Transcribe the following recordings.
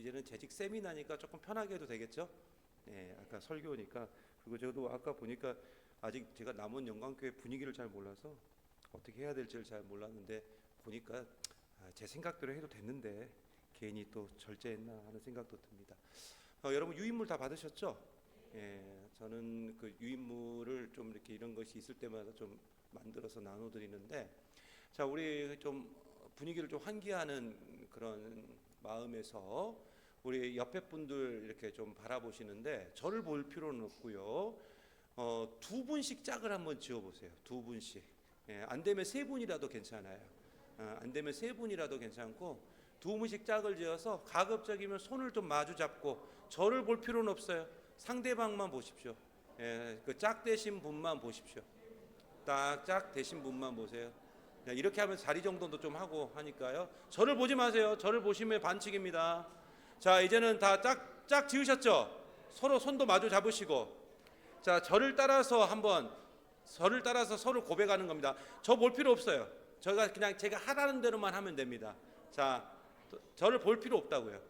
이제는 재직 세미나니까 조금 편하게 해도 되겠죠? 예, 아까 설교니까. 그리고 저도 아까 보니까 아직 제가 남원 영광교회 분위기를 잘 몰라서 어떻게 해야 될지를 잘 몰랐는데 보니까 제 생각대로 해도 됐는데 괜히 또 절제했나 하는 생각도 듭니다. 여러분 유인물 다 받으셨죠? 예, 저는 그 유인물을 좀 이렇게 이런 것이 있을 때마다 좀 만들어서 나눠드리는데, 자, 우리 좀 분위기를 좀 환기하는 그런 마음에서 우리 옆에 분들 이렇게 좀 바라보시는데 저를 볼 필요는 없고요. 두 분씩 짝을 한번 지어보세요. 두 분씩. 예, 안 되면 세 분이라도 괜찮아요. 안 되면 세 분이라도 괜찮고 두 분씩 짝을 지어서 가급적이면 손을 좀 마주 잡고 저를 볼 필요는 없어요. 상대방만 보십시오. 예, 그 짝 되신 분만 보십시오. 딱 짝 되신 분만 보세요. 이렇게 하면 자리 정돈도 좀 하고 하니까요. 저를 보지 마세요. 저를 보시면 반칙입니다. 자, 이제는 다 짝 지으셨죠? 서로 손도 마주 잡으시고, 자, 저를 따라서 서로 고백하는 겁니다. 저 볼 필요 없어요. 제가 하라는 대로만 하면 됩니다. 자, 저를 볼 필요 없다고요.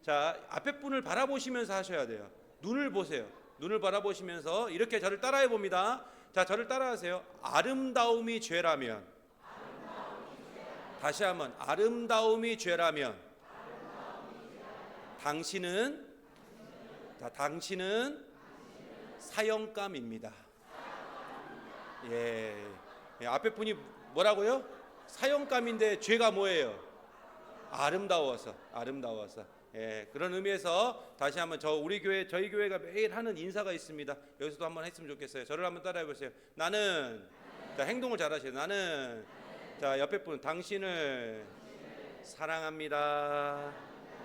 자, 앞에 분을 바라보시면서 하셔야 돼요. 눈을 보세요. 눈을 바라보시면서 이렇게 저를 따라해 봅니다. 자, 저를 따라하세요. 아름다움이 죄라면, 다시 한번, 아름다움이 죄라면 당신은 사형감입니다. 예, 앞에 분이 뭐라고요? 사형감인데 죄가 뭐예요? 아름다워서. 예, 그런 의미에서 다시 한번 저희 교회가 매일 하는 인사가 있습니다. 여기서도 한번 했으면 좋겠어요. 저를 한번 따라해 보세요. 나는, 자, 행동을 잘하세요. 나는, 자, 옆에 분, 당신을 사랑합니다.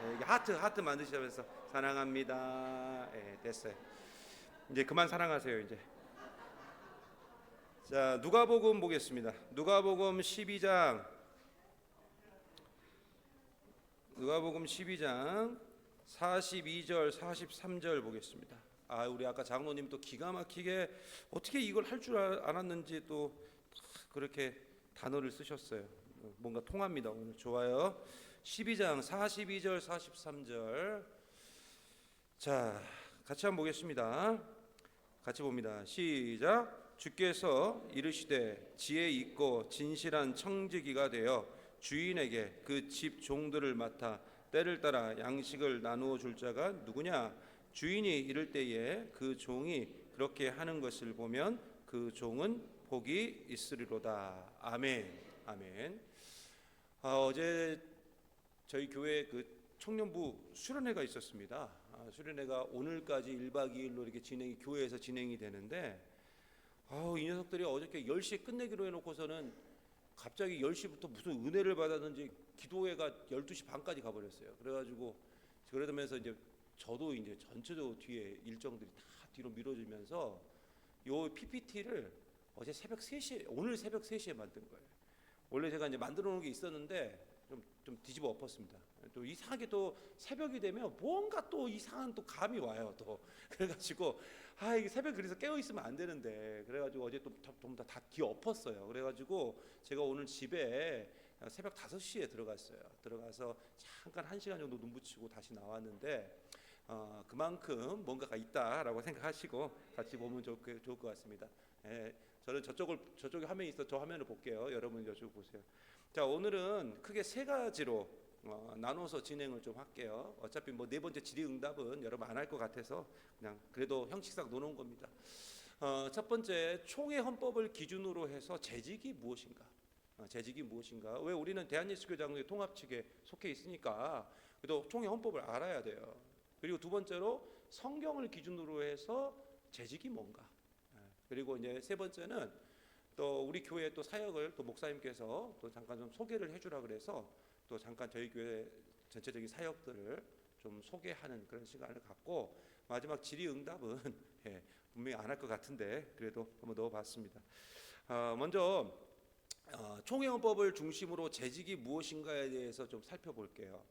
예, 하트 만드시면서 사랑합니다. 예, 됐어요. 이제 그만 사랑하세요. 이제. 자, 누가복음 보겠습니다. 누가복음 12장 42절 43절 보겠습니다. 우리 아까 장로님 또 기가 막히게 어떻게 이걸 할 줄 알았는지 또 그렇게 단어를 쓰셨어요. 뭔가 통합니다. 오늘 좋아요. 12장 42절 43절. 자, 같이 한번 보겠습니다. 같이 봅니다. 시작. 주께서 이르시되 지혜 있고 진실한 청지기가 되어 주인에게 그 집 종들을 맡아 때를 따라 양식을 나누어 줄 자가 누구냐? 주인이 이를 때에 그 종이 그렇게 하는 것을 보면 그 종은 복이 있으리로다. 아멘. 아멘. 어제 저희 교회 그 청년부 수련회가 있었습니다. 수련회가 오늘까지 1박 2일로 이렇게 교회에서 진행이 되는데, 이 녀석들이 어저께 10시에 끝내기로 해놓고서는 갑자기 10시부터 무슨 은혜를 받았는지 기도회가 12시 반까지 가버렸어요. 그래가지고 그러면서 이제 저도 이제 전체적으로 뒤에 일정들이 다 뒤로 미뤄지면서 요 PPT를 오늘 새벽 3시에 만든 거예요. 원래 제가 이제 만들어 놓은 게 있었는데 좀 뒤집어 엎었습니다. 또 이상하게 또 새벽이 되면 뭔가 또 이상한 또 감이 와요. 또 그래가지고 이게 새벽 그래서 깨어 있으면 안 되는데, 그래가지고 어제 또 전부 다 뒤엎었어요. 그래가지고 제가 오늘 집에 새벽 5시에 들어가서 잠깐 1시간 정도 눈 붙이고 다시 나왔는데, 그만큼 뭔가가 있다라고 생각하시고 같이 보면 좋을 것 같습니다. 예, 저는 저쪽에 화면이 있어 저 화면을 볼게요. 여러분 이쪽 보세요. 자, 오늘은 크게 세 가지로 나눠서 진행을 좀 할게요. 어차피 뭐 네 번째 질의응답은 여러분 안 할 것 같아서 그냥 그래도 형식상 놓는 겁니다. 첫 번째, 총회 헌법을 기준으로 해서 재직이 무엇인가? 왜 우리는 대한예수교장로회 통합 측에 속해 있으니까 그래도 총회 헌법을 알아야 돼요. 그리고 두 번째로 성경을 기준으로 해서 재직이 뭔가? 그리고 이제 세 번째는 또 우리 교회 또 사역을 또 목사님께서 또 잠깐 좀 소개를 해주라 그래서 또 잠깐 저희 교회 전체적인 사역들을 좀 소개하는 그런 시간을 갖고, 마지막 질의응답은 분명히 안 할 것 같은데 그래도 한번 넣어봤습니다. 먼저 총회헌법을 중심으로 재직이 무엇인가에 대해서 좀 살펴볼게요.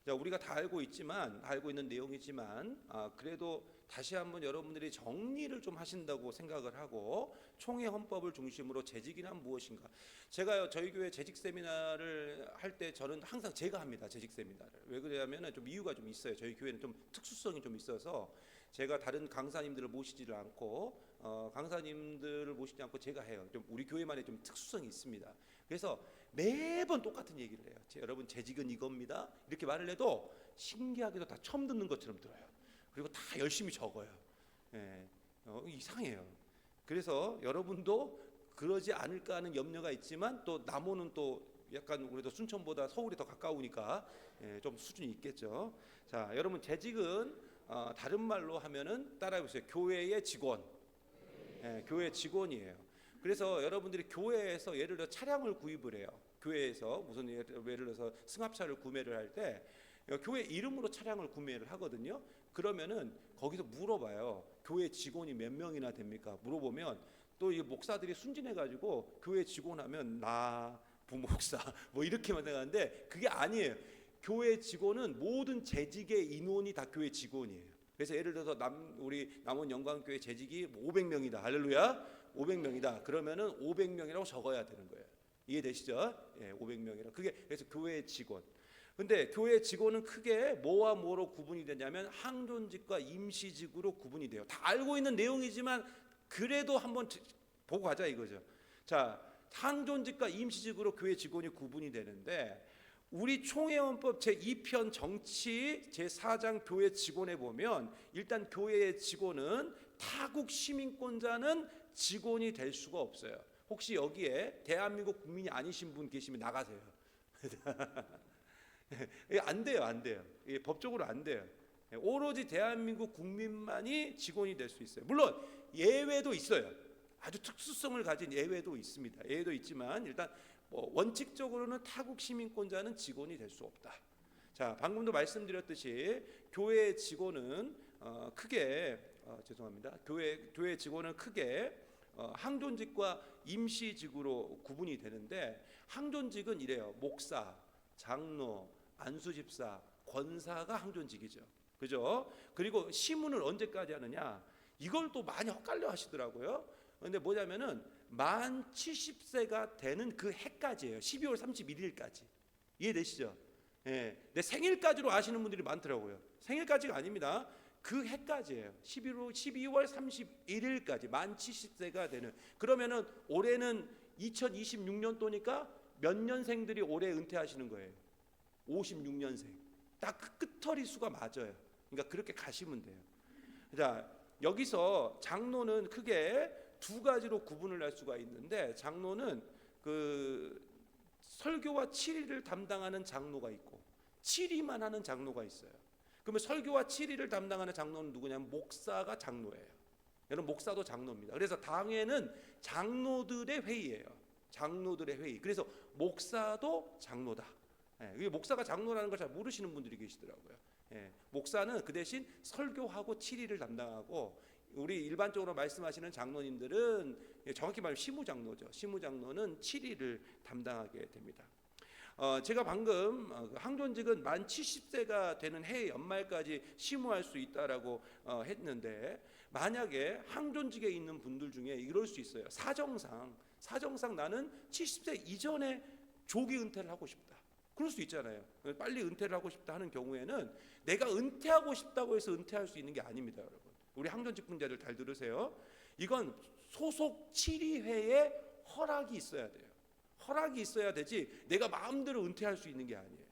자, 우리가 다 알고 있지만, 다 알고 있는 내용이지만, 그래도 다시 한번 여러분들이 정리를 좀 하신다고 생각을 하고, 총회 헌법을 중심으로 재직이란 무엇인가. 제가요, 저희 교회 재직 세미나를 할 때 저는 항상 제가 합니다. 재직 세미나를. 왜 그러냐면 좀 이유가 좀 있어요. 저희 교회는 좀 특수성이 좀 있어서 제가 다른 강사님들을 모시지를 않고, 강사님들을 모시지 않고 제가 해요. 좀 우리 교회만의 좀 특수성이 있습니다. 그래서 매번 똑같은 얘기를 해요. 여러분 재직은 이겁니다. 이렇게 말을 해도 신기하게도 다 처음 듣는 것처럼 들어요. 그리고 다 열심히 적어요. 예, 이상해요. 그래서 여러분도 그러지 않을까 하는 염려가 있지만 또 남원은 또 약간 그래도 순천보다 서울이 더 가까우니까 좀 수준이 있겠죠. 자, 여러분 재직은 다른 말로 하면은 따라해보세요. 교회의 직원. 교회 직원이에요. 그래서 여러분들이 교회에서 예를 들어 차량을 구입을 해요. 교회에서 무슨 예를 들어서 승합차를 구매를 할 때 교회 이름으로 차량을 구매를 하거든요. 그러면은 거기서 물어봐요. 교회 직원이 몇 명이나 됩니까? 물어보면 또 이 목사들이 순진해가지고 교회 직원 하면 나 부목사 뭐 이렇게만 생각하는데 그게 아니에요. 교회 직원은 모든 재직의 인원이 다 교회 직원이에요. 그래서 예를 들어서 우리 남원 영광교회 재직이 500명이다. 할렐루야. 500명이다. 그러면은 500명이라고 적어야 되는 거예요. 이해되시죠? 500명이라. 그게 그래서 교회 직원. 근데 교회 직원은 크게 뭐와 뭐로 구분이 되냐면 항존직과 임시직으로 구분이 돼요. 다 알고 있는 내용이지만 그래도 한번 보고 가자 이거죠. 자, 항존직과 임시직으로 교회 직원이 구분이 되는데 우리 총회헌법 제2편 정치 제4장 교회 직원에 보면 일단 교회의 직원은 타국 시민권자는 직원이 될 수가 없어요. 혹시 여기에 대한민국 국민이 아니신 분 계시면 나가세요. 안 돼요, 안 돼요. 법적으로 안 돼요. 오로지 대한민국 국민만이 직원이 될 수 있어요. 물론 예외도 있어요. 아주 특수성을 가진 예외도 있습니다. 예외도 있지만 일단 원칙적으로는 타국 시민권자는 직원이 될 수 없다. 자, 방금도 말씀드렸듯이 교회 직원은 크게 죄송합니다. 교회 직원은 크게 항존직과 임시직으로 구분이 되는데 항존직은 이래요. 목사, 장로, 안수집사, 권사가 항존직이죠. 그죠? 그리고 시문을 언제까지 하느냐? 이걸 또 많이 헷갈려 하시더라고요. 근데 뭐냐면은 만 70세가 되는 그 해까지예요. 12월 31일까지. 이해되시죠? 내 생일까지로 아시는 분들이 많더라고요. 생일까지가 아닙니다. 그 해까지예요. 12월 31일까지 만 70세가 되는. 그러면은 올해는 2026년도니까 몇 년생들이 올해 은퇴하시는 거예요? 56년생. 딱 그 끝터리 수가 맞아요. 그러니까 그렇게 가시면 돼요. 자, 여기서 장로는 크게 두 가지로 구분을 할 수가 있는데 장로는 그 설교와 치리를 담당하는 장로가 있고 치리만 하는 장로가 있어요. 그러면 설교와 치리를 담당하는 장로는 누구냐면 목사가 장로예요. 여러분 목사도 장로입니다. 그래서 당회는 장로들의 회의예요. 장로들의 회의. 그래서 목사도 장로다. 이게 목사가 장로라는 걸 잘 모르시는 분들이 계시더라고요. 목사는 그 대신 설교하고 치리를 담당하고 우리 일반적으로 말씀하시는 장로님들은 정확히 말하면 시무장로죠. 시무장로는 치리를 담당하게 됩니다. 제가 방금 항존직은 만 70세가 되는 해 연말까지 시무할 수 있다라고 했는데 만약에 항존직에 있는 분들 중에 이럴 수 있어요. 사정상 나는 70세 이전에 조기 은퇴를 하고 싶다. 그럴 수 있잖아요. 빨리 은퇴를 하고 싶다 하는 경우에는 내가 은퇴하고 싶다고 해서 은퇴할 수 있는 게 아닙니다, 여러분. 우리 항존직 분자들 잘 들으세요. 이건 소속 치리회에 허락이 있어야 돼요. 허락이 있어야 되지 내가 마음대로 은퇴할 수 있는 게 아니에요.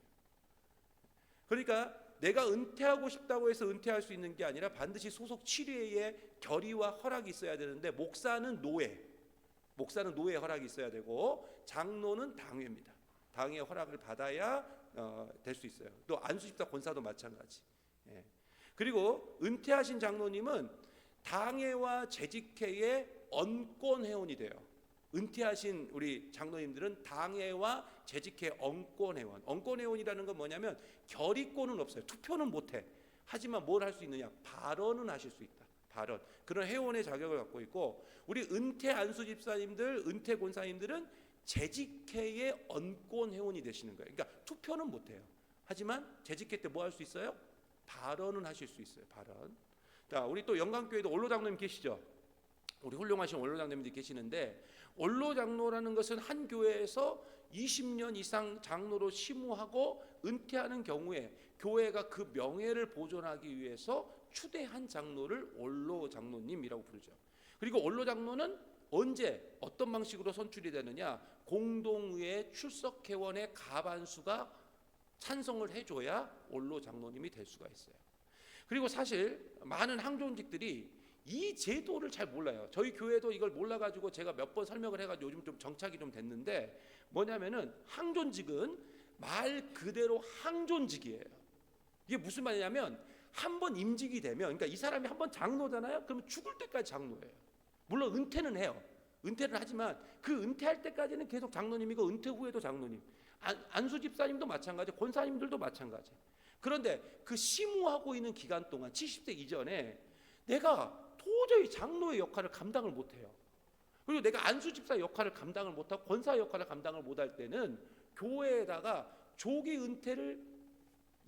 그러니까 내가 은퇴하고 싶다고 해서 은퇴할 수 있는 게 아니라 반드시 소속 치리회의 결의와 허락이 있어야 되는데 목사는 노회 허락이 있어야 되고 장로는 당회입니다. 당의 허락을 받아야 될 수 있어요. 또 안수집사 권사도 마찬가지. 그리고 은퇴하신 장로님은 당회와 재직회의 언권 회원이 돼요. 은퇴하신 우리 장로님들은 당회와 재직회 언권 회원. 언권 회원이라는 건 뭐냐면 결의권은 없어요. 투표는 못해. 하지만 뭘 할 수 있느냐? 발언은 하실 수 있다. 발언. 그런 회원의 자격을 갖고 있고 우리 은퇴 안수집사님들, 은퇴 권사님들은 재직회의 언권 회원이 되시는 거예요. 그러니까 투표는 못해요. 하지만 재직회 때 뭐 할 수 있어요? 발언은 하실 수 있어요. 발언. 자, 우리 또 영광교회도 원로 장로님 계시죠? 우리 훌륭하신 원로 장로님들이 계시는데, 원로 장로라는 것은 한 교회에서 20년 이상 장로로 심우하고 은퇴하는 경우에 교회가 그 명예를 보존하기 위해서 추대한 장로를 원로 장로님이라고 부르죠. 그리고 원로 장로는 언제 어떤 방식으로 선출이 되느냐? 공동의회 출석회원의 과반수가 찬성을 해줘야 원로 장로님이 될 수가 있어요. 그리고 사실 많은 항존직들이 이 제도를 잘 몰라요. 저희 교회도 이걸 몰라가지고 제가 몇 번 설명을 해가지고 요즘 좀 정착이 좀 됐는데, 뭐냐면은 항존직은 말 그대로 항존직이에요. 이게 무슨 말이냐면 한 번 임직이 되면, 그러니까 이 사람이 한 번 장로잖아요. 그러면 죽을 때까지 장로예요. 물론 은퇴는 해요. 은퇴를 하지만 그 은퇴할 때까지는 계속 장로님이고 은퇴 후에도 장로님. 안수 집사님도 마찬가지, 권사님들도 마찬가지. 그런데 그 심우하고 있는 기간 동안 70세 이전에 내가 도저히 장로의 역할을 감당을 못해요. 그리고 내가 안수 집사 역할을 감당을 못하고 권사 역할을 감당을 못할 때는 교회에다가 조기 은퇴를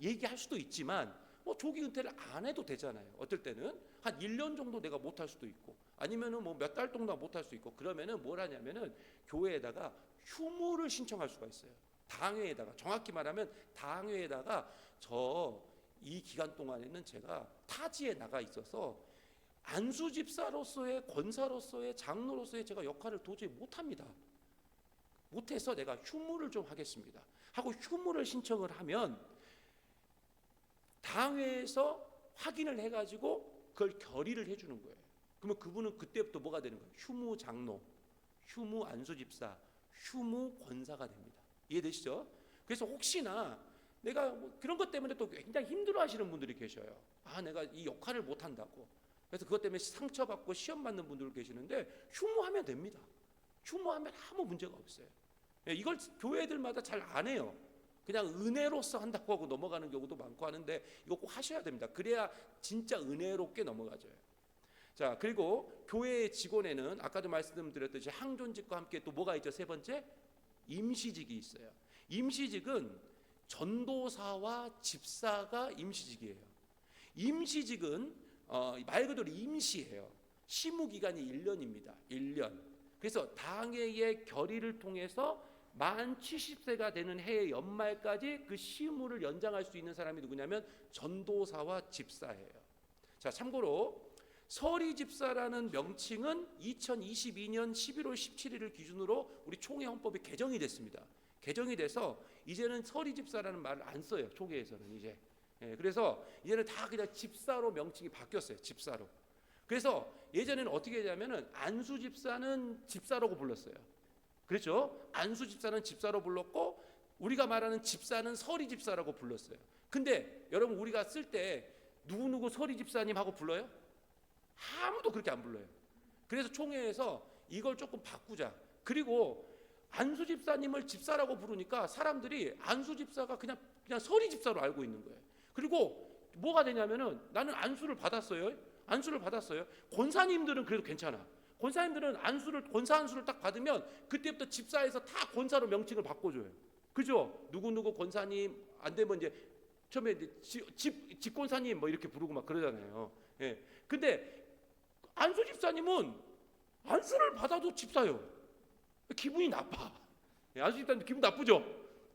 얘기할 수도 있지만 뭐 조기 은퇴를 안 해도 되잖아요. 어떨 때는 한 1년 정도 내가 못할 수도 있고, 아니면은 뭐 몇 달 동안 못할 수 있고, 그러면은 뭘 하냐면은 교회에다가 휴무를 신청할 수가 있어요. 당회에다가, 정확히 말하면 당회에다가 저 이 기간 동안에는 제가 타지에 나가 있어서 안수 집사로서의, 권사로서의, 장로로서의 제가 역할을 도저히 못합니다. 못해서 내가 휴무를 좀 하겠습니다 하고 휴무를 신청을 하면 당회에서 확인을 해가지고 그걸 결의를 해주는 거예요. 그러면 그분은 그때부터 뭐가 되는 거예요? 휴무 장로, 휴무 안수 집사, 휴무 권사가 됩니다. 이해되시죠? 그래서 혹시나 내가 뭐 그런 것 때문에 또 굉장히 힘들어하시는 분들이 계셔요. 아, 내가 이 역할을 못한다고. 그래서 그것 때문에 상처받고 시험 받는 분들 계시는데 휴무하면 됩니다. 휴무하면 아무 문제가 없어요. 이걸 교회들마다 잘 안 해요. 그냥 은혜로서 한다고 하고 넘어가는 경우도 많고 하는데 이거 꼭 하셔야 됩니다. 그래야 진짜 은혜롭게 넘어가져요. 자, 그리고 교회의 직원에는 아까도 말씀드렸듯이 항존직과 함께 또 뭐가 있죠? 세 번째, 임시직이 있어요. 임시직은 전도사와 집사가 임시직이에요. 임시직은 말 그대로 임시예요. 심우 기간이 1년입니다. 1년. 그래서 당회의 결의를 통해서 만 70세가 되는 해의 연말까지 그 심우를 연장할 수 있는 사람이 누구냐면 전도사와 집사예요. 자, 참고로 서리 집사라는 명칭은 2022년 11월 17일을 기준으로 우리 총회 헌법이 개정이 됐습니다. 개정이 돼서 이제는 서리 집사라는 말을 안 써요. 총회에서는 이제. 그래서 이제는 다 그냥 집사로 명칭이 바뀌었어요. 집사로. 그래서 예전에는 어떻게 했냐면은 안수 집사는 집사라고 불렀어요. 그렇죠? 안수 집사는 집사로 불렀고 우리가 말하는 집사는 서리 집사라고 불렀어요. 근데 여러분 우리가 쓸 때 누구누구 서리 집사님 하고 불러요? 아무도 그렇게 안 불러요. 그래서 총회에서 이걸 조금 바꾸자. 그리고 안수 집사님을 집사라고 부르니까 사람들이 안수 집사가 그냥 서리 집사로 알고 있는 거예요. 그리고 뭐가 되냐면은 나는 안수를 받았어요. 안수를 받았어요. 권사님들은 그래도 괜찮아. 권사님들은 권사 안수를 딱 받으면 그때부터 집사에서 다 권사로 명칭을 바꿔줘요. 그죠? 누구누구 권사님 안 되면 이제 처음에 이제 집권사님 뭐 이렇게 부르고 막 그러잖아요. 예. 근데 안수 집사님은 안수를 받아도 집사요. 기분이 나빠. 안수 집사님 기분 나쁘죠?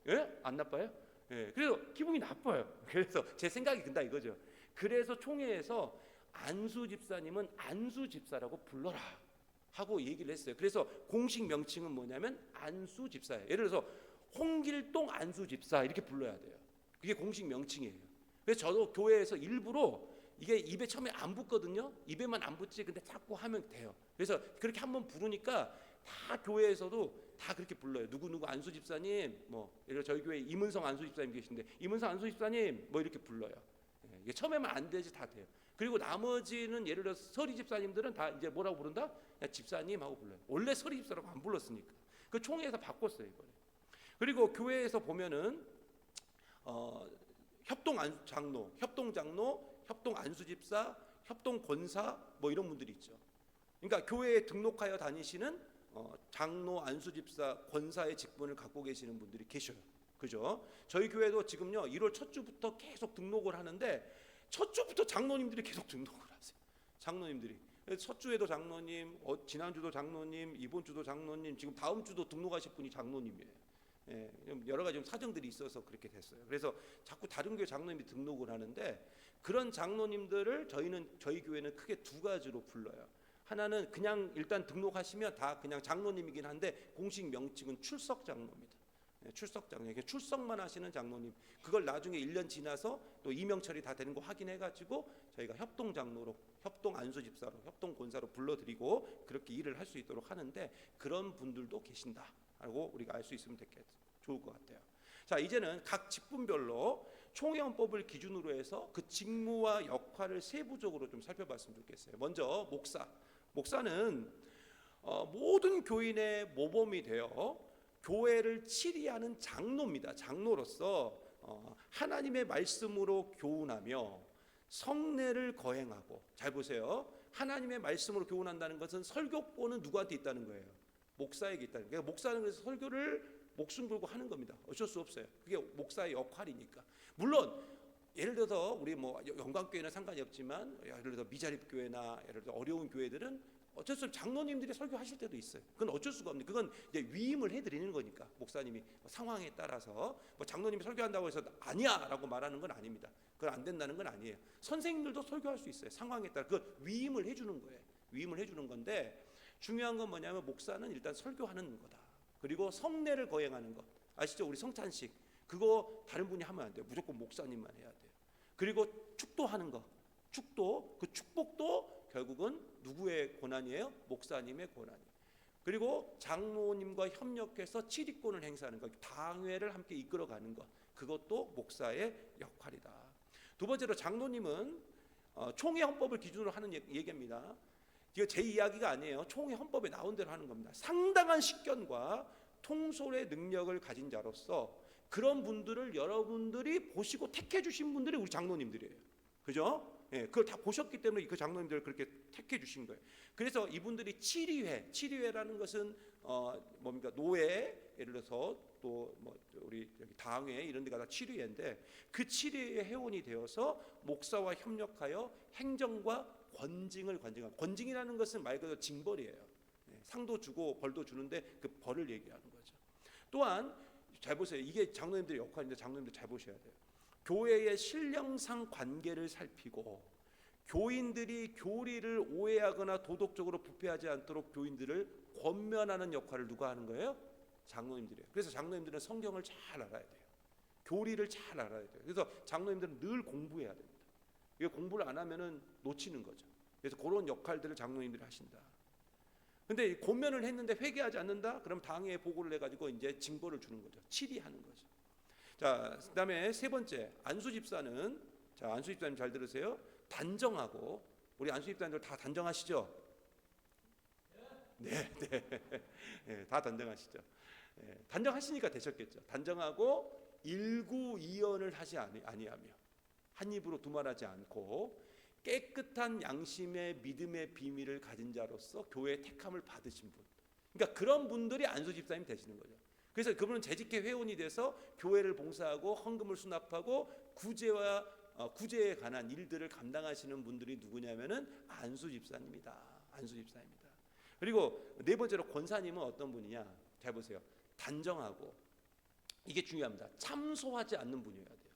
예? 안 나빠요? 예. 그래서 기분이 나빠요. 그래서 제 생각이 든다 이거죠. 그래서 총회에서 안수 집사님은 안수 집사라고 불러라 하고 얘기를 했어요. 그래서 공식 명칭은 뭐냐면 안수 집사예요. 예를 들어서 홍길동 안수 집사 이렇게 불러야 돼요. 그게 공식 명칭이에요. 그래서 저도 교회에서 일부러 이게 입에 처음에 안 붙거든요. 입에만 안 붙지 근데 자꾸 하면 돼요. 그래서 그렇게 한번 부르니까 다 교회에서도 다 그렇게 불러요. 누구누구 안수 집사님, 뭐 예를 들어 저희 교회 임은성 안수 집사님 계신데 임은성 안수 집사님 뭐 이렇게 불러요. 이게 처음에만 안 되지 다 돼요. 그리고 나머지는 예를 들어 서리 집사님들은 다 이제 뭐라고 부른다? 그냥 집사님 하고 불러요. 원래 서리 집사라고 안 불렀으니까. 그 총회에서 바꿨어요 이번에. 그리고 교회에서 보면은 협동 장로, 협동 장로, 협동 안수 집사, 협동 권사 뭐 이런 분들이 있죠. 그러니까 교회에 등록하여 다니시는 장로, 안수 집사, 권사의 직분을 갖고 계시는 분들이 계셔요. 그죠? 저희 교회도 지금요 1월 첫 주부터 계속 등록을 하는데 첫 주부터 장로님들이 계속 등록을 하세요. 장로님들이 첫 주에도 장로님, 지난주도 장로님, 이번 주도 장로님, 지금 다음 주도 등록하실 분이 장로님이에요. 예, 여러 가지 좀 사정들이 있어서 그렇게 됐어요. 그래서 자꾸 다른 교회 장로님이 등록을 하는데 그런 장로님들을 저희 교회는 크게 두 가지로 불러요. 하나는 그냥 일단 등록하시면 다 그냥 장로님이긴 한데 공식 명칭은 출석 장로입니다. 출석 장로, 출석만 하시는 장로님. 그걸 나중에 1년 지나서 또 이명철이 다 되는 거 확인해가지고 저희가 협동 장로로, 협동 안수 집사로, 협동 권사로 불러드리고 그렇게 일을 할 수 있도록 하는데 그런 분들도 계신다라고 우리가 알 수 있으면 좋을 것 같아요. 자, 이제는 각 직분별로 총회원법을 기준으로 해서 그 직무와 역할을 세부적으로 좀 살펴봤으면 좋겠어요. 먼저 목사는 모든 교인의 모범이 되어 교회를 치리하는 장로입니다. 장로로서 하나님의 말씀으로 교훈하며 성례를 거행하고, 잘 보세요. 하나님의 말씀으로 교훈한다는 것은 설교권은 누구한테 있다는 거예요? 목사에게 있다는 거예요. 목사는 그래서 설교를 목숨 걸고 하는 겁니다. 어쩔 수 없어요. 그게 목사의 역할이니까. 물론 예를 들어서 우리 뭐 영광교회는 상관이 없지만 예를 들어서 미자립교회나 예를 들어 어려운 교회들은 어쩔 수 없이 장로님들이 설교하실 때도 있어요. 그건 어쩔 수가 없는. 그건 이제 위임을 해드리는 거니까 목사님이 상황에 따라서 뭐 장로님이 설교한다고 해서 아니야라고 말하는 건 아닙니다. 그건 안 된다는 건 아니에요. 선생님들도 설교할 수 있어요. 상황에 따라 그건 위임을 해주는 거예요. 위임을 해주는 건데 중요한 건 뭐냐면 목사는 일단 설교하는 거다. 그리고 성례를 거행하는 것 아시죠? 우리 성찬식 그거 다른 분이 하면 안 돼요. 무조건 목사님만 해야 돼요. 그리고 축도하는 거, 축도 그 축복도 결국은 누구의 권한이에요? 목사님의 권한이에요. 그리고 장로님과 협력해서 치리권을 행사하는 것, 당회를 함께 이끌어가는 것, 그것도 목사의 역할이다. 두 번째로 장로님은 총회 헌법을 기준으로 하는 얘기입니다. 이거 제 이야기가 아니에요. 총회 헌법에 나온 대로 하는 겁니다. 상당한 식견과 통솔의 능력을 가진 자로서 그런 분들을 여러분들이 보시고 택해 주신 분들이 우리 장로님들이에요. 그죠? 예, 그걸 다 보셨기 때문에 그 장로님들을 그렇게 택해 주신 거예요. 그래서 이분들이 치리회라는 것은 뭡니까? 노회, 예를 들어서 또 뭐 우리 여기 당회 이런 데가 다 치리회인데 그 치리회 회원이 되어서 목사와 협력하여 행정과 권징을 관징하고, 권징이라는 것은 말 그대로 징벌이에요. 예, 상도 주고 벌도 주는데 그 벌을 얘기하는 거죠. 또한 잘 보세요. 이게 장로님들의 역할인데 장로님들 잘 보셔야 돼요. 교회의 신령상 관계를 살피고 교인들이 교리를 오해하거나 도덕적으로 부패하지 않도록 교인들을 권면하는 역할을 누가 하는 거예요? 장로님들이에요. 그래서 장로님들은 성경을 잘 알아야 돼요. 교리를 잘 알아야 돼요. 그래서 장로님들은 늘 공부해야 됩니다. 이게 공부를 안 하면은 놓치는 거죠. 그래서 그런 역할들을 장로님들이 하신다. 근데 권면을 했는데 회개하지 않는다? 그럼 당회에 보고를 해가지고 이제 징벌을 주는 거죠. 치리하는 거죠. 자, 그다음에 세 번째 안수 집사는, 자, 안수 집사님 잘 들으세요. 단정하고, 우리 안수 집사님들 다 단정하시죠? 네, 네, 다 단정하시죠. 네, 단정하시니까 되셨겠죠. 단정하고 일구이연을 하지 아니하며 한 입으로 두말하지 않고 깨끗한 양심의 믿음의 비밀을 가진 자로서 교회의 택함을 받으신 분. 그러니까 그런 분들이 안수 집사님 되시는 거죠. 그래서 그분은 재직회 회원이 돼서 교회를 봉사하고 헌금을 수납하고 구제에 관한 일들을 감당하시는 분들이 누구냐면은 안수 집사님이다. 안수 집사입니다. 그리고 네 번째로 권사님은 어떤 분이냐? 잘 보세요. 단정하고, 이게 중요합니다. 참소하지 않는 분이어야 돼요.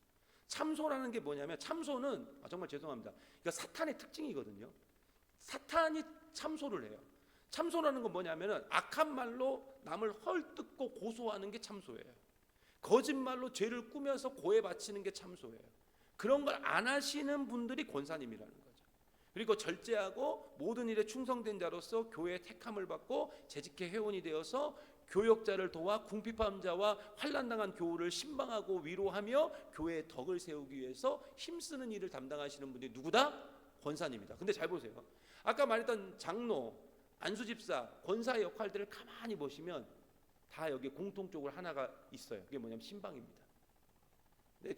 참소라는 게 뭐냐면, 참소는 정말 죄송합니다. 그러니까 사탄의 특징이거든요. 사탄이 참소를 해요. 참소라는 건 뭐냐면은 악한 말로 남을 헐뜯고 고소하는 게 참소예요. 거짓말로 죄를 꾸며서 고해 바치는 게 참소예요. 그런 걸 안 하시는 분들이 권사님이라는 거죠. 그리고 절제하고 모든 일에 충성된 자로서 교회의 택함을 받고 재직회 회원이 되어서 교역자를 도와 궁핍한 자와 환난당한 교우를 신방하고 위로하며 교회의 덕을 세우기 위해서 힘쓰는 일을 담당하시는 분이 누구다? 권사님이다. 근데 잘 보세요. 아까 말했던 장로, 안수집사, 권사의 역할들을 가만히 보시면 다 여기 공통적으로 하나가 있어요. 그게 뭐냐면 신방입니다. 근데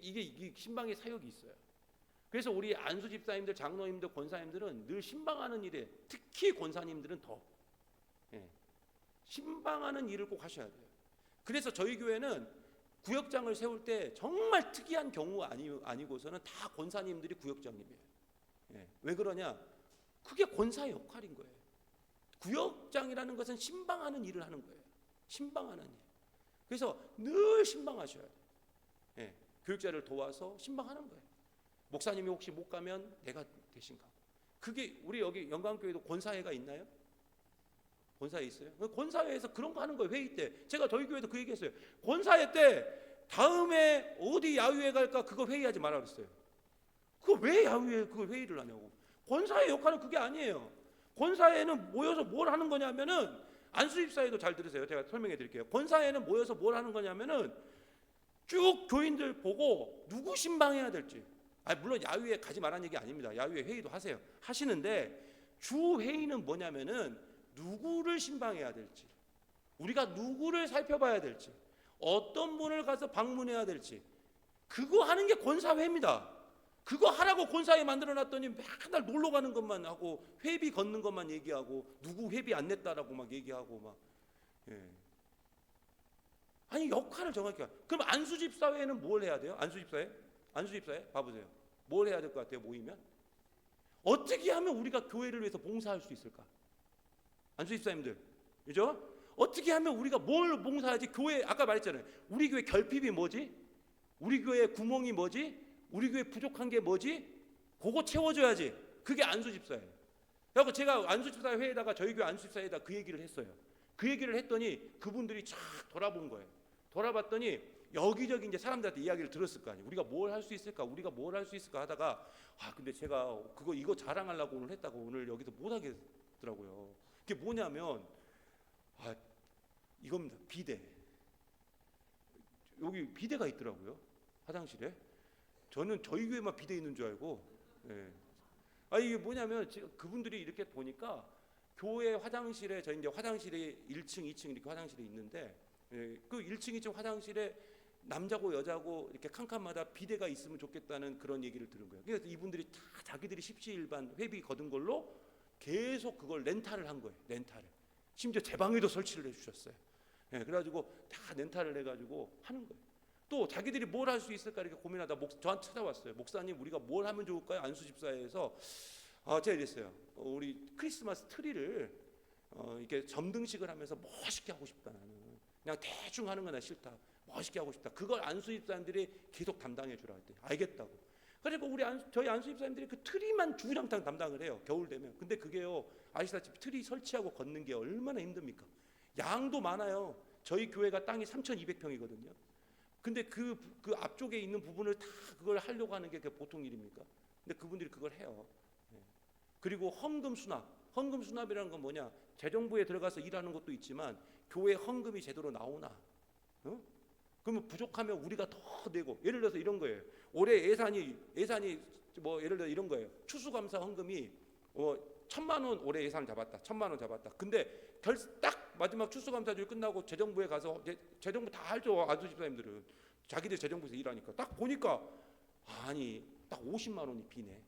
이게 신방의 사역이 있어요. 그래서 우리 안수집사님들, 장로님들, 권사님들은 늘 신방하는 일에, 특히 권사님들은 더 신방하는 일을 꼭 하셔야 돼요. 그래서 저희 교회는 구역장을 세울 때 정말 특이한 경우 아니고서는 다 권사님들이 구역장님이에요. 예. 왜 그러냐? 그게 권사의 역할인 거예요. 구역장이라는 것은 신방하는 일을 하는 거예요. 신방하는 일. 그래서 늘 신방하셔야 돼요. 예. 교육자를 도와서 신방하는 거예요. 목사님이 혹시 못 가면 내가 대신 가고. 그게 우리 여기 영광교회도 권사회가 있나요? 권사회 있어요? 권사회에서 그런 거 하는 거예요. 회의 때. 제가 저희 교회도 그 얘기했어요. 권사회 때 다음에 어디 야유회 갈까 그거 회의하지 말라 그랬어요. 그거 왜 야유회 그거 회의를 하냐고. 권사회 역할은 그게 아니에요. 권사회는 모여서 뭘 하는 거냐면은, 안수집사회도 잘 들으세요. 제가 설명해 드릴게요. 권사회는 모여서 뭘 하는 거냐면은 쭉 교인들 보고 누구 신방해야 될지. 물론 야유회 가지 말라는 얘기 아닙니다. 야유회 회의도 하세요. 하시는데 주 회의는 뭐냐면은 누구를 신방해야 될지, 우리가 누구를 살펴봐야 될지, 어떤 분을 가서 방문해야 될지, 그거 하는 게 권사회입니다. 그거 하라고 권사회 만들어놨더니 맨날 놀러 가는 것만 하고 회비 걷는 것만 얘기하고 누구 회비 안 냈다라고 막 얘기하고 막. 예. 아니 역할을 정확히. 그럼 안수집사회는 뭘 해야 돼요? 안수집사회 봐보세요. 뭘 해야 될 것 같아요? 모이면 어떻게 하면 우리가 교회를 위해서 봉사할 수 있을까? 안수집사님들, 그죠? 어떻게 하면 우리가 뭘 봉사하지? 교회 아까 말했잖아요. 우리 교회 결핍이 뭐지? 우리 교회 구멍이 뭐지? 우리 교회 부족한 게 뭐지? 그거 채워줘야지. 그게 안수집사예요. 그래서 제가 안수집사 회에다가 저희 교회 안수집사에다 그 얘기를 했어요. 그 얘기를 했더니 그분들이 쫙 돌아본 거예요. 돌아봤더니 여기저기 이제 사람들한테 이야기를 들었을 거 아니에요. 우리가 뭘 할 수 있을까? 우리가 뭘 할 수 있을까 하다가 근데 제가 이거 자랑하려고 오늘 했다고 오늘 여기서 못 하겠더라고요. 그게 뭐냐면 이겁니다. 비대. 여기 비대가 있더라고요. 화장실에. 저는 저희 교회만 비대 있는 줄 알고. 예. 이게 뭐냐면 그분들이 이렇게 보니까 교회 화장실에 저희 이제 화장실이 1층, 2층 이렇게 화장실이 있는데 그 1층, 2층 화장실에 남자고 여자고 이렇게 칸칸마다 비대가 있으면 좋겠다는 그런 얘기를 들은 거예요. 그래서 이분들이 다 자기들이 십시일반 회비 거둔 걸로 계속 그걸 렌탈을 한 거예요. 렌탈을. 심지어 제 방에도 설치를 해주셨어요. 예, 그래가지고 다 렌탈을 해가지고 하는 거예요. 또 자기들이 뭘 할 수 있을까 이렇게 고민하다 저한테 찾아왔어요. 목사님 우리가 뭘 하면 좋을까요? 안수집사회에서 제가 이랬어요. 우리 크리스마스 트리를 이렇게 점등식을 하면서 멋있게 하고 싶다. 나는 그냥 대충 하는 건 나 싫다. 멋있게 하고 싶다. 그걸 안수집사님들이 계속 담당해 주라 했더니 알겠다고. 그리고 저희 안수집사님들이 그 트리만 주구장창 담당을 해요. 겨울 되면. 근데 그게요, 아시다시피 트리 설치하고 걷는 게 얼마나 힘듭니까? 양도 많아요. 저희 교회가 땅이 3,200평이거든요. 근데 그 앞쪽에 있는 부분을 다 그걸 하려고 하는 게 보통 일입니까? 근데 그분들이 그걸 해요. 그리고 헌금 수납이라는 건 뭐냐? 재정부에 들어가서 일하는 것도 있지만 교회 헌금이 제대로 나오나? 그러면 부족하면 우리가 더 내고. 예를 들어서 이런 거예요. 올해 예산이 뭐 예를 들어 이런 거예요. 추수감사 헌금이 1,000만 원 올해 예산 잡았다. 1,000만 원 잡았다. 근데 딱 마지막 추수감사주일 끝나고 재정부에 가서 재정부 다 알죠. 안수집사님들은 자기들 재정부에서 일하니까 딱 보니까 딱 50만 원이 비네.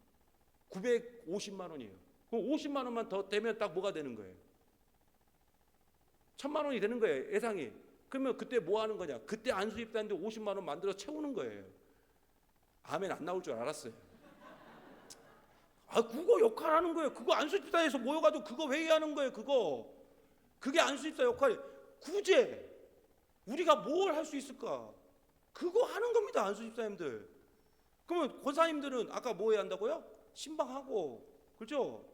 950만 원이에요. 그럼 50만 원만 더 되면 딱 뭐가 되는 거예요? 1,000만 원이 되는 거예요. 예상이. 그러면 그때 뭐 하는 거냐? 그때 안수집사님들 50만 원 만들어 채우는 거예요. 아멘 안 나올 줄 알았어요. 그거 역할하는 거예요. 그거 안수집사에서 모여가지고 그거 회의하는 거예요. 그게 안수집사 역할이에요. 구제. 우리가 뭘 할 수 있을까? 그거 하는 겁니다. 안수집사님들. 그러면 권사님들은 아까 뭐 해야 한다고요? 신방하고. 그렇죠?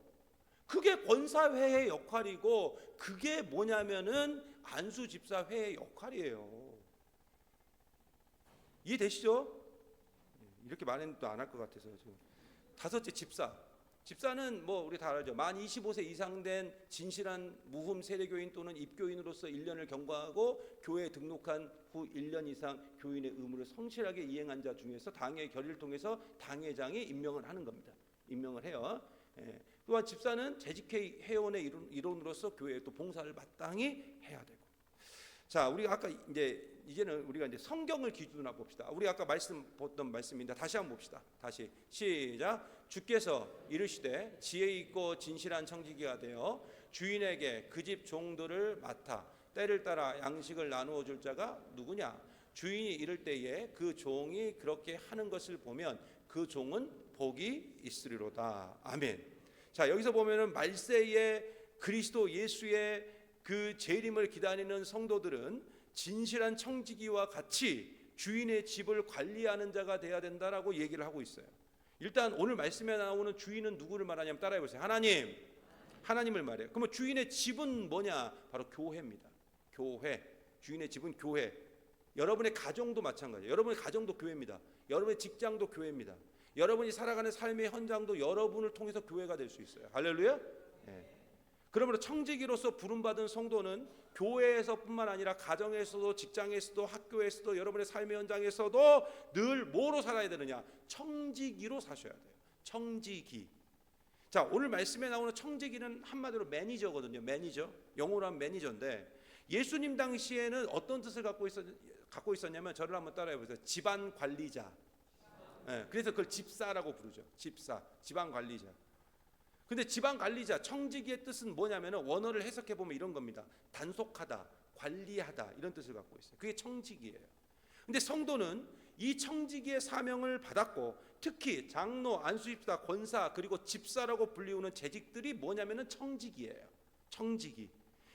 그게 권사회의 역할이고 그게 뭐냐면은 안수집사회의 역할이에요. 이해되시죠? 이렇게 말했는데 안 할 것 같아서 지금. 다섯째, 집사는 뭐 우리 다 알죠. 만 25세 이상 된 진실한 무흠 세례교인 또는 입교인으로서 1년을 경과하고 교회에 등록한 후 1년 이상 교인의 의무를 성실하게 이행한 자 중에서 당회 결의를 통해서 당회장이 임명을 하는 겁니다. 임명을 해요. 또한 집사는 재직회 회원의 일원으로서 교회에 또 봉사를 마땅히 해야 되고. 자, 우리가 아까 이제는 우리가 이제 성경을 기준으로 봅시다. 우리 아까 보던 말씀인데 다시 한번 봅시다. 다시 시작. 주께서 이르시되 지혜 있고 진실한 청지기가 되어 주인에게 그 집 종들을 맡아 때를 따라 양식을 나누어 줄 자가 누구냐? 주인이 이를 때에 그 종이 그렇게 하는 것을 보면 그 종은 복이 있으리로다. 아멘. 자, 여기서 보면은 말세에 그리스도 예수의 그 재림을 기다리는 성도들은 진실한 청지기와 같이 주인의 집을 관리하는 자가 돼야 된다라고 얘기를 하고 있어요. 일단 오늘 말씀에 나오는 주인은 누구를 말하냐면 따라해 보세요. 하나님을 말해요. 그러면 주인의 집은 뭐냐? 바로 교회입니다. 교회. 주인의 집은 교회. 여러분의 가정도 마찬가지예요. 여러분의 가정도 교회입니다. 여러분의 직장도 교회입니다. 여러분이 살아가는 삶의 현장도 여러분을 통해서 교회가 될 수 있어요. 할렐루야. 네. 그러므로 청지기로서 부름받은 성도는 교회에서뿐만 아니라 가정에서도 직장에서도 학교에서도 여러분의 삶의 현장에서도 늘 뭐로 살아야 되느냐? 청지기로 사셔야 돼요. 청지기. 자, 오늘 말씀에 나오는 청지기는 한마디로 매니저거든요. 매니저. 영어로 하면 매니저인데 예수님 당시에는 어떤 뜻을 갖고 있었냐면 저를 한번 따라해 보세요. 집안 관리자. 네, 그래서 그걸 집사라고 부르죠. 집사, 집안 관리자. 근데 집안 관리자, 청지기의 뜻은 뭐냐면은 원어를 해석해 보면 이런 겁니다. 단속하다, 관리하다 이런 뜻을 갖고 있어요. 그게 청지기예요. 근데 성도는 이 청지기의 사명을 받았고 특히 장로, 안수집사, 권사 그리고 집사라고 불리우는 재직들이 뭐냐면은 청지기예요. 청지기.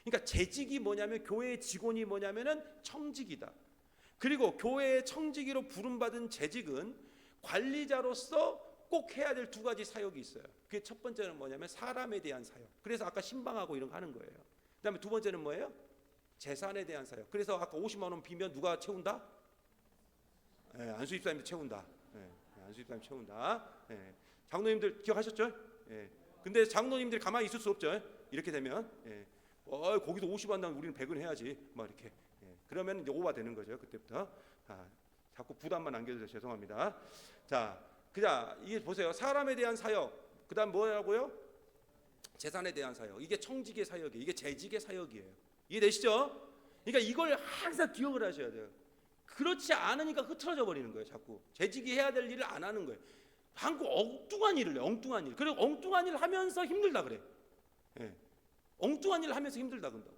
그러니까 재직이 뭐냐면 교회의 직원이 뭐냐면은 청지기다. 그리고 교회의 청지기로 부름받은 재직은 관리자로서 꼭 해야 될 두 가지 사역이 있어요. 그게 첫 번째는 뭐냐면 사람에 대한 사역. 그래서 아까 신방하고 이런 거 하는 거예요. 그다음에 두 번째는 뭐예요? 재산에 대한 사역. 그래서 아까 50만 원 비면 누가 채운다? 네, 안수집사님이 채운다. 네, 안수집사님 채운다. 네. 장로님들 기억하셨죠? 네. 근데 장로님들이 가만히 있을 수 없죠. 이렇게 되면 거기서 50 한다면 우리는 100은 해야지. 막 이렇게. 그러면 이제 오바 되는 거죠. 그때부터. 자꾸 부담만 안겨주셔서 죄송합니다. 자, 이게 보세요. 사람에 대한 사역. 그다음 뭐라고요? 재산에 대한 사역. 이게 청직의 사역이에요. 이게 재직의 사역이에요. 이해되시죠? 그러니까 이걸 항상 기억을 하셔야 돼요. 그렇지 않으니까 흐트러져 버리는 거예요. 자꾸 재직이 해야 될 일을 안 하는 거예요. 한국 엉뚱한 일을 해요. 엉뚱한 일. 그리고 엉뚱한 일을 하면서 힘들다 그래. 엉뚱한 일을 하면서 힘들다 그런다고.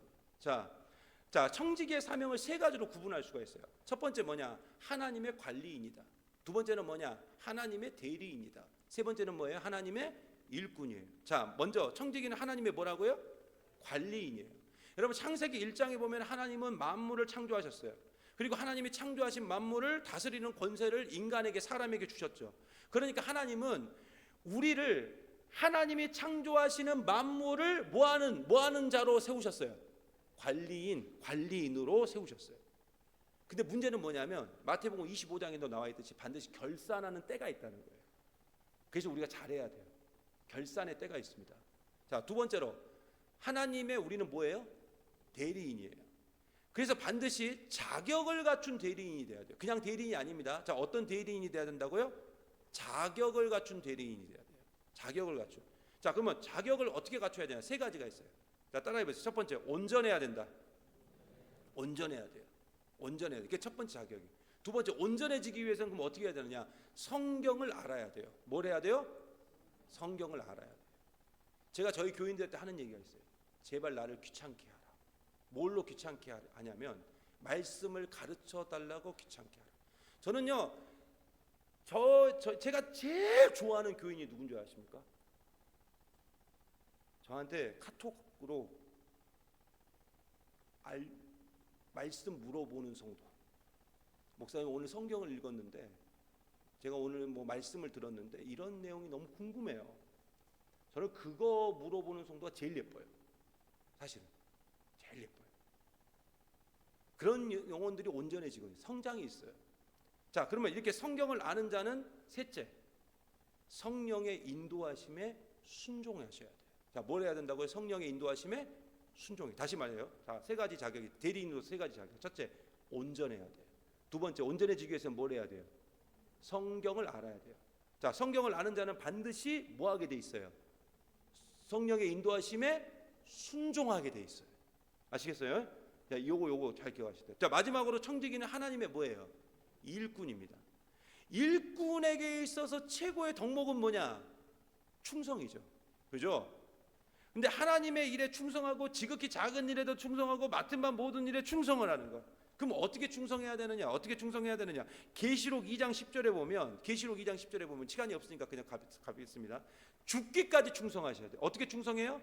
자, 청지기의 사명을 세 가지로 구분할 수가 있어요. 첫 번째 뭐냐? 하나님의 관리인이다. 두 번째는 뭐냐? 하나님의 대리인이다. 세 번째는 뭐예요? 하나님의 일꾼이에요. 자, 먼저 청지기는 하나님의 뭐라고요? 관리인이에요. 여러분 창세기 1장에 보면 하나님은 만물을 창조하셨어요. 그리고 하나님이 창조하신 만물을 다스리는 권세를 인간에게 사람에게 주셨죠. 그러니까 하나님은 우리를 하나님이 창조하시는 만물을 뭐하는 자로 세우셨어요? 관리인으로 세우셨어요. 근데 문제는 뭐냐면 마태복음 25장에도 나와 있듯이 반드시 결산하는 때가 있다는 거예요. 그래서 우리가 잘해야 돼요. 결산의 때가 있습니다. 자, 두 번째로 하나님의 우리는 뭐예요? 대리인이에요. 그래서 반드시 자격을 갖춘 대리인이 돼야 돼요. 그냥 대리인이 아닙니다. 자, 어떤 대리인이 돼야 된다고요? 자격을 갖춘 대리인이 돼야 돼요. 자격을 갖춘. 자, 그러면 자격을 어떻게 갖춰야 되냐? 세 가지가 있어요. 자, 따라해 보세요. 첫 번째, 온전해야 된다. 온전해야 돼요. 온전해야 돼요. 이게 첫 번째 자격이. 두 번째, 온전해지기 위해서는 그럼 어떻게 해야 되느냐? 성경을 알아야 돼요. 뭘 해야 돼요? 성경을 알아야 돼요. 제가 저희 교인들한테 하는 얘기가 있어요. 제발 나를 귀찮게 하라. 뭘로 귀찮게 하냐면 말씀을 가르쳐 달라고 귀찮게 하라. 저는요, 제가 제일 좋아하는 교인이 누군지 아십니까? 저한테 카톡으로 말씀 물어보는 성도. 목사님 오늘 성경을 읽었는데 제가 오늘 뭐 말씀을 들었는데 이런 내용이 너무 궁금해요. 저는 그거 물어보는 성도가 제일 예뻐요. 사실은 제일 예뻐요. 그런 영혼들이 온전해지거든요. 성장이 있어요. 자, 그러면 이렇게 성경을 아는 자는 셋째, 성령의 인도하심에 순종하셔야 돼요. 자, 뭘 해야 된다고요? 성령의 인도하심에 순종해. 다시 말해요. 자, 세 가지 자격이 대리인으로 세 가지 자격. 첫째, 온전해야 돼요. 두 번째, 온전해지기 위해서는 뭘 해야 돼요? 성경을 알아야 돼요. 자, 성경을 아는 자는 반드시 뭐 하게 돼 있어요? 성령의 인도하심에 순종하게 돼 있어요. 아시겠어요? 자, 요거 잘 기억하시죠. 자, 마지막으로 청지기는 하나님의 뭐예요? 일꾼입니다. 일꾼에게 있어서 최고의 덕목은 뭐냐? 충성이죠. 그죠? 근데 하나님의 일에 충성하고 지극히 작은 일에도 충성하고 맡은 바 모든 일에 충성을 하는 것. 그럼 어떻게 충성해야 되느냐? 어떻게 충성해야 되느냐? 계시록 2장 10절에 보면 시간이 없으니까 그냥 가겠습니다. 죽기까지 충성하셔야 돼요. 어떻게 충성해요?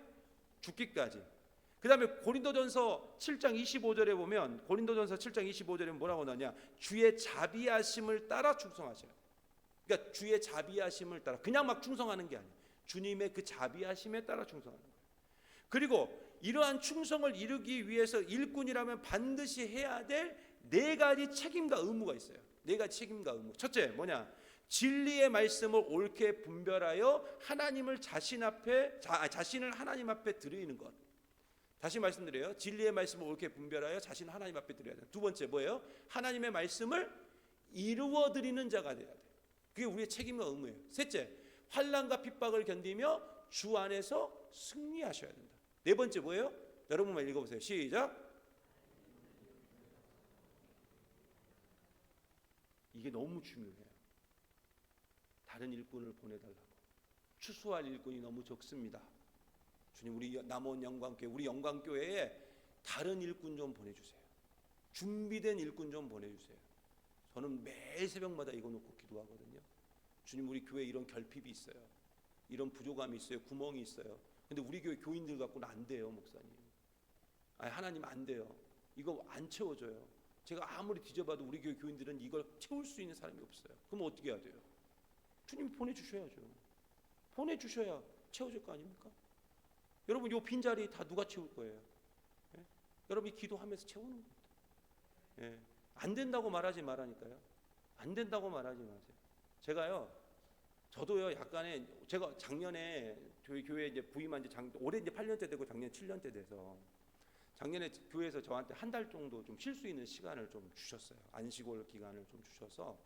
죽기까지. 그 다음에 고린도전서 7장 25절에 보면 뭐라고 나냐? 주의 자비하심을 따라 충성하셔요. 그러니까 주의 자비하심을 따라, 그냥 막 충성하는 게 아니에요. 주님의 그 자비하심에 따라 충성하는 거예요. 그리고 이러한 충성을 이루기 위해서 일꾼이라면 반드시 해야 될 4가지 책임과 의무가 있어요. 4가지 책임과 의무. 첫째 뭐냐? 진리의 말씀을 옳게 분별하여 자신을 하나님 앞에 드리는 것. 다시 말씀드려요. 진리의 말씀을 옳게 분별하여 자신을 하나님 앞에 드려야 돼요. 두 번째 뭐예요? 하나님의 말씀을 이루어 드리는 자가 돼야 돼요. 그게 우리의 책임과 의무예요. 셋째, 환난과 핍박을 견디며 주 안에서 승리하셔야 된다. 네 번째 뭐예요? 여러분만 읽어보세요. 시작. 이게 너무 중요해요. 다른 일꾼을 보내달라고. 추수할 일꾼이 너무 적습니다. 주님, 우리 남원 영광교회, 우리 영광교회에 다른 일꾼 좀 보내주세요. 준비된 일꾼 좀 보내주세요. 저는 매일 새벽마다 이거 놓고 기도하거든요. 주님, 우리 교회에 이런 결핍이 있어요. 이런 부족함이 있어요. 구멍이 있어요. 근데 우리 교회 교인들 갖고는 안 돼요, 목사님. 하나님 안 돼요. 이거 안 채워져요. 제가 아무리 뒤져봐도 우리 교회 교인들은 이걸 채울 수 있는 사람이 없어요. 그럼 어떻게 해야 돼요? 주님 보내주셔야죠. 보내주셔야 채워질 거 아닙니까? 여러분, 이 빈자리 다 누가 채울 거예요? 예? 여러분이 기도하면서 채우는 겁니다. 예. 안 된다고 말하지 말라니까요. 안 된다고 말하지 마세요. 저도요, 약간의, 제가 작년에 저희 교회 이제 부임한 지 올해 이제 8년째 되고 작년 7년째 돼서, 작년에 교회에서 저한테 한 달 정도 좀 쉴 수 있는 시간을 좀 주셨어요. 안식월 기간을 좀 주셔서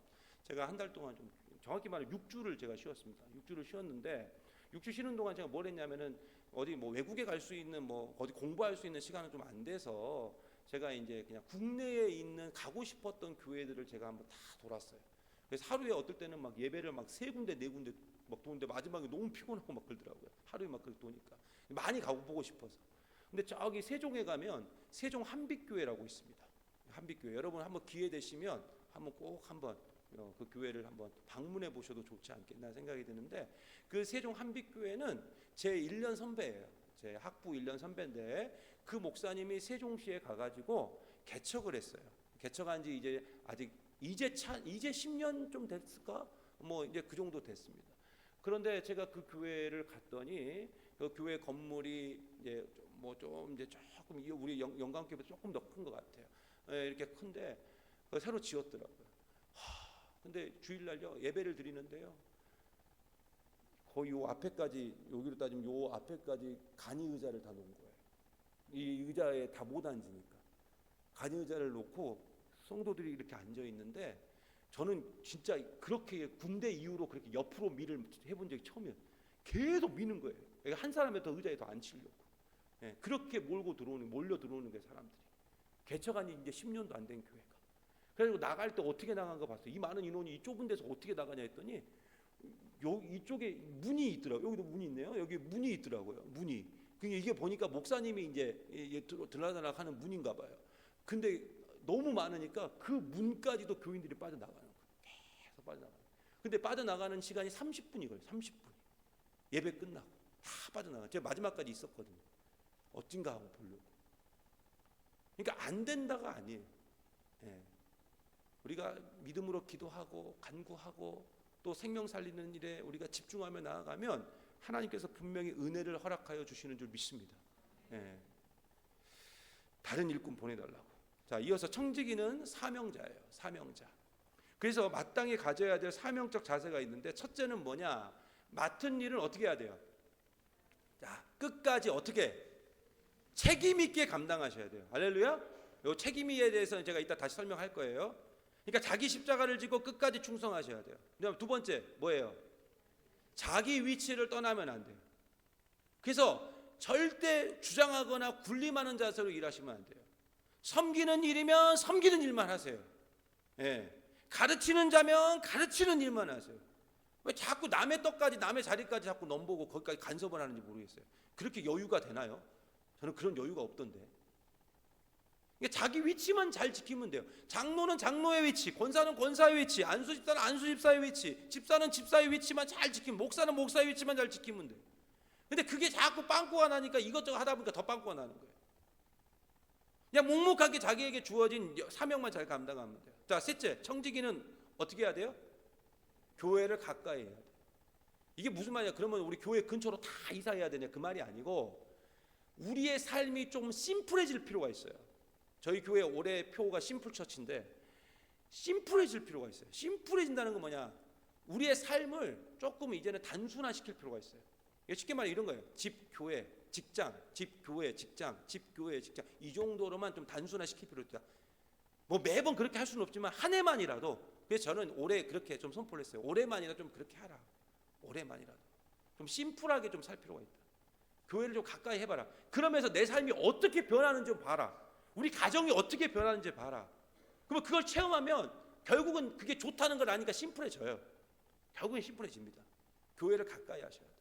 제가 한 달 동안 좀, 정확히 말하면 6주를 제가 쉬었습니다. 6주를 쉬었는데, 6주 쉬는 동안 제가 뭘 했냐면은 어디 뭐 외국에 갈 수 있는, 뭐 어디 공부할 수 있는 시간은 좀 안 돼서 제가 이제 그냥 국내에 있는 가고 싶었던 교회들을 제가 한번 다 돌았어요. 그래서 하루에 어떨 때는 막 예배를 막 3군데 4군데 막 도는데 마지막에 너무 피곤하고 막 그러더라고요. 하루에 막 그렇게 도니까 많이 가고 보고 싶어서. 근데 저기 세종에 가면 세종 한빛교회라고 있습니다. 한빛교회, 여러분 한번 기회 되시면 한번 꼭 한번 그 교회를 한번 방문해 보셔도 좋지 않겠나 생각이 드는데, 그 세종 한빛교회는 제 1년 선배예요. 제 학부 1년 선배인데, 그 목사님이 세종시에 가가지고 개척을 했어요. 개척한 지 이제 10년 좀 됐을까? 뭐 이제 그 정도 됐습니다. 그런데 제가 그 교회를 갔더니 그 교회 건물이 이제 조금 우리 영광교회보다 조금 더 큰 것 같아요. 이렇게 큰데 새로 지었더라고요. 근데 주일날요 예배를 드리는데요, 거의 요 앞에까지, 여기로 따지면 요 앞에까지 간이 의자를 다 놓은 거예요. 이 의자에 다 못 앉으니까 간이 의자를 놓고 성도들이 이렇게 앉아 있는데, 저는 진짜 그렇게 군대 이후로 그렇게 옆으로 밀을 해본 적이 처음이에요. 계속 미는 거예요. 한 사람이 더 의자에 더 앉히려고. 그렇게 몰려 들어오는 게 사람들이. 개척한 지 이제 10년도 안 된 교회가. 그래서 나갈 때 어떻게 나간 거 봤어요. 이 많은 인원이 이 좁은 데서 어떻게 나가냐 했더니, 이쪽에 문이 있더라고요. 여기도 문이 있네요. 여기 문이 있더라고요. 문이. 이게 보니까 목사님이 이제 들락날락 하는 문인가 봐요. 근데 너무 많으니까 그 문까지도 교인들이 빠져나가는 거예요. 계속 빠져나가는 거예요. 근데 빠져나가는 시간이 30분이 걸려요. 30분. 예배 끝나고 다 빠져나가요. 제가 마지막까지 있었거든요. 어찐가 하고 보려고. 그러니까 안 된다가 아니에요. 우리가 믿음으로 기도하고 간구하고 또 생명 살리는 일에 우리가 집중하며 나아가면 하나님께서 분명히 은혜를 허락하여 주시는 줄 믿습니다. 다른 일꾼 보내달라고. 자, 이어서 청지기는 사명자예요. 사명자. 그래서 마땅히 가져야 될 사명적 자세가 있는데, 첫째는 뭐냐? 맡은 일을 어떻게 해야 돼요? 자, 끝까지 어떻게? 책임 있게 감당하셔야 돼요. 할렐루야. 이 책임에 대해서는 제가 이따 다시 설명할 거예요. 그러니까 자기 십자가를 지고 끝까지 충성하셔야 돼요. 그다음 두 번째 뭐예요? 자기 위치를 떠나면 안 돼요. 그래서 절대 주장하거나 군림하는 자세로 일하시면 안 돼요. 섬기는 일이면 섬기는 일만 하세요. 가르치는 자면 가르치는 일만 하세요. 왜 자꾸 남의 떡까지, 남의 자리까지 자꾸 넘보고 거기까지 간섭을 하는지 모르겠어요. 그렇게 여유가 되나요? 저는 그런 여유가 없던데. 그러니까 자기 위치만 잘 지키면 돼요. 장로는 장로의 위치, 권사는 권사의 위치, 안수집사는 안수집사의 위치, 집사는 집사의 위치만 잘 지키면, 목사는 목사의 위치만 잘 지키면 돼요. 근데 그게 자꾸 빵꾸가 나니까 이것저것 하다 보니까 더 빵꾸가 나는 거예요. 그냥 묵묵하게 자기에게 주어진 사명만 잘 감당하면 돼요. 자, 셋째, 청지기는 어떻게 해야 돼요? 교회를 가까이 해야 돼요. 이게 무슨 말이야? 그러면 우리 교회 근처로 다 이사해야 되냐? 그 말이 아니고 우리의 삶이 좀 심플해질 필요가 있어요. 저희 교회 올해 표가 심플처치인데 심플해질 필요가 있어요. 심플해진다는 건 뭐냐? 우리의 삶을 조금 이제는 단순화시킬 필요가 있어요. 쉽게 말해 이런 거예요. 집, 교회, 직장, 집, 교회, 직장, 집, 교회, 직장, 이 정도로만 좀 단순화시킬 필요가 있다. 뭐 매번 그렇게 할 수는 없지만 한 해만이라도, 그래서 저는 올해 그렇게 좀 선포를 했어요. 올해만이라도 좀 그렇게 하라. 올해만이라도 좀 심플하게 좀 살 필요가 있다. 교회를 좀 가까이 해봐라. 그러면서 내 삶이 어떻게 변하는지 좀 봐라. 우리 가정이 어떻게 변하는지 봐라. 그러면 그걸 체험하면 결국은 그게 좋다는 걸 아니까 심플해져요. 결국엔 심플해집니다. 교회를 가까이 하셔야 돼요.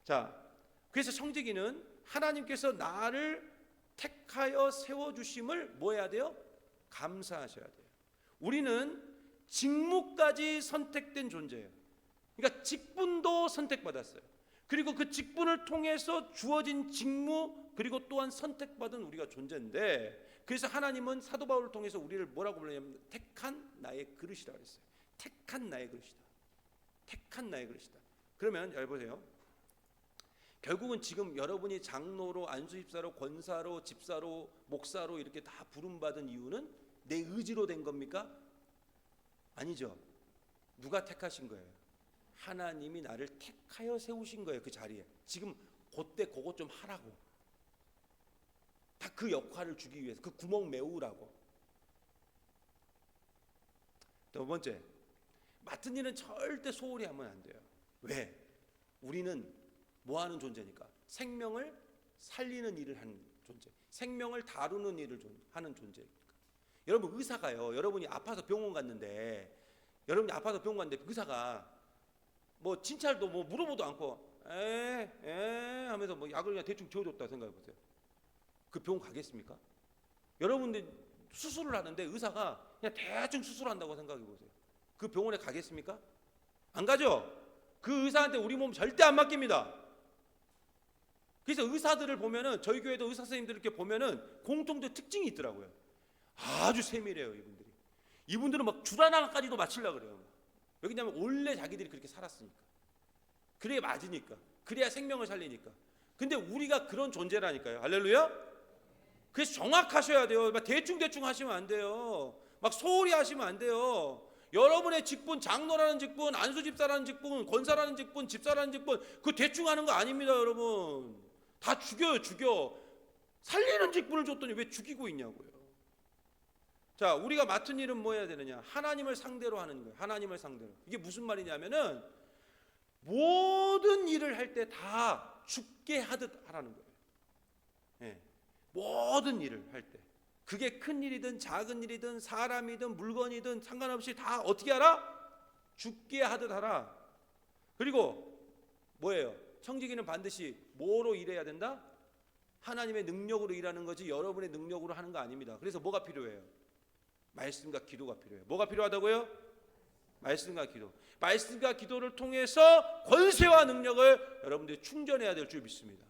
자, 그래서 청지기는 하나님께서 나를 택하여 세워주심을 뭐 해야 돼요? 감사하셔야 돼요. 우리는 직무까지 선택된 존재예요. 그러니까 직분도 선택받았어요. 그리고 그 직분을 통해서 주어진 직무, 그리고 또한 선택받은 우리가 존재인데, 그래서 하나님은 사도 바울을 통해서 우리를 뭐라고 불렀냐면 택한 나의 그릇이라고 했어요. 택한 나의 그릇이다. 택한 나의 그릇이다. 그러면 잘 보세요. 결국은 지금 여러분이 장로로, 안수집사로, 권사로, 집사로, 목사로 이렇게 다 부름받은 이유는 내 의지로 된 겁니까? 아니죠. 누가 택하신 거예요? 하나님이 나를 택하여 세우신 거예요. 그 자리에. 지금 그때 그거 좀 하라고. 다 그 역할을 주기 위해서, 그 구멍 메우라고. 두 번째, 맡은 일은 절대 소홀히 하면 안 돼요. 왜? 우리는 뭐 하는 존재니까? 생명을 살리는 일을 하는 존재, 생명을 다루는 일을 하는 존재니까. 여러분, 의사가요, 여러분이 아파서 병원 갔는데, 의사가 뭐 진찰도 뭐 물어보도 않고 에 하면서 뭐 약을 그냥 대충 지어줬다 생각해 보세요. 그 병원 가겠습니까? 여러분들 수술을 하는데 의사가 그냥 대충 수술한다고 생각해 보세요. 그 병원에 가겠습니까? 안 가죠. 그 의사한테 우리 몸 절대 안 맡깁니다. 그래서 의사들을 보면은, 저희 교회도 의사 선생님들 이렇게 보면은 공통된 특징이 있더라고요. 아주 세밀해요. 이분들은 막 줄 하나까지도 맞추려고 그래요. 왜냐하면 원래 자기들이 그렇게 살았으니까, 그래야 맞으니까, 그래야 생명을 살리니까. 근데 우리가 그런 존재라니까요. 할렐루야. 그래서 정확하셔야 돼요. 막 대충 하시면 안 돼요. 막 소홀히 하시면 안 돼요. 여러분의 직분, 장로라는 직분, 안수집사라는 직분, 권사라는 직분, 집사라는 직분, 그 대충 하는 거 아닙니다. 여러분 다 죽여. 살리는 직분을 줬더니 왜 죽이고 있냐고요. 자, 우리가 맡은 일은 뭐 해야 되느냐? 하나님을 상대로 하는 거예요. 하나님을 상대로. 이게 무슨 말이냐면은 모든 일을 할 때 다 죽게 하듯 하라는 거예요. 예. 모든 일을 할 때, 그게 큰 일이든 작은 일이든 사람이든 물건이든 상관없이 다 어떻게 하라? 죽게 하듯 하라. 그리고 뭐예요? 청지기는 반드시 뭐로 일해야 된다? 하나님의 능력으로 일하는 거지 여러분의 능력으로 하는 거 아닙니다. 그래서 뭐가 필요해요? 말씀과 기도가 필요해요. 뭐가 필요하다고요? 말씀과 기도. 말씀과 기도를 통해서 권세와 능력을 여러분들이 충전해야 될 줄 믿습니다.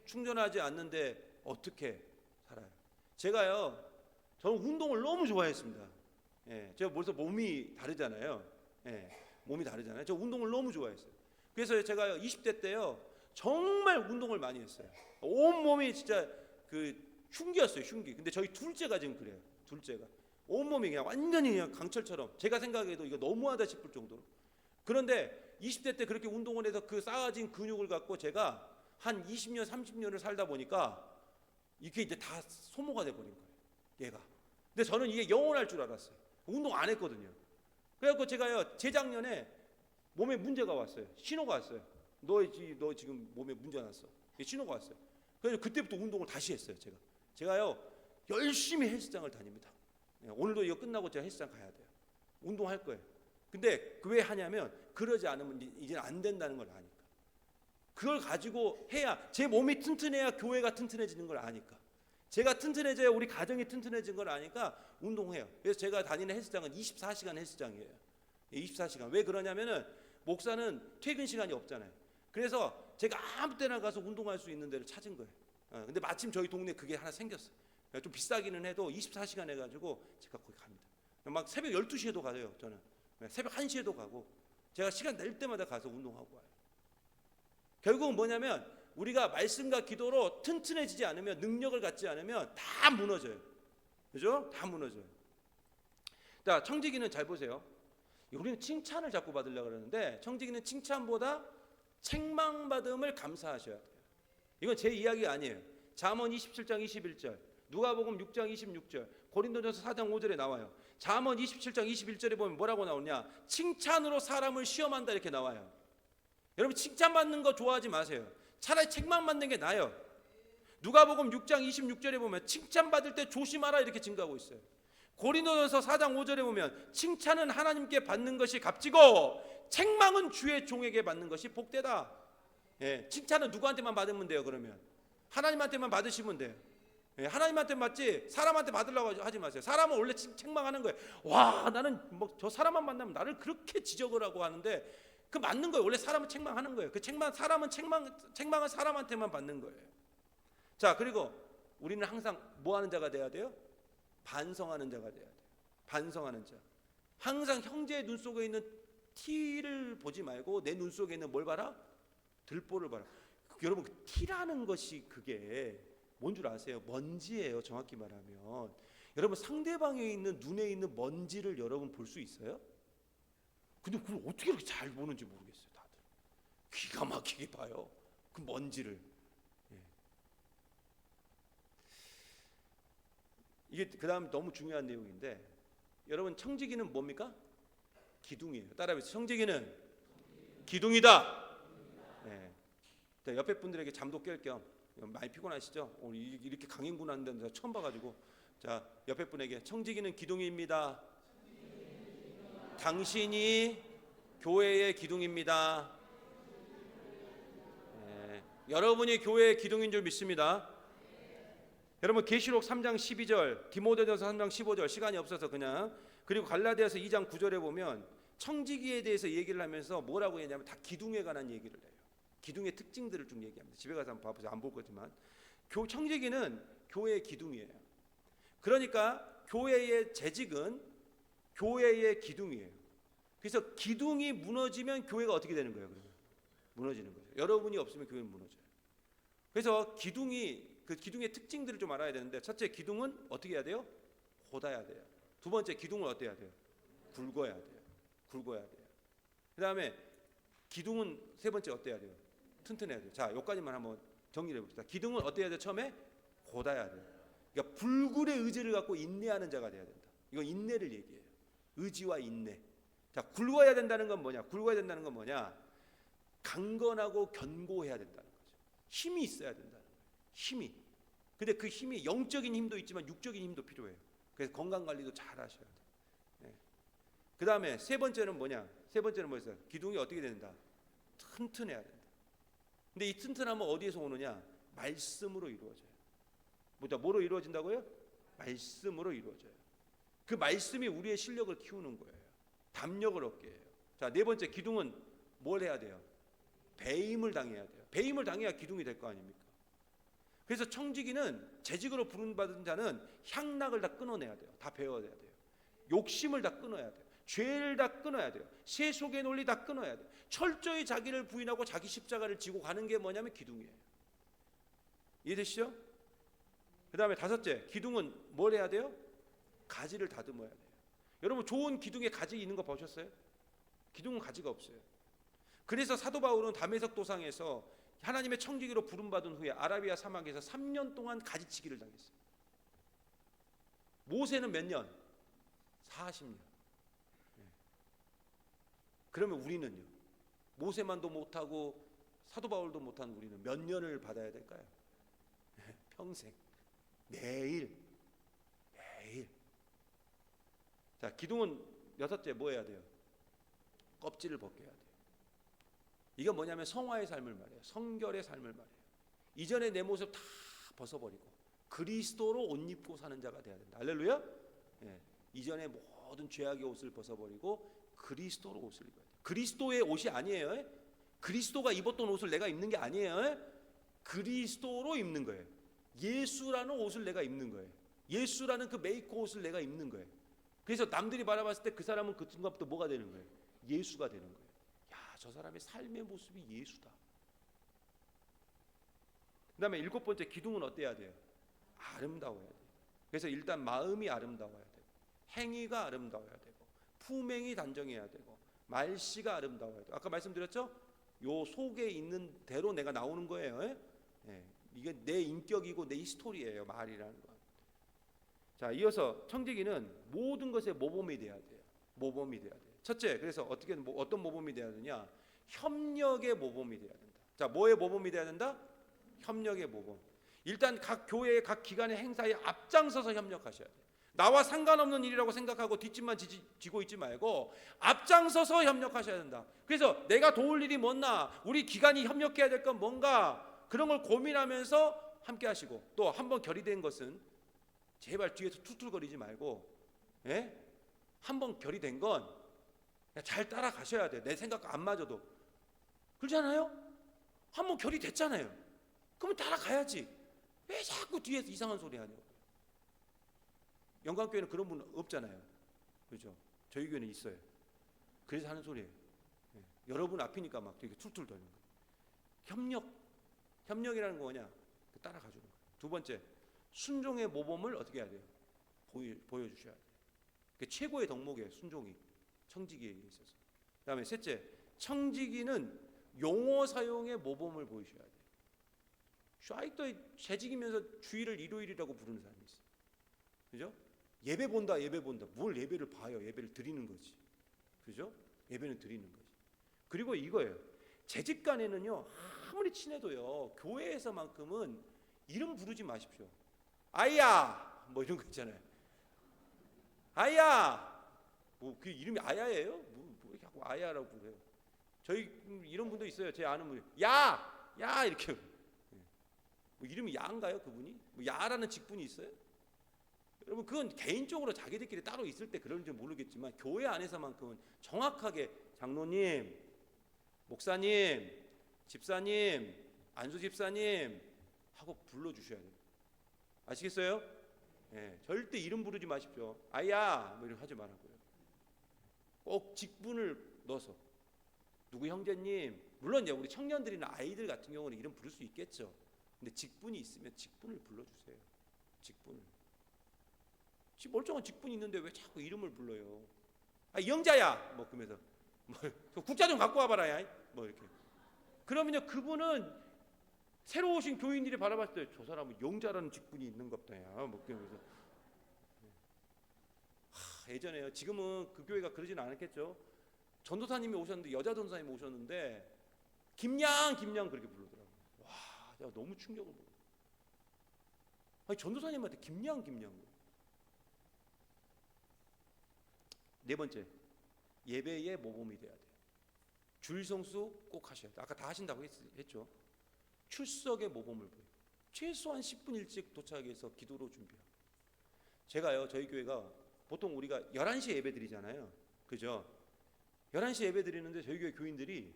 충전하지 않는데 어떻게 살아요? 제가요, 저는 운동을 너무 좋아했습니다. 예, 제가 벌써 몸이 다르잖아요. 예, 몸이 다르잖아요. 저 운동을 너무 좋아했어요. 그래서 제가 20대 때요, 정말 운동을 많이 했어요. 온 몸이 진짜 그 흉기였어요, 흉기. 근데 저희 둘째가 지금 그래요. 둘째가 온몸이 그냥 완전히 그냥 강철처럼, 제가 생각해도 이거 너무하다 싶을 정도로. 그런데 20대 때 그렇게 운동을 해서 그 쌓아진 근육을 갖고 제가 한 20년 30년을 살다 보니까 이게 이제 다 소모가 돼버린 거예요, 얘가. 근데 저는 이게 영원할 줄 알았어요. 운동 안 했거든요. 그래갖고 제가요, 재작년에 몸에 문제가 왔어요. 신호가 왔어요. 너 지금 몸에 문제 났어. 신호가 왔어요. 그래서 그때부터 운동을 다시 했어요. 제가요, 열심히 헬스장을 다닙니다. 오늘도 이거 끝나고 제가 헬스장 가야 돼요. 운동할 거예요. 근데 왜 하냐면, 그러지 않으면 이제는 안 된다는 걸 아니까. 그걸 가지고 해야, 제 몸이 튼튼해야 교회가 튼튼해지는 걸 아니까. 제가 튼튼해져야 우리 가정이 튼튼해진 걸 아니까 운동해요. 그래서 제가 다니는 헬스장은 24시간 헬스장이에요. 24시간. 왜 그러냐면은 목사는 퇴근 시간이 없잖아요. 그래서 제가 아무 때나 가서 운동할 수 있는 데를 찾은 거예요. 근데 마침 저희 동네에 그게 하나 생겼어요. 좀 비싸기는 해도 24시간 해가지고 제가 거기 갑니다. 막 새벽 12시에도 가요. 저는 새벽 1시에도 가고 제가 시간 낼 때마다 가서 운동하고 와요. 결국은 뭐냐면 우리가 말씀과 기도로 튼튼해지지 않으면, 능력을 갖지 않으면 다 무너져요. 그죠? 다 무너져요. 자, 청지기는 잘 보세요. 우리는 칭찬을 자꾸 받으려고 그러는데 청지기는 칭찬보다 책망받음을 감사하셔야 돼요. 이건 제 이야기가 아니에요. 잠언 27장 21절, 누가복음 6장 26절, 고린도전서 4장 5절에 나와요. 잠언 27장 21절에 보면 뭐라고 나오냐? 칭찬으로 사람을 시험한다 이렇게 나와요. 여러분 칭찬받는 거 좋아하지 마세요. 차라리 책망받는 게 나아요. 누가복음 6장 26절에 보면 칭찬받을 때 조심하라 이렇게 증가하고 있어요. 고린도전서 4장 5절에 보면 칭찬은 하나님께 받는 것이 값지고 책망은 주의 종에게 받는 것이 복되다. 예, 칭찬은 누구한테만 받으면 돼요? 그러면 하나님한테만 받으시면 돼요. 예, 하나님한테 받지 사람한테 받으려고 하지 마세요. 사람은 원래 책망하는 거예요. 와, 나는 뭐 저 사람만 만나면 나를 그렇게 지적을 하고 하는데 그 맞는 거예요. 원래 사람은 책망하는 거예요. 그 사람은 책망을 사람한테만 받는 거예요. 자, 그리고 우리는 항상 뭐 하는 자가 돼야 돼요? 반성하는 자가 돼야 돼요. 반성하는 자. 항상 형제의 눈 속에 있는 티를 보지 말고 내 눈 속에 있는 뭘 봐라? 들보를 봐라. 여러분 그 티라는 것이 그게 뭔 줄 아세요? 먼지예요. 정확히 말하면. 여러분 상대방에 있는 눈에 있는 먼지를 여러분 볼 수 있어요? 근데 그걸 어떻게 이렇게 잘 보는지 모르겠어요. 다들 기가 막히게 봐요. 그 먼지를. 이게 그 다음 너무 중요한 내용인데 여러분 청지기는 뭡니까? 기둥이에요. 따라해보세요. 청지기는 기둥이다. 네. 옆에 분들에게 잠도 깰 겸 많이 피곤하시죠? 오늘 이렇게 강인군 하는 데는 처음 봐가지고 자 옆에 분에게 청지기는 기둥입니다. 당신이 교회의 기둥입니다. 네. 여러분이 교회의 기둥인 줄 믿습니다. 여러분 계시록 3장 12절, 디모데전서 3장 15절 시간이 없어서 그냥 그리고 갈라디아서 2장 9절에 보면 청지기에 대해서 얘기를 하면서 뭐라고 했냐면 다 기둥에 관한 얘기를 해요. 기둥의 특징들을 좀 얘기합니다. 집에 가서 한번 봐보세요. 안 볼 거지만 청지기는 교회의 기둥이에요. 그러니까 교회의 재직은 교회의 기둥이에요. 그래서 기둥이 무너지면 교회가 어떻게 되는 거예요? 그러면 무너지는 거죠. 여러분이 없으면 교회는 무너져요. 그래서 그 기둥의 특징들을 좀 알아야 되는데 첫째 기둥은 어떻게 해야 돼요? 곧아야 돼요. 두 번째 기둥을 어떻게 해야 돼요? 굵어야 돼요. 굵어야 돼요. 그 다음에 기둥은 세 번째 어때야 돼요? 튼튼해야 돼요. 자, 여기까지만 한번 정리해 봅시다. 기둥은 어때야 돼요? 처음에 곧아야 돼요. 그러니까 불굴의 의지를 갖고 인내하는 자가 돼야 된다. 이건 인내를 얘기해요. 의지와 인내. 자, 굵어야 된다는 건 뭐냐? 굵어야 된다는 건 뭐냐? 강건하고 견고해야 된다는 거죠. 힘이 있어야 된다는 거예요. 힘이. 근데 그 힘이 영적인 힘도 있지만 육적인 힘도 필요해요. 그래서 건강 관리도 잘 하셔야 돼요. 네. 그 다음에 세 번째는 뭐냐? 세 번째는 뭐였어요? 기둥이 어떻게 된다? 튼튼해야 된다. 근데 이 튼튼함은 어디에서 오느냐? 말씀으로 이루어져요. 뭐로 이루어진다고요? 말씀으로 이루어져요. 그 말씀이 우리의 실력을 키우는 거예요. 담력을 얻게 해요. 자, 네 번째 기둥은 뭘 해야 돼요? 배임을 당해야 돼요. 배임을 당해야 기둥이 될 거 아닙니까? 그래서 청지기는 재직으로 부름받은 자는 향락을 다 끊어내야 돼요. 다 배워야 돼요. 욕심을 다 끊어야 돼요. 죄를 다 끊어야 돼요. 세속의 논리 다 끊어야 돼요. 철저히 자기를 부인하고 자기 십자가를 지고 가는 게 뭐냐면 기둥이에요. 이해되시죠? 그 다음에 다섯째, 기둥은 뭘 해야 돼요? 가지를 다듬어야 돼요. 여러분 좋은 기둥에 가지 있는 거 보셨어요? 기둥은 가지가 없어요. 그래서 사도 바울은 다메섹 도상에서 하나님의 청지기로 부름받은 후에 아라비아 사막에서 3년 동안 가지치기를 당했어요. 모세는 몇 년? 40년. 그러면 우리는요? 모세만도 못하고 사도 바울도 못한 우리는 몇 년을 받아야 될까요? 평생. 매일. 자, 기둥은 여섯째 뭐 해야 돼요? 껍질을 벗겨야 돼요. 이건 뭐냐면 성화의 삶을 말해요. 성결의 삶을 말해요. 이전에 내 모습 다 벗어버리고 그리스도로 옷 입고 사는 자가 돼야 된다. 할렐루야. 예. 이전에 모든 죄악의 옷을 벗어버리고 그리스도로 옷을 입어야 돼. 그리스도의 옷이 아니에요. 예? 그리스도가 입었던 옷을 내가 입는 게 아니에요. 예? 그리스도로 입는 거예요. 예수라는 옷을 내가 입는 거예요. 예수라는 그 메이커 옷을 내가 입는 거예요. 그래서 남들이 바라봤을 때 그 사람은 그 순간부터 뭐가 되는 거예요? 예수가 되는 거예요. 야, 저 사람의 삶의 모습이 예수다. 그 다음에 7번째, 기둥은 어때야 돼요? 아름다워야 돼요. 그래서 일단 마음이 아름다워야 되고, 행위가 아름다워야 되고, 품행이 단정해야 되고, 말씨가 아름다워야 돼요. 아까 말씀드렸죠? 요 속에 있는 대로 내가 나오는 거예요. 예? 이게 내 인격이고 내 히스토리예요. 말이라는 건. 자, 이어서 청지기는 모든 것에 모범이 돼야 돼요. 모범이 돼야 돼요. 첫째, 그래서 어떤 모범이 돼야 되냐? 협력의 모범이 돼야 된다. 자, 뭐의 모범이 돼야 된다? 협력의 모범. 일단 각 교회의 각 기관의 행사에 앞장서서 협력하셔야 돼요. 나와 상관없는 일이라고 생각하고 뒷짐만 지고 있지 말고 앞장서서 협력하셔야 된다. 그래서 내가 도울 일이 뭐나, 우리 기관이 협력해야 될 건 뭔가, 그런 걸 고민하면서 함께 하시고, 또 한번 결의된 것은 제발 뒤에서 툴툴거리지 말고, 예? 한번 결의된 건 잘 따라가셔야 돼요. 내 생각과 안 맞아도. 그렇잖아요? 한번 결의됐잖아요. 그러면 따라가야지. 왜 자꾸 뒤에서 이상한 소리 하냐고. 영광교회는 그런 분 없잖아요. 그렇죠? 저희 교회는 있어요. 그래서 하는 소리예요. 예. 여러분 앞이니까 막 되게 툴툴 거리는 거예요. 협력이라는 거 뭐냐? 따라가주는 거예요. 두 번째, 순종의 모범을 어떻게 해야 돼요? 보여주셔야 돼요. 그게 최고의 덕목이에요. 순종이 청지기에게 있어서. 그다음에 셋째, 청지기는 용어 사용의 모범을 보이셔야 돼요. 샤이도 재직이면서 주일을 일요일이라고 부르는 사람이 있어요. 그죠? 예배 본다. 뭘 예배를 봐요? 예배를 드리는 거지. 그죠? 예배는 드리는 거지. 그리고 이거예요. 재직 간에는요, 아무리 친해도요, 교회에서만큼은 이름 부르지 마십시오. 아이야, 뭐 이런 거 있잖아요. 아이야, 뭐 그 이름이 아야예요? 뭐 자꾸 아야라고 부르요. 저희 이런 분도 있어요. 제 아는 분, 야 이렇게. 뭐 이름이 야인가요, 그분이? 뭐 야라는 직분이 있어요? 여러분, 그건 개인적으로 자기들끼리 따로 있을 때 그런지 모르겠지만 교회 안에서만큼은 정확하게 장로님, 목사님, 집사님, 안수 집사님 하고 불러주셔야 돼요. 아시겠어요? 예, 절대 이름 부르지 마십시오. 아야 뭐 이렇게 하지 말라고요. 꼭 직분을 넣어서 누구 형제님, 물론 이제 우리 청년들이나 아이들 같은 경우는 이름 부를 수 있겠죠. 근데 직분이 있으면 직분을 불러주세요. 직분을. 멀쩡한 직분이 있는데 왜 자꾸 이름을 불러요? 아, 영자야 뭐 그러면서 뭐 국자 좀 갖고 와봐라 야 뭐 이렇게. 그러면요, 그분은 새로 오신 교인들이 바라봤을 때 저 사람은 영자라는 직분이 있는 것 같다 야 뭐 그러면서. 예전에요, 지금은 그 교회가 그러지는 않았겠죠. 전도사님이 오셨는데, 여자 전도사님이 오셨는데 김양 그렇게 부르더라고요. 와, 내가 너무 충격을 먹어요. 아니, 전도사님한테 김양. 네 번째, 예배의 모범이 돼야 돼요. 주일 성수 꼭 하셔야 돼요. 아까 다 하신다고 했죠. 출석의 모범을 보여요. 최소한 10분 일찍 도착해서 기도로 준비하고. 제가요, 저희 교회가 보통 우리가 11시에 예배 드리잖아요. 그죠? 11시에 예배 드리는데 저희 교회 교인들이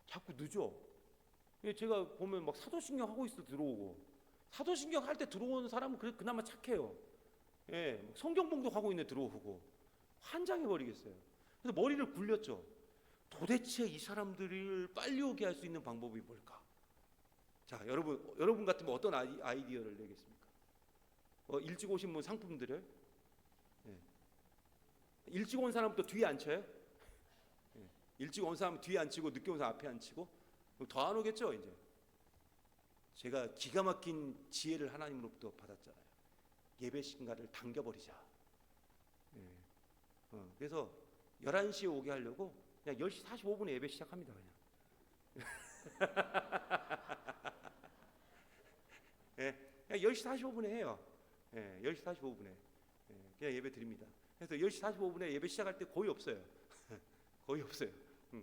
자꾸 늦어요. 제가 보면 막 사도신경 하고 있어 들어오고, 사도신경 할 때 들어오는 사람은 그나마 착해요. 예, 성경 봉독하고 있는데 들어오고 환장해 버리겠어요. 그래서 머리를 굴렸죠. 도대체 이 사람들을 빨리 오게 할 수 있는 방법이 뭘까? 자, 여러분 같으면 어떤 아이디어를 내겠습니까? 일찍 오신 분 상품 드려요? 예. 일찍 온 사람부터 뒤에 앉혀요? 예. 일찍 온 사람 뒤에 앉히고 늦게 온 사람 앞에 앉히고, 더 안 오겠죠 이제. 제가 기가 막힌 지혜를 하나님으로부터 받았잖아요. 예배 시간을 당겨버리자. 예. 그래서 11시에 오게 하려고 그냥 10시 45분에 예배 시작합니다. 그냥. 예, 그냥 10시 45분에 해요. 예, 10시 45분에. 예, 그냥 예배 드립니다. 그래서 10시 45분에 예배 시작할 때 거의 없어요. 거의 없어요.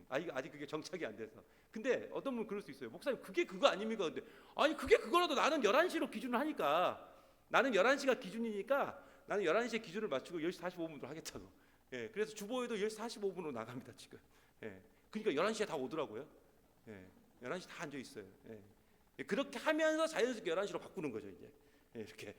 아직 그게 정착이 안 돼서. 근데 어떤 분은 그럴 수 있어요. 목사님 그게 그거 아닙니까? 근데 아니 그게 그거라도 나는 11시로 기준을 하니까, 나는 11시가 기준이니까 나는 11시에 기준을 맞추고 10시 45분으로 하겠다고. 예, 그래서 주보에도 10시 45분으로 나갑니다 지금. 예, 그러니까 11시에 다 오더라고요. 예, 11시 다 앉아 있어요. 예, 그렇게 하면서 자연스럽게 11시로 바꾸는 거죠 이제. 예, 이렇게.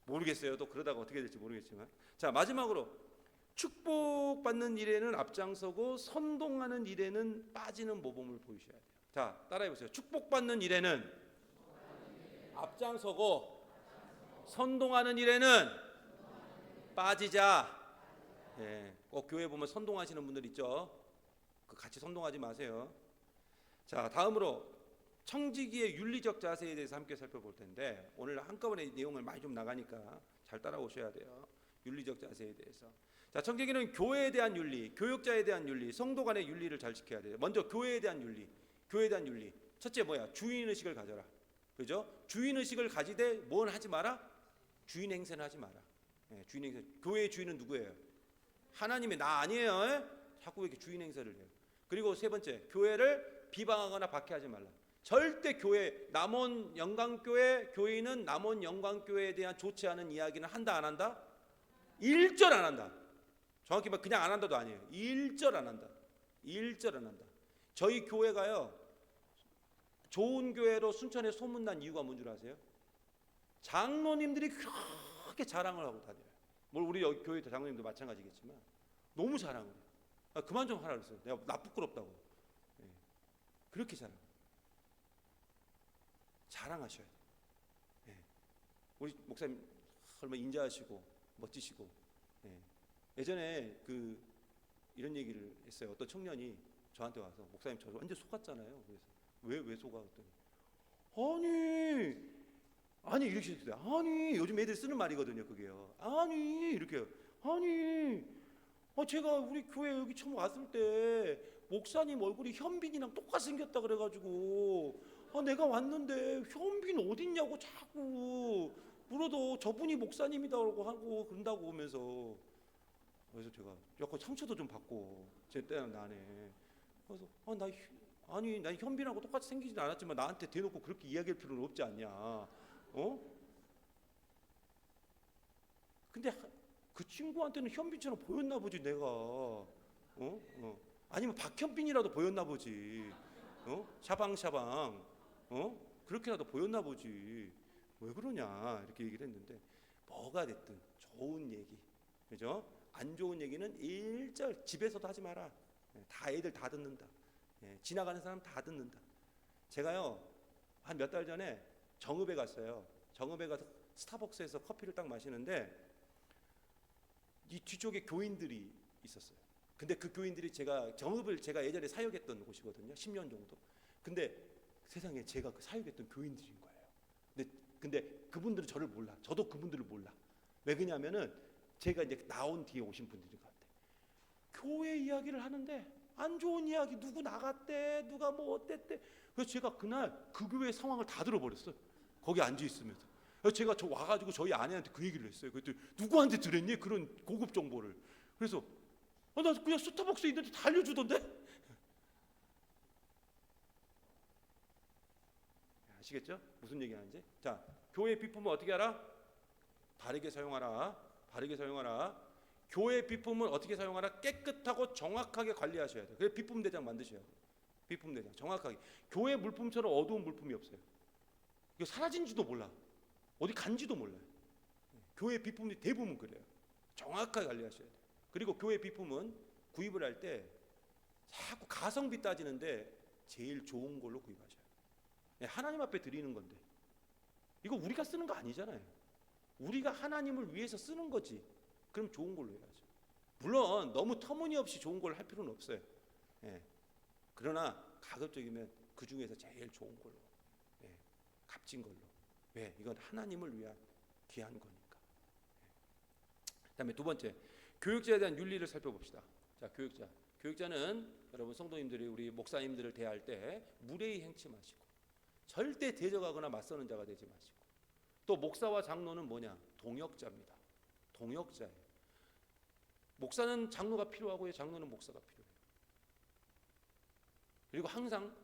모르겠어요. 또 그러다가 어떻게 될지 모르겠지만. 자, 마지막으로 축복받는 일에는 앞장서고 선동하는 일에는 빠지는 모범을 보이셔야 돼요. 자, 따라해 보세요. 축복받는 일에는 앞장서고 선동하는 일에는 빠지자. 예, 꼭 교회 보면 선동하시는 분들 있죠. 그 같이 선동하지 마세요. 자, 다음으로 청지기의 윤리적 자세에 대해서 함께 살펴볼 텐데, 오늘 한꺼번에 내용을 많이 좀 나가니까 잘 따라오셔야 돼요. 윤리적 자세에 대해서. 자, 청지기는 교회에 대한 윤리, 교육자에 대한 윤리, 성도 간의 윤리를 잘 지켜야 돼요. 먼저 교회에 대한 윤리. 교회에 대한 윤리. 첫째 뭐야? 주인 의식을 가져라. 그죠? 주인 의식을 가지되 뭘 하지 마라? 주인 행세는 하지 마라. 예, 주인 행세. 교회의 주인은 누구예요? 하나님의, 나 아니에요. 예? 자꾸 이렇게 주인 행세를 해요. 그리고 세 번째, 교회를 비방하거나 박해하지 말라. 절대 교회, 남원 영광교회 교인은 남원 영광교회에 대한 좋지 않은 이야기는 한다 안 한다? 일절 안 한다. 정확히 말 그냥 안 한다도 아니에요. 일절 안 한다. 일절 안 한다. 저희 교회가요, 좋은 교회로 순천에 소문난 이유가 뭔 줄 아세요? 장로님들이 그렇게 자랑을 하고 다녀요. 뭘 우리 여기 교회 장로님도 마찬가지겠지만 너무 자랑을 해요. 아, 그만 좀 하라 그랬어요. 내가 나 부끄럽다고. 예. 그렇게 자랑하셔야 돼요. 예. 우리 목사님 얼마나 인자하시고 멋지시고. 예. 예전에 이런 얘기를 했어요. 어떤 청년이 저한테 와서, 목사님 저 완전 속았잖아요. 그래서 왜 속아? 그랬더니 아니 이렇게 했어요. 아니 요즘 애들 쓰는 말이거든요 그게요. 아니 이렇게요. 아니 제가 우리 교회 여기 처음 왔을 때 목사님 얼굴이 현빈이랑 똑같이 생겼다 그래가지고 내가 왔는데 현빈 어딨냐고 자꾸 물어도 저분이 목사님이라고 하고 그런다고 하면서, 그래서 제가 약간 상처도 좀 받고 제 때는 나네. 그래서 난 현빈하고 똑같이 생기진 않았지만 나한테 대놓고 그렇게 이야기할 필요는 없지 않냐. 근데 그 친구한테는 현빈처럼 보였나 보지 내가. 아니면 박현빈이라도 보였나 보지. 샤방샤방. 그렇게라도 보였나 보지. 왜 그러냐 이렇게 얘기를 했는데, 뭐가 됐든 좋은 얘기, 그죠? 안 좋은 얘기는 일절 집에서도 하지 마라. 다 애들 다 듣는다. 지나가는 사람 다 듣는다. 제가요 한 몇 달 전에 정읍에 갔어요. 정읍에 가서 스타벅스에서 커피를 딱 마시는데 이 뒤쪽에 교인들이 있었어요. 근데 그 교인들이 정읍을 제가 예전에 사역했던 곳이거든요. 10년 정도. 근데 세상에 제가 그 사역했던 교인들인 거예요. 근데 그분들은 저를 몰라. 저도 그분들을 몰라. 왜 그러냐면은 제가 이제 나온 뒤에 오신 분들인 것 같아. 교회 이야기를 하는데 안 좋은 이야기, 누구 나갔대, 누가 뭐 어땠대. 그래서 제가 그날 그 교회 상황을 다 들어버렸어요. 거기 앉아 있으면서. 그래서 제가 와가지고 저희 아내한테 그 얘기를 했어요. 그랬더니 누구한테 들었니? 그런 고급 정보를. 그래서 나 그냥 스타벅스 있는데 다 알려주던데. 아시겠죠? 무슨 얘기하는지. 자, 교회 비품은 어떻게 하라? 바르게 사용하라. 바르게 사용하라. 교회 비품은 어떻게 사용하라? 깨끗하고 정확하게 관리하셔야 돼요. 그래서 비품 대장 만드셔야 돼요. 비품 대장 정확하게. 교회 물품처럼 어두운 물품이 없어요. 이거 사라진지도 몰라. 어디 간지도 몰라요. 교회 비품이 대부분 그래요. 정확하게 관리하셔야 돼요. 그리고 교회 비품은 구입을 할 때 자꾸 가성비 따지는데 제일 좋은 걸로 구입하셔야 돼요. 하나님 앞에 드리는 건데 이거 우리가 쓰는 거 아니잖아요. 우리가 하나님을 위해서 쓰는 거지. 그럼 좋은 걸로 해야죠. 물론 너무 터무니없이 좋은 걸 할 필요는 없어요. 그러나 가급적이면 그 중에서 제일 좋은 걸로, 값진 걸로. 왜? 이건 하나님을 위한 귀한 거니까. 그다음에 두 번째, 교육자에 대한 윤리를 살펴봅시다. 자, 교육자는 여러분 성도님들이 우리 목사님들을 대할 때 무례히 행치 마시고 절대 대적하거나 맞서는 자가 되지 마시고, 또 목사와 장로는 뭐냐? 동역자입니다. 동역자예요. 목사는 장로가 필요하고요, 장로는 목사가 필요해요. 그리고 항상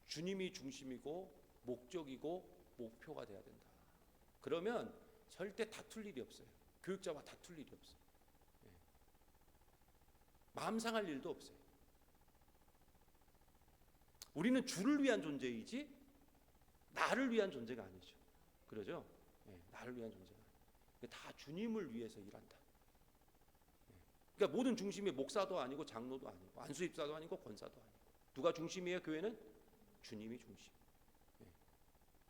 주님이 중심이고 목적이고 목표가 돼야 된다. 그러면 절대 다툴 일이 없어요. 교육자와 다툴 일이 없어요. 마음 상할 일도 없어요. 우리는 주를 위한 존재이지 나를 위한 존재가 아니죠. 그러죠? 나를 위한 존재가 아니에요. 다 주님을 위해서 일한다. 그러니까 모든 중심이 목사도 아니고 장로도 아니고 안수집사도 아니고 권사도 아니고 누가 중심이에요? 교회는 주님이 중심.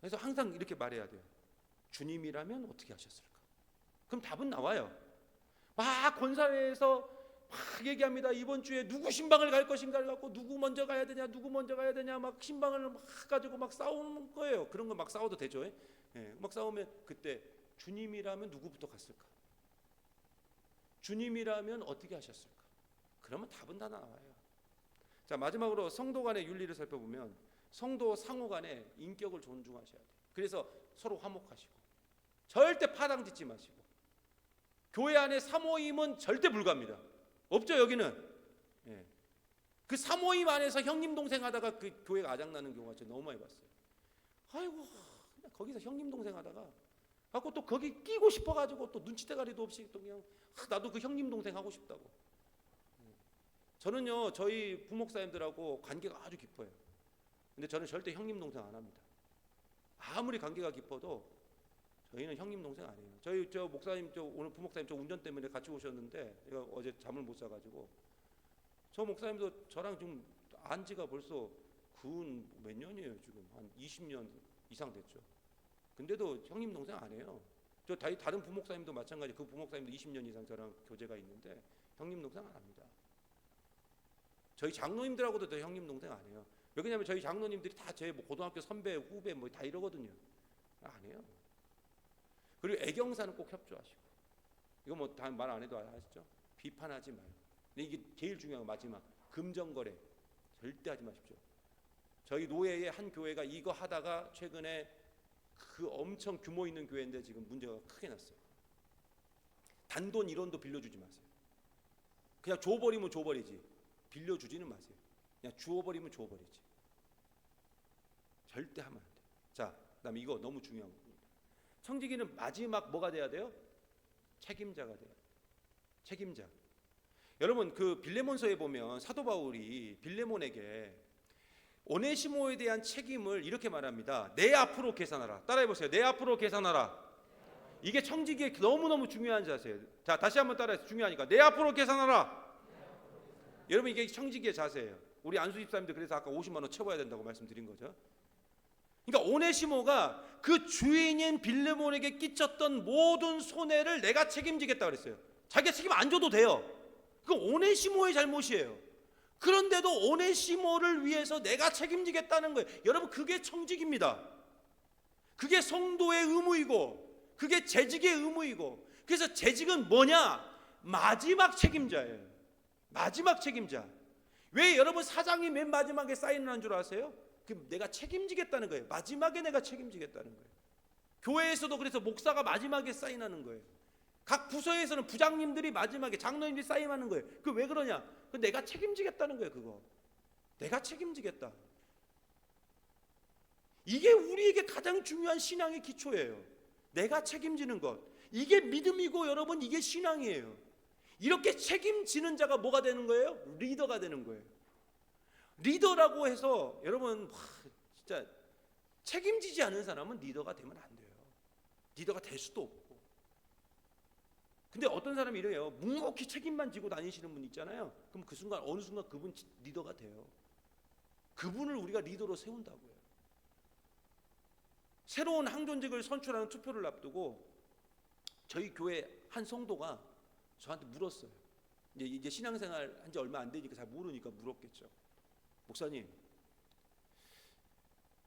그래서 항상 이렇게 말해야 돼요. 주님이라면 어떻게 하셨을까? 그럼 답은 나와요. 막 권사회에서 막 얘기합니다. 이번 주에 누구 신방을 갈 것인가를 갖고 누구 먼저 가야 되냐, 누구 먼저 가야 되냐, 막 신방을 막 가지고 막 싸우는 거예요. 그런 거 막 싸워도 되죠. 막 싸우면 그때 주님이라면 누구부터 갔을까? 주님이라면 어떻게 하셨을까? 그러면 답은 다 나와요. 자, 마지막으로 성도 간의 윤리를 살펴보면 성도 상호 간의 인격을 존중하셔야 돼요. 그래서 서로 화목하시고 절대 파당 짓지 마시고 교회 안에 사모임은 절대 불가합니다. 없죠 여기는. 그 사모임 안에서 형님 동생 하다가 그 교회가 아작나는 경우가 제가 너무 많이 봤어요. 아이고 거기서 형님 동생 하다가 갖고 또 거기 끼고 싶어가지고 또 눈치대가리도 없이 또 그냥 나도 그 형님 동생 하고 싶다고. 저는요 저희 부목사님들하고 관계가 아주 깊어요. 근데 저는 절대 형님 동생 안 합니다. 아무리 관계가 깊어도 저희는 형님 동생 아니에요. 저희 저 목사님 오늘 부목사님 운전 때문에 같이 오셨는데 제가 어제 잠을 못 자가지고 저 목사님도 저랑 지금 안 지가 벌써 근 몇 년이에요. 지금 한 20년 이상 됐죠. 근데도 형님 동생 안 해요. 저 다른 부목사님도 마찬가지. 그 부목사님도 20년 이상 저랑 교제가 있는데 형님 동생 안 합니다. 저희 장로님들하고도 더 형님 동생 안 해요. 왜냐면 저희 장로님들이 다 제 고등학교 선배, 후배 뭐 다 이러거든요. 안 해요. 그리고 애경사는 꼭 협조하시고. 이거 뭐 다 말 안 해도 아시죠? 비판하지 말고. 근데 이게 제일 중요한 거 마지막. 금전거래 절대 하지 마십시오. 저희 노예의 한 교회가 이거 하다가 최근에 그 엄청 규모 있는 교회인데 지금 문제가 크게 났어요. 단돈 1원도 빌려주지 마세요. 그냥 줘버리면 줘버리지 빌려주지는 마세요. 그냥 주워버리면 주워버리지. 절대 하면 안 돼요. 자, 그다음에 이거 너무 중요한 겁니다. 청지기는 마지막 뭐가 돼야 돼요? 책임자가 돼요. 책임자. 여러분 그 빌레몬서에 보면 사도 바울이 빌레몬에게 오네시모에 대한 책임을 이렇게 말합니다. 내 앞으로 계산하라. 따라해보세요. 내 앞으로 계산하라. 이게 청지기의 너무너무 중요한 자세예요. 자, 다시 한번 따라해서 중요하니까 내 앞으로 계산하라. 여러분 이게 청지기의 자세예요. 우리 안수 집사님들 그래서 아까 50만 원 채워야 된다고 말씀드린 거죠. 그러니까 오네시모가 그 주인인 빌레몬에게 끼쳤던 모든 손해를 내가 책임지겠다 그랬어요. 자기가 책임 안 져도 돼요. 그건 오네시모의 잘못이에요. 그런데도 오네시모를 위해서 내가 책임지겠다는 거예요. 여러분 그게 청직입니다. 그게 성도의 의무이고 그게 재직의 의무이고. 그래서 재직은 뭐냐? 마지막 책임자예요. 마지막 책임자. 왜 여러분 사장이 맨 마지막에 사인을 한 줄 아세요? 그 내가 책임지겠다는 거예요. 마지막에 내가 책임지겠다는 거예요. 교회에서도 그래서 목사가 마지막에 사인하는 거예요. 각 부서에서는 부장님들이 마지막에 장로님들이 사인하는 거예요. 그 왜 그러냐? 그 내가 책임지겠다는 거예요. 그거 내가 책임지겠다. 이게 우리에게 가장 중요한 신앙의 기초예요. 내가 책임지는 것. 이게 믿음이고 여러분 이게 신앙이에요. 이렇게 책임지는 자가 뭐가 되는 거예요? 리더가 되는 거예요. 리더라고 해서 여러분 진짜 책임지지 않은 사람은 리더가 되면 안 돼요. 리더가 될 수도 없고. 근데 어떤 사람이 이래요. 묵묵히 책임만 지고 다니시는 분 있잖아요. 그럼 그 순간 어느 순간 그분 리더가 돼요. 그분을 우리가 리더로 세운다고요. 새로운 항존직을 선출하는 투표를 앞두고 저희 교회 한 성도가 저한테 물었어요. 이제 신앙생활 한 지 얼마 안 되니까 잘 모르니까 물었겠죠. 목사님,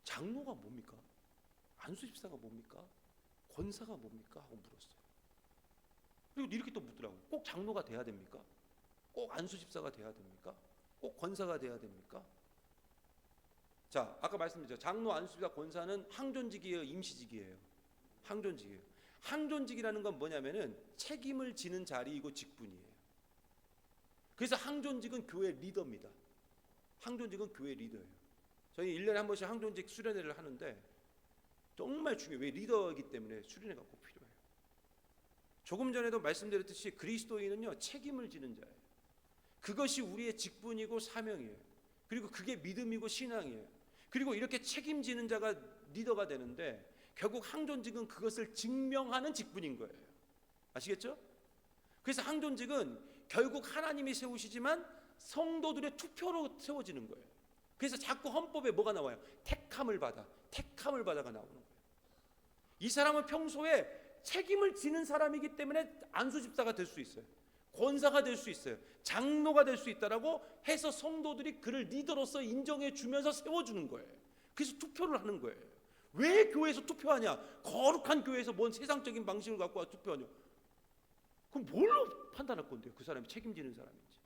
장로가 뭡니까? 안수집사가 뭡니까? 권사가 뭡니까? 하고 물었어요. 그리고 이렇게 또 묻더라고요. 꼭 장로가 돼야 됩니까? 꼭 안수집사가 돼야 됩니까? 꼭 권사가 돼야 됩니까? 자, 아까 말씀드렸죠. 장로, 안수집사, 권사는 항존직이에요, 임시직이에요? 항존직이에요. 항존직이라는 건 뭐냐면은 책임을 지는 자리이고 직분이에요. 그래서 항존직은 교회 리더입니다. 항존직은 교회 리더예요. 저희 1년에 한 번씩 항존직 수련회를 하는데 정말 중요해요. 왜? 리더이기 때문에 수련회가 꼭 필요해요. 조금 전에도 말씀드렸듯이 그리스도인은요, 책임을 지는 자예요. 그것이 우리의 직분이고 사명이에요. 그리고 그게 믿음이고 신앙이에요. 그리고 이렇게 책임지는 자가 리더가 되는데 결국 항존직은 그것을 증명하는 직분인 거예요. 아시겠죠? 그래서 항존직은 결국 하나님이 세우시지만 성도들의 투표로 세워지는 거예요. 그래서 자꾸 헌법에 뭐가 나와요? 택함을 받아가 나오는 거예요. 이 사람은 평소에 책임을 지는 사람이기 때문에 안수집사가 될 수 있어요. 권사가 될 수 있어요. 장로가 될 수 있다라고 해서 성도들이 그를 리더로서 인정해 주면서 세워주는 거예요. 그래서 투표를 하는 거예요. 왜 교회에서 투표하냐? 거룩한 교회에서 뭔 세상적인 방식을 갖고 와 투표하냐? 그럼 뭘로 판단할 건데요? 그 사람이 책임지는 사람인지.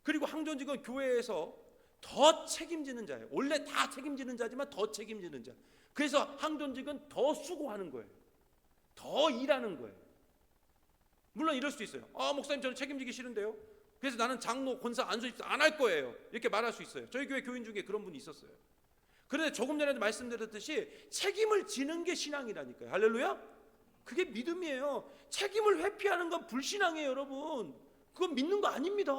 그리고 항존직은 교회에서 더 책임지는 자예요. 원래 다 책임지는 자지만 더 책임지는 자. 그래서 항존직은 더 수고하는 거예요. 더 일하는 거예요. 물론 이럴 수 있어요. 목사님 저는 책임지기 싫은데요. 그래서 나는 장로, 권사, 안수집사 안 할 거예요. 이렇게 말할 수 있어요. 저희 교회 교인 중에 그런 분이 있었어요. 그런데 조금 전에도 말씀드렸듯이 책임을 지는 게 신앙이라니까요. 할렐루야. 그게 믿음이에요. 책임을 회피하는 건 불신앙이에요, 여러분. 그건 믿는 거 아닙니다.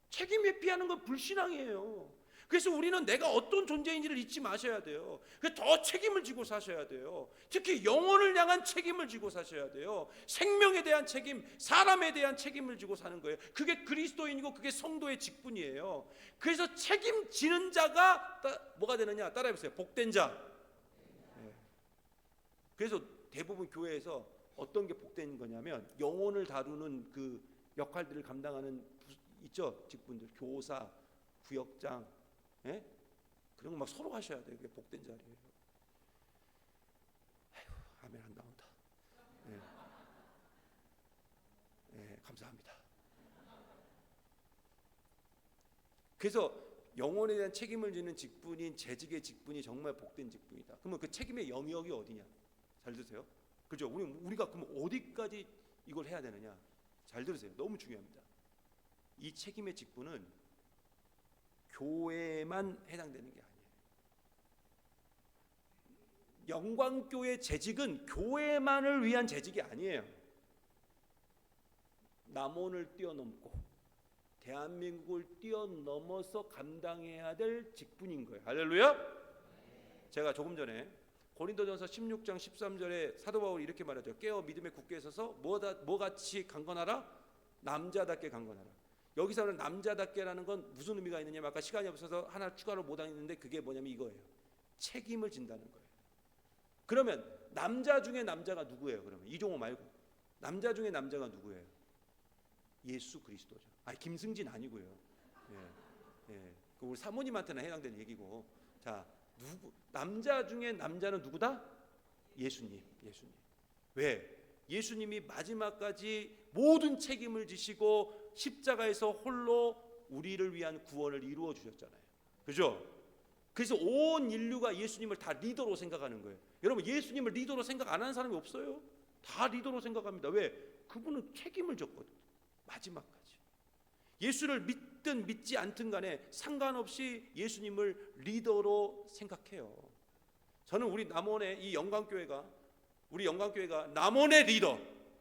책임 회피하는 건 불신앙이에요. 그래서 우리는 내가 어떤 존재인지를 잊지 마셔야 돼요. 더 책임을 지고 사셔야 돼요. 특히 영혼을 향한 책임을 지고 사셔야 돼요. 생명에 대한 책임, 사람에 대한 책임을 지고 사는 거예요. 그게 그리스도인이고 그게 성도의 직분이에요. 그래서 책임지는 자가 뭐가 되느냐? 따라해보세요. 복된 자. 그래서 대부분 교회에서 어떤 게 복된 거냐면 영혼을 다루는 그 역할들을 감당하는 있죠, 직분들, 교사, 구역장, 예? 그런 거 막 서로 하셔야 돼요. 그게 복된 자리예요. 아이고, 아멘 안 나온다. 감사합니다. 그래서 영혼에 대한 책임을 지는 직분인 재직의 직분이 정말 복된 직분이다. 그러면 그 책임의 영역이 어디냐? 잘 들으세요. 그죠? 우리가 그럼 어디까지 이걸 해야 되느냐? 잘 들으세요. 너무 중요합니다. 이 책임의 직분은 교회만 해당되는 게 아니에요. 영광교회 재직은 교회만을 위한 재직이 아니에요. 남원을 뛰어넘고 대한민국을 뛰어넘어서 감당해야 될 직분인 거예요. 할렐루야. 제가 조금 전에 고린도전서 16장 13절에 사도 바울이 이렇게 말하죠. 깨어 믿음에 굳게 서서 뭐같이 강건하라? 남자답게 강건하라. 여기서는 남자답게라는 건 무슨 의미가 있느냐면 아까 시간이 없어서 하나 추가로 못 하겠는데 그게 뭐냐면 이거예요. 책임을 진다는 거예요. 그러면 남자 중에 남자가 누구예요? 그러면 이종호 말고 남자 중에 남자가 누구예요? 예수 그리스도죠. 김승진 아니고요. 그 우리 사모님한테는 해당되는 얘기고. 자, 남자 중에 남자는 누구다? 예수님. 왜? 예수님이 마지막까지 모든 책임을 지시고 십자가에서 홀로 우리를 위한 구원을 이루어 주셨잖아요. 그죠? 그래서 온 인류가 예수님을 다 리더로 생각하는 거예요. 여러분, 예수님을 리더로 생각 안 하는 사람이 없어요. 다 리더로 생각합니다. 왜? 그분은 책임을 졌거든요. 마지막까지. 예수를 믿든 믿지 않든 간에 상관없이 예수님을 리더로 생각해요. 저는 우리 남원의 이 우리 영광교회가 남원의 리더,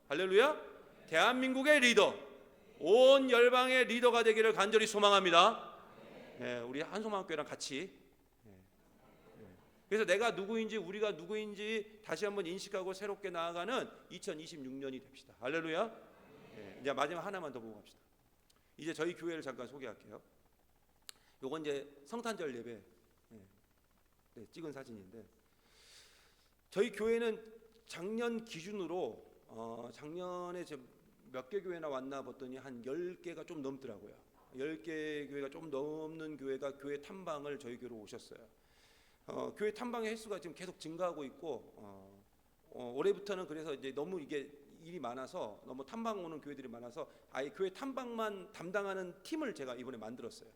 할렐루야, 대한민국의 리더, 온 열방의 리더가 되기를 간절히 소망합니다. 우리 한송만교회랑 같이. 그래서 내가 누구인지, 우리가 누구인지 다시 한번 인식하고 새롭게 나아가는 2026년이 됩시다. 할렐루야. 이제 마지막 하나만 더 보고 갑시다. 이제 저희 교회를 잠깐 소개할게요. 요건 이제 성탄절 예배 찍은 사진인데, 저희 교회는 작년 기준으로 작년에 몇 개 교회나 왔나 봤더니 한 10개가 좀 넘더라고요. 10개 교회가 좀 넘는 교회가 교회 탐방을 저희 교회로 오셨어요. 교회 탐방의 횟수가 지금 계속 증가하고 있고, 올해부터는 그래서 이제 너무 이게 일이 많아서, 너무 탐방 오는 교회들이 많아서 아예 교회 탐방만 담당하는 팀을 제가 이번에 만들었어요.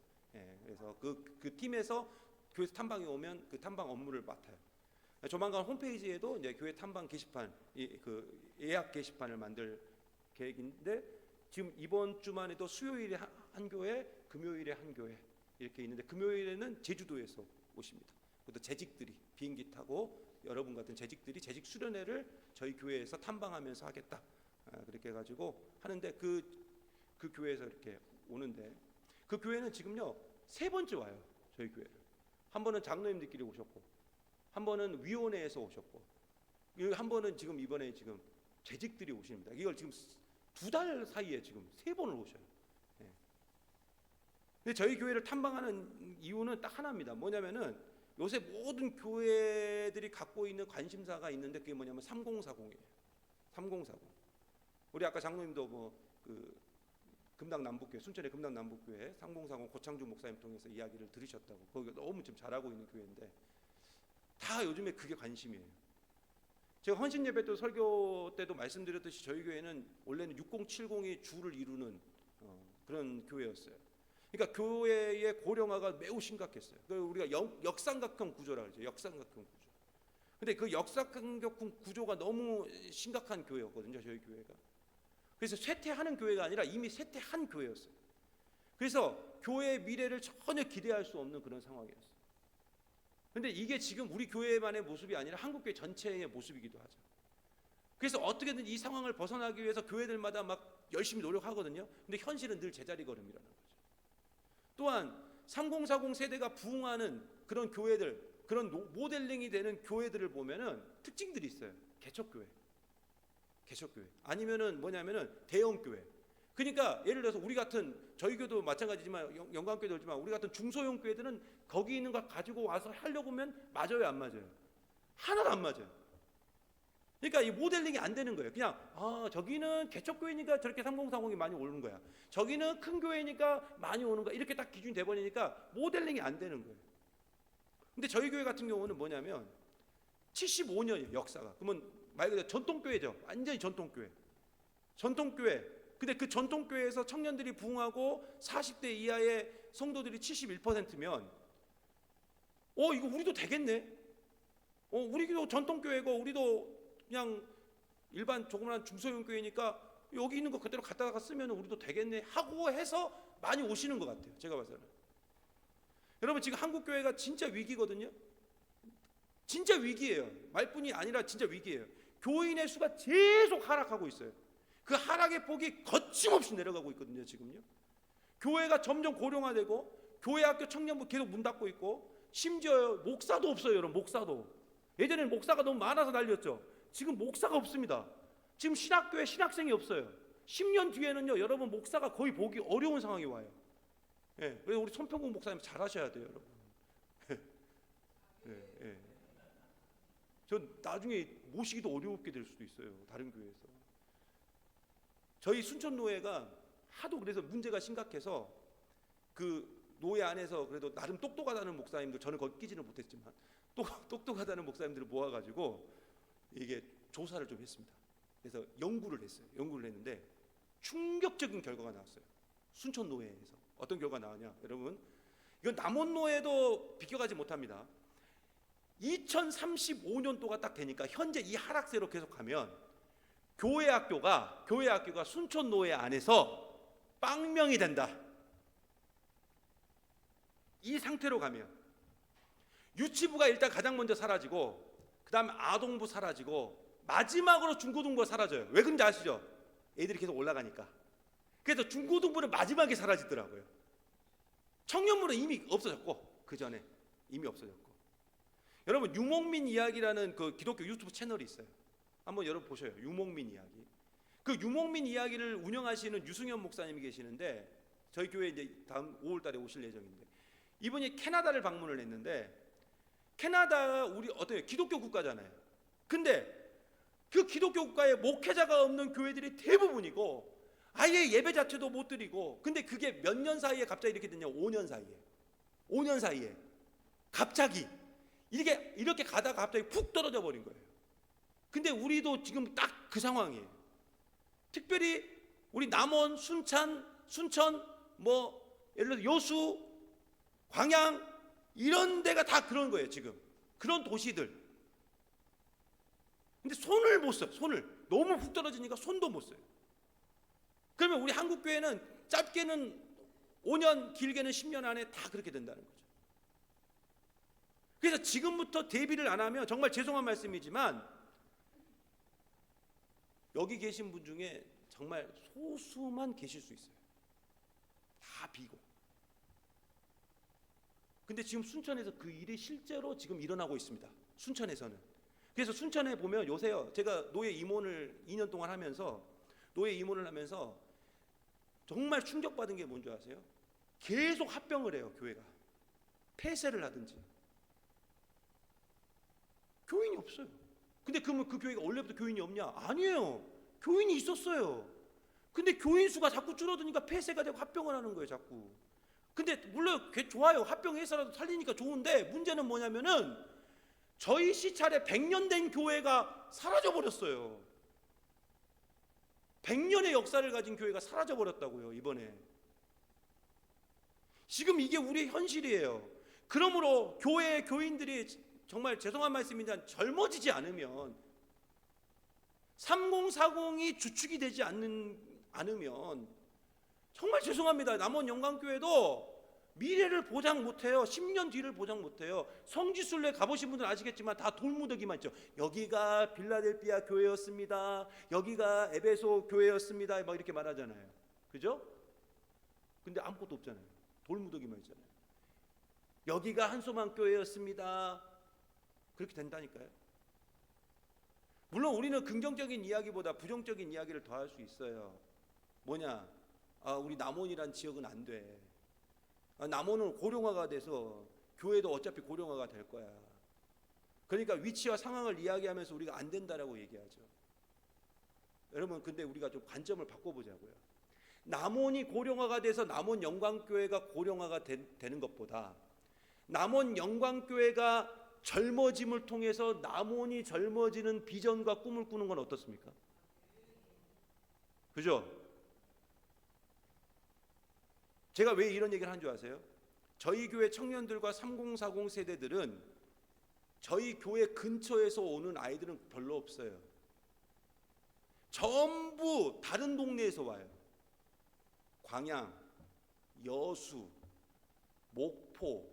그래서 그 팀에서 교회 탐방이 오면 그 탐방 업무를 맡아요. 조만간 홈페이지에도 이제 교회 탐방 게시판, 그 예약 게시판을 만들 계획인데, 지금 이번 주만 해도 수요일에 한 교회, 금요일에 한 교회 이렇게 있는데 금요일에는 제주도에서 오십니다. 그것도 재직들이 비행기 타고 여러분 같은 재직들이 재직 수련회를 저희 교회에서 탐방하면서 하겠다. 그렇게 해가지고 하는데 그 교회에서 이렇게 오는데 그 교회는 지금요 3번째 와요. 저희 교회를. 한 번은 장로님들끼리 오셨고 한 번은 위원회에서 오셨고 한 번은 지금 이번에 지금 재직들이 오십니다. 이걸 지금 2달 사이에 지금 3번을 오셔요. 예. 근데 저희 교회를 탐방하는 이유는 딱 하나입니다. 뭐냐면은 요새 모든 교회들이 갖고 있는 관심사가 있는데 그게 뭐냐면 3040이에요. 3040. 우리 아까 장로님도 그 금당 남북교회 순천의 금당 남북교회 3040 고창준 목사님 통해서 이야기를 들으셨다고. 거기가 너무 지금 잘하고 있는 교회인데 다 요즘에 그게 관심이에요. 제가 헌신 예배 때 설교 때도 말씀드렸듯이 저희 교회는 원래는 6070이 주를 이루는 그런 교회였어요. 그러니까 교회의 고령화가 매우 심각했어요. 우리가 역삼각형 구조라고 그러죠. 역삼각형 구조. 근데 그 역삼각형 구조가 너무 심각한 교회였거든요. 저희 교회가. 그래서 쇠퇴하는 교회가 아니라 이미 쇠퇴한 교회였어요. 그래서 교회의 미래를 전혀 기대할 수 없는 그런 상황이었어요. 근데 이게 지금 우리 교회만의 모습이 아니라 한국교회 전체의 모습이기도 하죠. 그래서 어떻게든 이 상황을 벗어나기 위해서 교회들마다 막 열심히 노력하거든요. 근데 현실은 늘 제자리 걸음이라는 거죠. 또한 3040 세대가 부흥하는 그런 교회들, 그런 모델링이 되는 교회들을 보면은 특징들이 있어요. 개척교회, 개척교회. 아니면은 뭐냐면은 대형교회. 그러니까 예를 들어서 우리 같은 저희 교도 마찬가지지만 영광교회도 그렇지만 우리 같은 중소형 교회들은 거기 있는 걸 가지고 와서 하려고 하면 맞아요, 안 맞아요? 하나도 안 맞아요. 그러니까 이 모델링이 안 되는 거예요. 그냥 저기는 개척교회니까 저렇게 3040이 많이 오는 거야. 저기는 큰 교회니까 많이 오는 거야. 이렇게 딱 기준이 돼버리니까 모델링이 안 되는 거예요. 근데 저희 교회 같은 경우는 뭐냐면 75년이에요, 역사가. 그러면 말 그대로 전통교회죠. 완전히 전통교회. 전통교회. 근데 그 전통교회에서 청년들이 부흥하고 40대 이하의 성도들이 71%면 이거 우리도 되겠네. 우리도 전통교회고 우리도 그냥 일반 조그마한 중소형 교회니까 여기 있는 거 그대로 갖다가 쓰면 우리도 되겠네 하고 해서 많이 오시는 것 같아요. 제가 봐서는. 여러분 지금 한국 교회가 진짜 위기거든요. 진짜 위기예요. 말뿐이 아니라 진짜 위기예요. 교인의 수가 계속 하락하고 있어요. 그 하락의 폭이 거침없이 내려가고 있거든요. 지금요. 교회가 점점 고령화되고 교회 학교 청년부 계속 문 닫고 있고 심지어 목사도 없어요. 여러분 목사도. 예전에는 목사가 너무 많아서 난리였죠. 지금 목사가 없습니다. 지금 신학교에 신학생이 없어요. 10년 뒤에는요, 여러분 목사가 거의 보기 어려운 상황이 와요. 예, 그래서 우리 손평국 목사님 잘하셔야 돼요, 여러분. 예. 전 나중에 모시기도 어렵게 될 수도 있어요, 다른 교회에서. 저희 순천노회가 하도 그래서 문제가 심각해서 그 노회 안에서 그래도 나름 똑똑하다는 목사님들, 저는 거기 끼지는 못했지만 똑똑하다는 목사님들을 모아가지고 이게 조사를 좀 했습니다. 그래서 연구를 했어요. 연구를 했는데 충격적인 결과가 나왔어요. 순천노회에서. 어떤 결과가 나왔냐, 여러분? 이건 남원노회도 비껴가지 못합니다. 2035년도가 딱 되니까 현재 이 하락세로 계속 가면 교회 학교가 순천노회 안에서 빵명이 된다. 이 상태로 가면 유치부가 일단 가장 먼저 사라지고 그 다음에 아동부 사라지고 마지막으로 중고등부가 사라져요. 왜 그런지 아시죠? 애들이 계속 올라가니까. 그래서 중고등부는 마지막에 사라지더라고요. 청년부는 이미 없어졌고 그 전에 이미 없어졌고. 여러분 유목민 이야기라는 그 기독교 유튜브 채널이 있어요. 한번 여러분 보셔요. 유목민 이야기. 그 유목민 이야기를 운영하시는 유승현 목사님이 계시는데 저희 교회 이제 다음 5월달에 오실 예정인데 이분이 캐나다를 방문을 했는데 캐나다가 우리 어때요? 기독교 국가잖아요. 근데 그 기독교 국가에 목회자가 없는 교회들이 대부분이고 아예 예배 자체도 못 드리고 근데 그게 몇 년 사이에 갑자기 이렇게 됐냐? 5년 사이에 갑자기 이렇게 가다가 갑자기 푹 떨어져 버린 거예요. 근데 우리도 지금 딱 그 상황이에요. 특별히 우리 남원, 순천 뭐 예를 들어 여수, 광양 이런 데가 다 그런 거예요. 지금 그런 도시들. 근데 손을 못 써요. 손을 너무 푹 떨어지니까 손도 못 써요. 그러면 우리 한국 교회는 짧게는 5년 길게는 10년 안에 다 그렇게 된다는 거죠. 그래서 지금부터 대비를 안 하면 정말 죄송한 말씀이지만 여기 계신 분 중에 정말 소수만 계실 수 있어요. 다 비고. 근데 지금 순천에서 그 일이 실제로 지금 일어나고 있습니다. 순천에서는. 그래서 순천에 보면 요새요, 제가 노예 임원을 2년 동안 하면서 노예 임원을 하면서 정말 충격받은 게 뭔지 아세요? 계속 합병을 해요. 교회가 폐쇄를 하든지. 교인이 없어요. 근데 그러면 그 교회가 원래부터 교인이 없냐? 아니에요. 교인이 있었어요. 근데 교인 수가 자꾸 줄어드니까 폐쇄가 되고 합병을 하는 거예요. 자꾸. 근데 물론 좋아요. 합병해서라도 살리니까 좋은데 문제는 뭐냐면은 저희 시찰에 100년 된 교회가 사라져버렸어요. 100년의 역사를 가진 교회가 사라져버렸다고요. 이번에. 지금 이게 우리의 현실이에요. 그러므로 교회의 교인들이 정말 죄송한 말씀이지만 젊어지지 않으면 3040이 주축이 되지 않으면 정말 죄송합니다. 남원 영광교회도 미래를 보장 못해요. 10년 뒤를 보장 못해요. 성지순례 가보신 분들은 아시겠지만 다 돌무더기만 있죠. 여기가 빌라델피아 교회였습니다. 여기가 에베소 교회였습니다. 막 이렇게 말하잖아요. 그죠? 근데 아무것도 없잖아요. 돌무더기만 있잖아요. 여기가 한소망 교회였습니다. 그렇게 된다니까요. 물론 우리는 긍정적인 이야기보다 부정적인 이야기를 더 할 수 있어요. 뭐냐? 우리 남원이란 지역은 안 돼. 남원은 고령화가 돼서 교회도 어차피 고령화가 될 거야. 그러니까 위치와 상황을 이야기하면서 우리가 안 된다라고 얘기하죠. 여러분, 근데 우리가 좀 관점을 바꿔보자고요. 남원이 고령화가 돼서 남원 영광교회가 고령화가 되는 것보다 남원 영광교회가 젊어짐을 통해서 남원이 젊어지는 비전과 꿈을 꾸는 건 어떻습니까? 그죠? 제가 왜 이런 얘기를 한 줄 아세요? 저희 교회 청년들과 3040 세대들은 저희 교회 근처에서 오는 아이들은 별로 없어요. 전부 다른 동네에서 와요. 광양, 여수, 목포,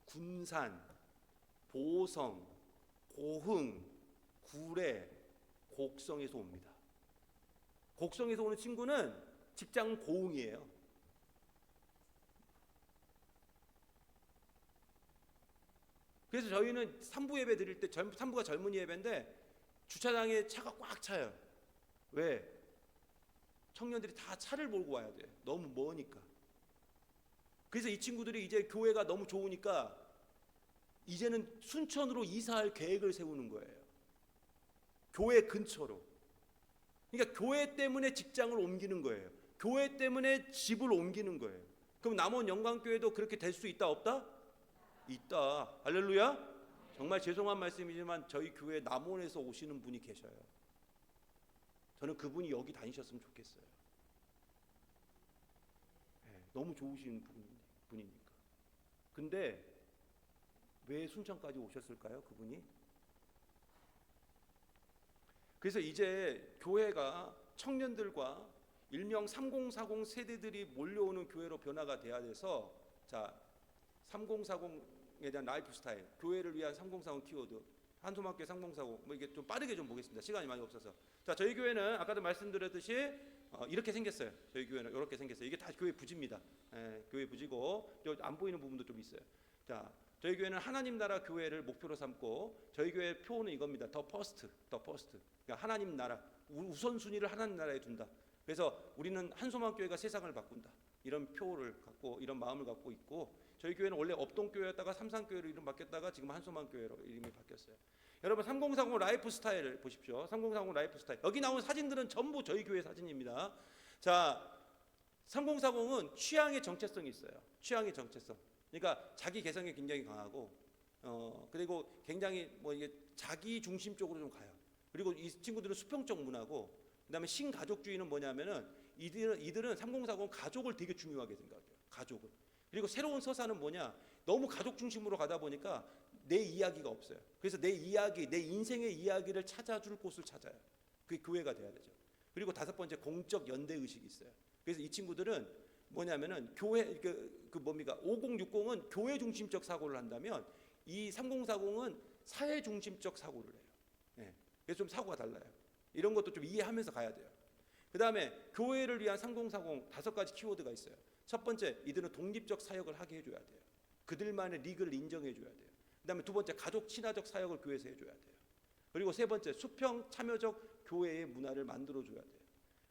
군산, 보성, 고흥, 구례, 곡성에서 옵니다. 곡성에서 오는 친구는 직장 고흥이에요. 그래서 저희는 3부 예배 드릴 때 3부가 젊은이 예배인데 주차장에 차가 꽉 차요. 왜? 청년들이 다 차를 몰고 와야 돼요. 너무 머니까. 그래서 이 친구들이 이제 교회가 너무 좋으니까 이제는 순천으로 이사할 계획을 세우는 거예요. 교회 근처로. 그러니까 교회 때문에 직장을 옮기는 거예요. 교회 때문에 집을 옮기는 거예요. 그럼 남원 영광교회도 그렇게 될 수 있다 없다? 있다. 할렐루야. 정말 죄송한 말씀이지만 저희 교회 남원에서 오시는 분이 계셔요. 저는 그분이 여기 다니셨으면 좋겠어요. 네, 너무 좋으신 분이니까. 근데 왜 순천까지 오셨을까요? 그분이? 그래서 이제 교회가 청년들과 일명 3040 세대들이 몰려오는 교회로 변화가 돼야 돼서, 자, 3040에 대한 라이프 스타일, 교회를 위한 3040 키워드, 한소망교회 3040, 뭐 이게 좀 빠르게 좀 보겠습니다. 시간이 많이 없어서. 자, 저희 교회는 아까도 말씀드렸듯이 이렇게 생겼어요. 저희 교회는 이렇게 생겼어요. 이게 다 교회 부지입니다. 교회 부지고 안 보이는 부분도 좀 있어요. 자, 저희 교회는 하나님 나라 교회를 목표로 삼고 저희 교회 표어는 이겁니다. 더 퍼스트. 그러니까 하나님 나라, 우선순위를 하나님 나라에 둔다. 그래서 우리는 한소망 교회가 세상을 바꾼다. 이런 표를 갖고 이런 마음을 갖고 있고, 저희 교회는 원래 업동교회였다가 삼산교회로 이름 바뀌었다가 지금 한소망교회로 이름이 바뀌었어요. 여러분 3040 라이프 스타일을 보십시오. 3040 라이프 스타일. 여기 나온 사진들은 전부 저희 교회 사진입니다. 자, 3040은 취향의 정체성이 있어요. 취향의 정체성. 그러니까 자기 개성이 굉장히 강하고 그리고 굉장히 뭐 이게 자기 중심적으로 좀 가요. 그리고 이 친구들은 수평적 문화고, 그다음에 신가족주의는 뭐냐면은 이들은 3040 가족을 되게 중요하게 생각해요. 가족을. 그리고 새로운 서사는 뭐냐? 너무 가족 중심으로 가다 보니까 내 이야기가 없어요. 그래서 내 이야기, 내 인생의 이야기를 찾아줄 곳을 찾아요. 그게 교회가 돼야 되죠. 그리고 5번째, 공적 연대 의식이 있어요. 그래서 이 친구들은 뭐냐면은 교회 그 뭡니까? 5060은 교회 중심적 사고를 한다면 이 3040은 사회 중심적 사고를 해요. 예. 그래서 좀 사고가 달라요. 이런 것도 좀 이해하면서 가야 돼요. 그 다음에 교회를 위한 3040 5가지 키워드가 있어요. 첫 번째, 이들은 독립적 사역을 하게 해줘야 돼요. 그들만의 리그를 인정해줘야 돼요. 그 다음에 두 번째, 가족 친화적 사역을 교회에서 해줘야 돼요. 그리고 세 번째, 수평 참여적 교회의 문화를 만들어줘야 돼요.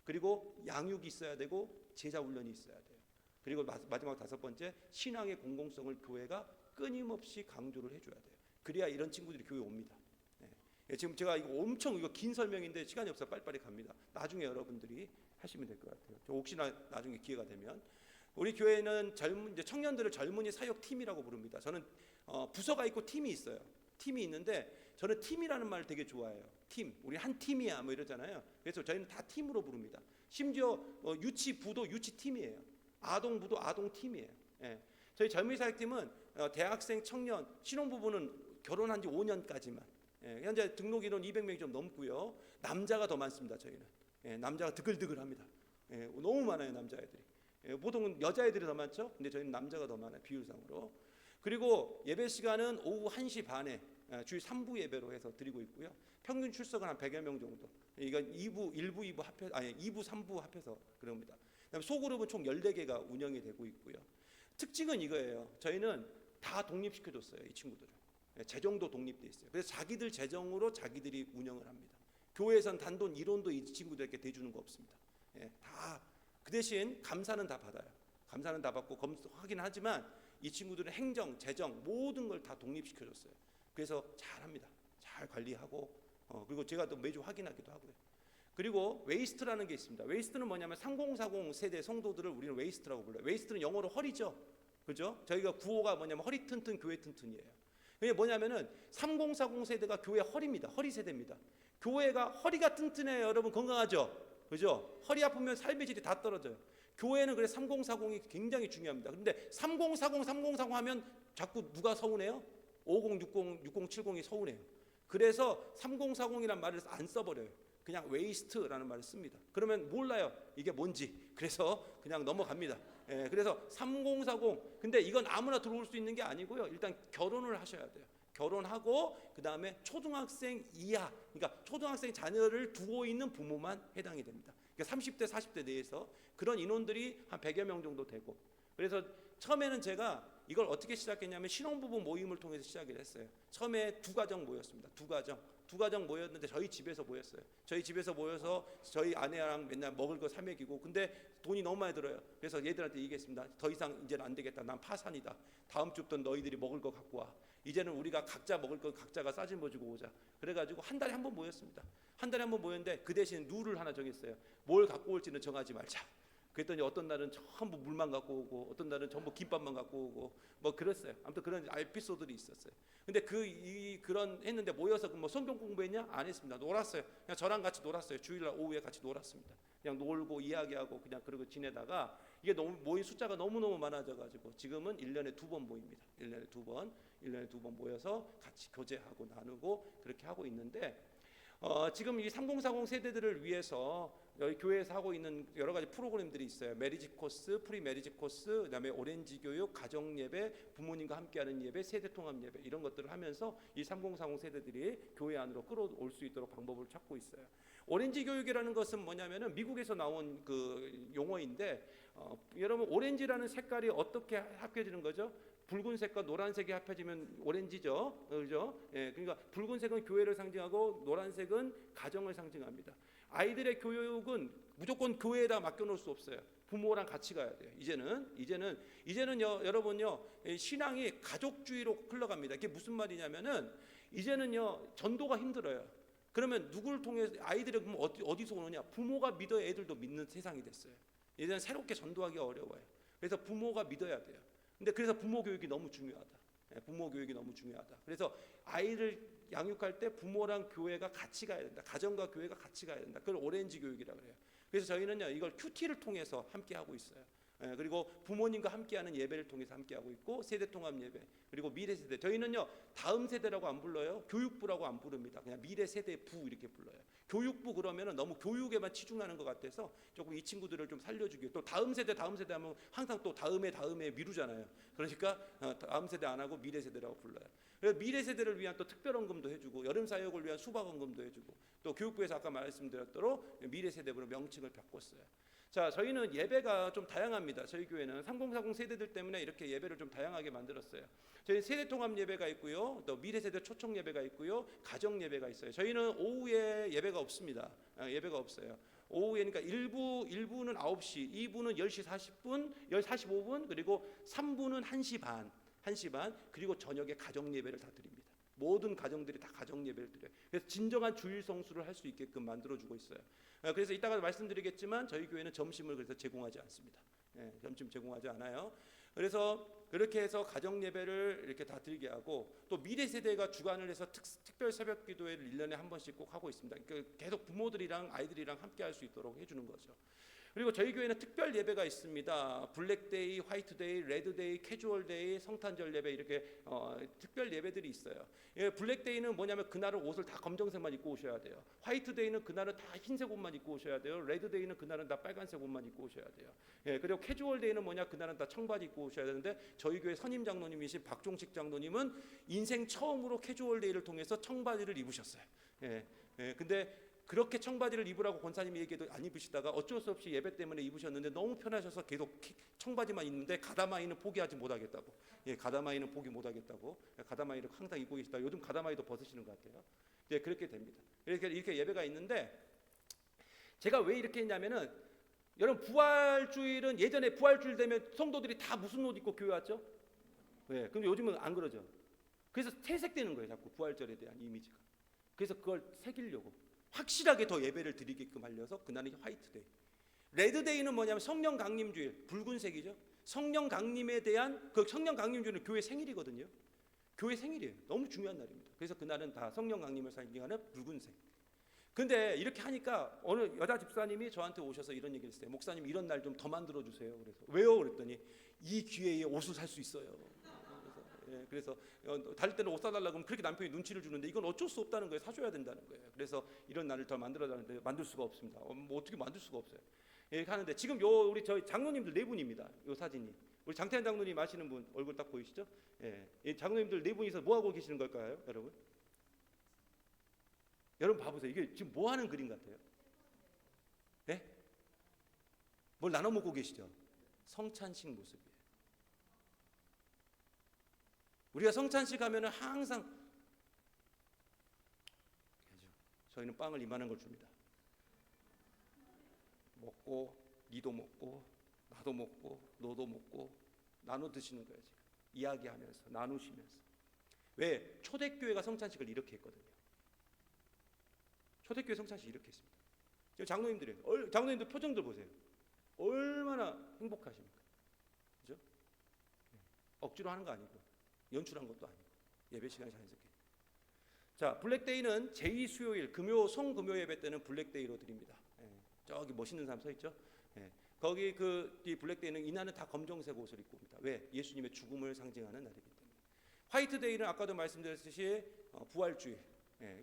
그리고 양육이 있어야 되고 제자 훈련이 있어야 돼요. 그리고 마지막 다섯 번째, 신앙의 공공성을 교회가 끊임없이 강조를 해줘야 돼요. 그래야 이런 친구들이 교회 옵니다. 예, 지금 제가 이거 엄청 긴 설명인데 시간이 없어 빨리빨리 갑니다. 나중에 여러분들이 하시면 될 것 같아요. 혹시나 나중에 기회가 되면 우리 교회는 이제 청년들을 젊은이 사역 팀이라고 부릅니다. 저는 부서가 있고 팀이 있어요. 팀이 있는데 저는 팀이라는 말을 되게 좋아해요. 팀, 우리 한 팀이야 뭐 이러잖아요. 그래서 저희는 다 팀으로 부릅니다. 심지어 유치부도 유치팀이에요. 아동부도 아동팀이에요. 예. 저희 젊은이 사역팀은 대학생, 청년, 신혼부부는 결혼한 지 5년까지만. 예. 현재 등록 인원 200명이 좀 넘고요. 남자가 더 많습니다. 저희는. 예. 남자가 드글드글합니다. 예. 너무 많아요, 남자애들이. 예. 보통은 여자애들이 더 많죠. 근데 저희는 남자가 더 많아요, 비율상으로. 그리고 예배 시간은 오후 1시 반에 주일 3부 예배로 해서 드리고 있고요. 평균 출석은 한 100여 명 정도. 이건 1부, 2부 합해, 2부, 3부 합해서 그럽니다. 그다음에 소그룹은 총 14개가 운영이 되고 있고요. 특징은 이거예요. 저희는 다 독립시켜줬어요, 이 친구들을. 재정도 독립돼 있어요. 그래서 자기들 재정으로 자기들이 운영을 합니다. 교회에선 단돈 1원도 이 친구들에게 대주는 거 없습니다. 다 그 대신 감사는 다 받아요. 감사는 다 받고 검토하긴 하지만 이 친구들은 행정, 재정 모든 걸 다 독립시켜줬어요. 그래서 잘합니다. 잘 관리하고 그리고 제가 또 매주 확인하기도 하고요. 그리고 웨이스트라는 게 있습니다. 웨이스트는 뭐냐면 3040 세대 성도들을 우리는 웨이스트라고 불러요. 웨이스트는 영어로 허리죠. 그죠? 저희가 구호가 뭐냐면 허리 튼튼 교회 튼튼이에요. 그게 뭐냐면은 3040 세대가 교회 허리입니다. 허리 세대입니다. 교회가 허리가 튼튼해요. 여러분 건강하죠? 그죠? 허리 아프면 삶의 질이 다 떨어져요. 교회는 그래서 3040이 굉장히 중요합니다. 그런데 3040 하면 자꾸 누가 서운해요? 5060, 6070이 서운해요. 그래서 3040이라는 말을 안 써버려요. 그냥 웨이스트라는 말을 씁니다. 그러면 몰라요. 이게 뭔지. 그래서 그냥 넘어갑니다. 예, 그래서 3040. 근데 이건 아무나 들어올 수 있는 게 아니고요. 일단 결혼을 하셔야 돼요. 결혼하고 그 다음에 초등학생 이하, 그러니까 초등학생 자녀를 두고 있는 부모만 해당이 됩니다. 그러니까 30대, 40대 내에서 그런 인원들이 한 100여 명 정도 되고. 그래서 처음에는 제가 이걸 어떻게 시작했냐면 신혼부부 모임을 통해서 시작을 했어요. 처음에 2가정 모였습니다. 2가정 모였는데 저희 집에서 모였어요. 저희 집에서 모여서 저희 아내랑 맨날 먹을 거 사 먹이고, 근데 돈이 너무 많이 들어요. 그래서 얘들한테 얘기했습니다. 더 이상 이제는 안 되겠다. 난 파산이다. 다음 주부터 너희들이 먹을 거 갖고 와. 이제는 우리가 각자 먹을 거 각자가 싸질머지고 오자. 그래가지고 한 달에 한 번 모였습니다. 한 달에 한 번 모였는데 그 대신 룰을 하나 정했어요. 뭘 갖고 올지는 정하지 말자. 그랬더니 어떤 날은 전부 물만 갖고 오고, 어떤 날은 전부 김밥만 갖고 오고, 뭐 그랬어요. 아무튼 그런 에피소드들이 있었어요. 근데 그런 했는데 모여서 뭐 성경 공부했냐? 안 했습니다. 놀았어요. 그냥 저랑 같이 놀았어요. 주일날 오후에 같이 놀았습니다. 그냥 놀고 이야기하고 그냥 그러고 지내다가 이게 너무 모인 숫자가 너무너무 많아져가지고 지금은 1년에 2번 모입니다. 1년에 2번 모여서 같이 교제하고 나누고 그렇게 하고 있는데, 지금 이 3040 세대들을 위해서 여기 교회에서 하고 있는 여러 가지 프로그램들이 있어요. 메리지 코스, 프리 메리지 코스, 그다음에 오렌지 교육, 가정 예배, 부모님과 함께하는 예배, 세대 통합 예배, 이런 것들을 하면서 이 3040 세대들이 교회 안으로 끌어올 수 있도록 방법을 찾고 있어요. 오렌지 교육이라는 것은 뭐냐면은 미국에서 나온 그 용어인데, 여러분 오렌지라는 색깔이 어떻게 합해지는 거죠? 붉은색과 노란색이 합해지면 오렌지죠, 그죠? 예, 그러니까 붉은색은 교회를 상징하고 노란색은 가정을 상징합니다. 아이들의 교육은 무조건 교회에다 맡겨놓을 수 없어요. 부모랑 같이 가야 돼요. 이제는요, 여러분요, 신앙이 가족주의로 흘러갑니다. 이게 무슨 말이냐면은 이제는요, 전도가 힘들어요. 그러면 누구를 통해서 아이들이 그럼 어디서 오느냐? 부모가 믿어야 애들도 믿는 세상이 됐어요. 이제는 새롭게 전도하기가 어려워요. 그래서 부모가 믿어야 돼요. 근데 그래서 부모 교육이 너무 중요하다. 부모 교육이 너무 중요하다. 그래서 아이를 양육할 때 부모랑 교회가 같이 가야 된다. 가정과 교회가 같이 가야 된다. 그걸 오렌지 교육이라고 그래요. 그래서 저희는요, 이걸 큐티를 통해서 함께 하고 있어요. 그리고 부모님과 함께하는 예배를 통해서 함께하고 있고 세대 통합 예배 그리고 미래 세대 저희는요 다음 세대라고 안 불러요. 교육부라고 안 부릅니다. 그냥 미래 세대 부 이렇게 불러요. 교육부 그러면은 너무 교육에만 치중하는 것 같아서 조금 이 친구들을 좀 살려주기 또 다음 세대 하면 항상 또 다음에 미루잖아요. 그러니까 다음 세대 안 하고 미래 세대라고 불러요. 그래서 미래 세대를 위한 또 특별헌금도 해주고 여름 사역을 위한 수박헌금도 해주고 또 교육부에서 아까 말씀드렸도록 미래 세대로 명칭을 바꿨어요. 자, 저희는 예배가 좀 다양합니다. 저희 교회는 3040 세대들 때문에 이렇게 예배를 좀 다양하게 만들었어요. 저희 세대 통합 예배가 있고요, 또 미래 세대 초청 예배가 있고요, 가정 예배가 있어요. 저희는 오후에 예배가 없습니다. 예배가 없어요. 오후에 그러니까 1부는 9시, 2부는 10시 40분, 45분, 그리고 3부는 1시 반, 그리고 저녁에 가정 예배를 다 드립니다. 모든 가정들이 다 가정 예배를 드려요. 그래서 진정한 주일 성수를 할 수 있게끔 만들어주고 있어요. 그래서 이따가 말씀드리겠지만 저희 교회는 점심을 그래서 제공하지 않습니다. 점심 제공하지 않아요. 그래서 그렇게 해서 가정 예배를 이렇게 다 드리게 하고 또 미래 세대가 주관을 해서 특별 새벽 기도회를 1년에 한 번씩 꼭 하고 있습니다. 그러니까 계속 부모들이랑 아이들이랑 함께 할 수 있도록 해주는 거죠. 그리고 저희 교회는 특별 예배가 있습니다. 블랙데이, 화이트데이, 레드데이, 캐주얼데이, 성탄절 예배 이렇게 특별 예배들이 있어요. 블랙데이는 뭐냐면 그날은 옷을 다 검정색만 입고 오셔야 돼요. 화이트데이는 그날은 다 흰색 옷만 입고 오셔야 돼요. 레드데이는 그날은 다 빨간색 옷만 입고 오셔야 돼요. 그리고 캐주얼데이는 뭐냐 그날은 다 청바지 입고 오셔야 되는데 저희 교회 선임 장로님이신 박종식 장로님은 인생 처음으로 캐주얼데이를 통해서 청바지를 입으셨어요. 근데 그렇게 청바지를 입으라고 권사님이 얘기해도 안 입으시다가 어쩔 수 없이 예배 때문에 입으셨는데 너무 편하셔서 계속 청바지만 입는데 가다마이는 포기하지 못하겠다고. 가다마이는 포기 못하겠다고. 가다마이를 항상 입고 계시다. 요즘 가다마이도 벗으시는 것 같아요. 그렇게 됩니다. 이렇게 예배가 있는데 제가 왜 이렇게 했냐면은 여러분 부활주일은 예전에 부활주일 되면 성도들이 다 무슨 옷 입고 교회 왔죠? 근데 요즘은 안 그러죠. 그래서 퇴색되는 거예요. 자꾸 부활절에 대한 이미지가. 그래서 그걸 새기려고. 확실하게 더 예배를 드리게끔 하려서 그날은 화이트데이. 레드데이는 뭐냐면 성령 강림주일, 붉은색이죠. 성령 강림에 대한 그 성령 강림주일은 교회 생일이거든요. 교회 생일이에요. 너무 중요한 날입니다. 그래서 그날은 다 성령 강림을 상징하는 붉은색. 근데 이렇게 하니까 어느 여자 집사님이 저한테 오셔서 이런 얘기를 했어요. 목사님 이런 날 좀 더 만들어 주세요. 그래서 왜요? 그랬더니 이 기회에 옷을 살 수 있어요. 그래서 다닐 때는 옷 사달라고 하면 그렇게 남편이 눈치를 주는데 이건 어쩔 수 없다는 거예요. 사줘야 된다는 거예요. 그래서 이런 날을 더 만들어달라는데 만들 수가 없습니다. 뭐 어떻게 만들 수가 없어요. 이렇게 하는데 지금 우리 저희 장로님들 4분입니다. 요 사진이 우리 장태환 장로님 아시는 분 얼굴 딱 보이시죠? 장로님들 4분이서 뭐 하고 계시는 걸까요, 여러분? 여러분 봐보세요. 이게 지금 뭐 하는 그림 같아요? 뭘 나눠 먹고 계시죠? 성찬식 모습이에요. 우리가 성찬식 하면은 항상 저희는 빵을 이만한 걸 줍니다. 먹고 니도 먹고 나도 먹고 너도 먹고 나눠 드시는 거예요. 지금 이야기하면서 나누시면서. 왜? 초대교회가 성찬식을 이렇게 했거든요. 초대교회 성찬식 이렇게 했습니다. 지금 장로님들 표정들 보세요. 얼마나 행복하십니까? 그죠? 억지로 하는 거 아니고 연출한 것도 아니고 예배 시간이 자연스럽게. 자, 블랙데이는 제2 수요일 송금요 예배 때는 블랙데이로 드립니다. 저기 멋있는 사람 서 있죠? 거기 이 블랙데이는 이날은 다 검정색 옷을 입고 옵니다. 왜? 예수님의 죽음을 상징하는 날이기 때문에. 화이트데이는 아까도 말씀드렸듯이 부활주일.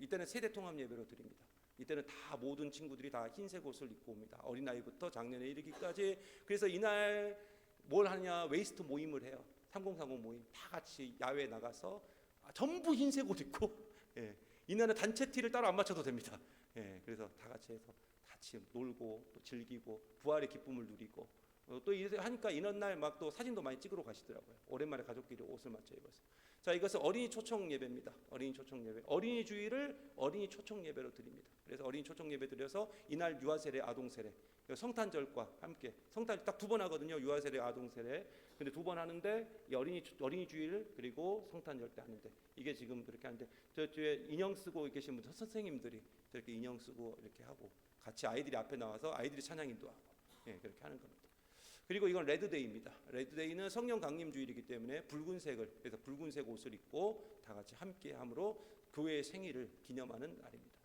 이때는 세대 통합 예배로 드립니다. 이때는 다 모든 친구들이 다 흰색 옷을 입고 옵니다. 어린아이부터 장년에 이르기까지. 그래서 이날 뭘 하냐? 웨이스트 모임을 해요. 3040 모임 다 같이 야외에 나가서 전부 흰색 옷 입고 이날은 단체 티를 따로 안 맞춰도 됩니다. 그래서 다 같이 해서 같이 놀고 또 즐기고 부활의 기쁨을 누리고 또 이렇게 하니까 이런 날 막 또 사진도 많이 찍으러 가시더라고요. 오랜만에 가족끼리 옷을 맞춰 입어서. 자, 이것은 어린이 초청 예배입니다. 어린이 초청 예배. 어린이 주일을 어린이 초청 예배로 드립니다. 그래서 어린이 초청 예배 드려서 이날 유아 세례, 아동 세례, 성탄절과 함께 성탄 딱 2번 하거든요. 유아 세례, 아동 세례. 근데 2번 하는데 이 어린이 주일 그리고 성탄절 때 하는데 이게 지금 그렇게 하는데 저 뒤에 인형 쓰고 계신 분들 선생님들이 저렇게 인형 쓰고 이렇게 하고 같이 아이들이 앞에 나와서 아이들이 찬양 인도하고 그렇게 하는 겁니다. 그리고 이건 레드데이입니다. 레드데이는 성령 강림 주일이기 때문에 그래서 붉은색 옷을 입고 다 같이 함께함으로 교회의 생일을 기념하는 날입니다.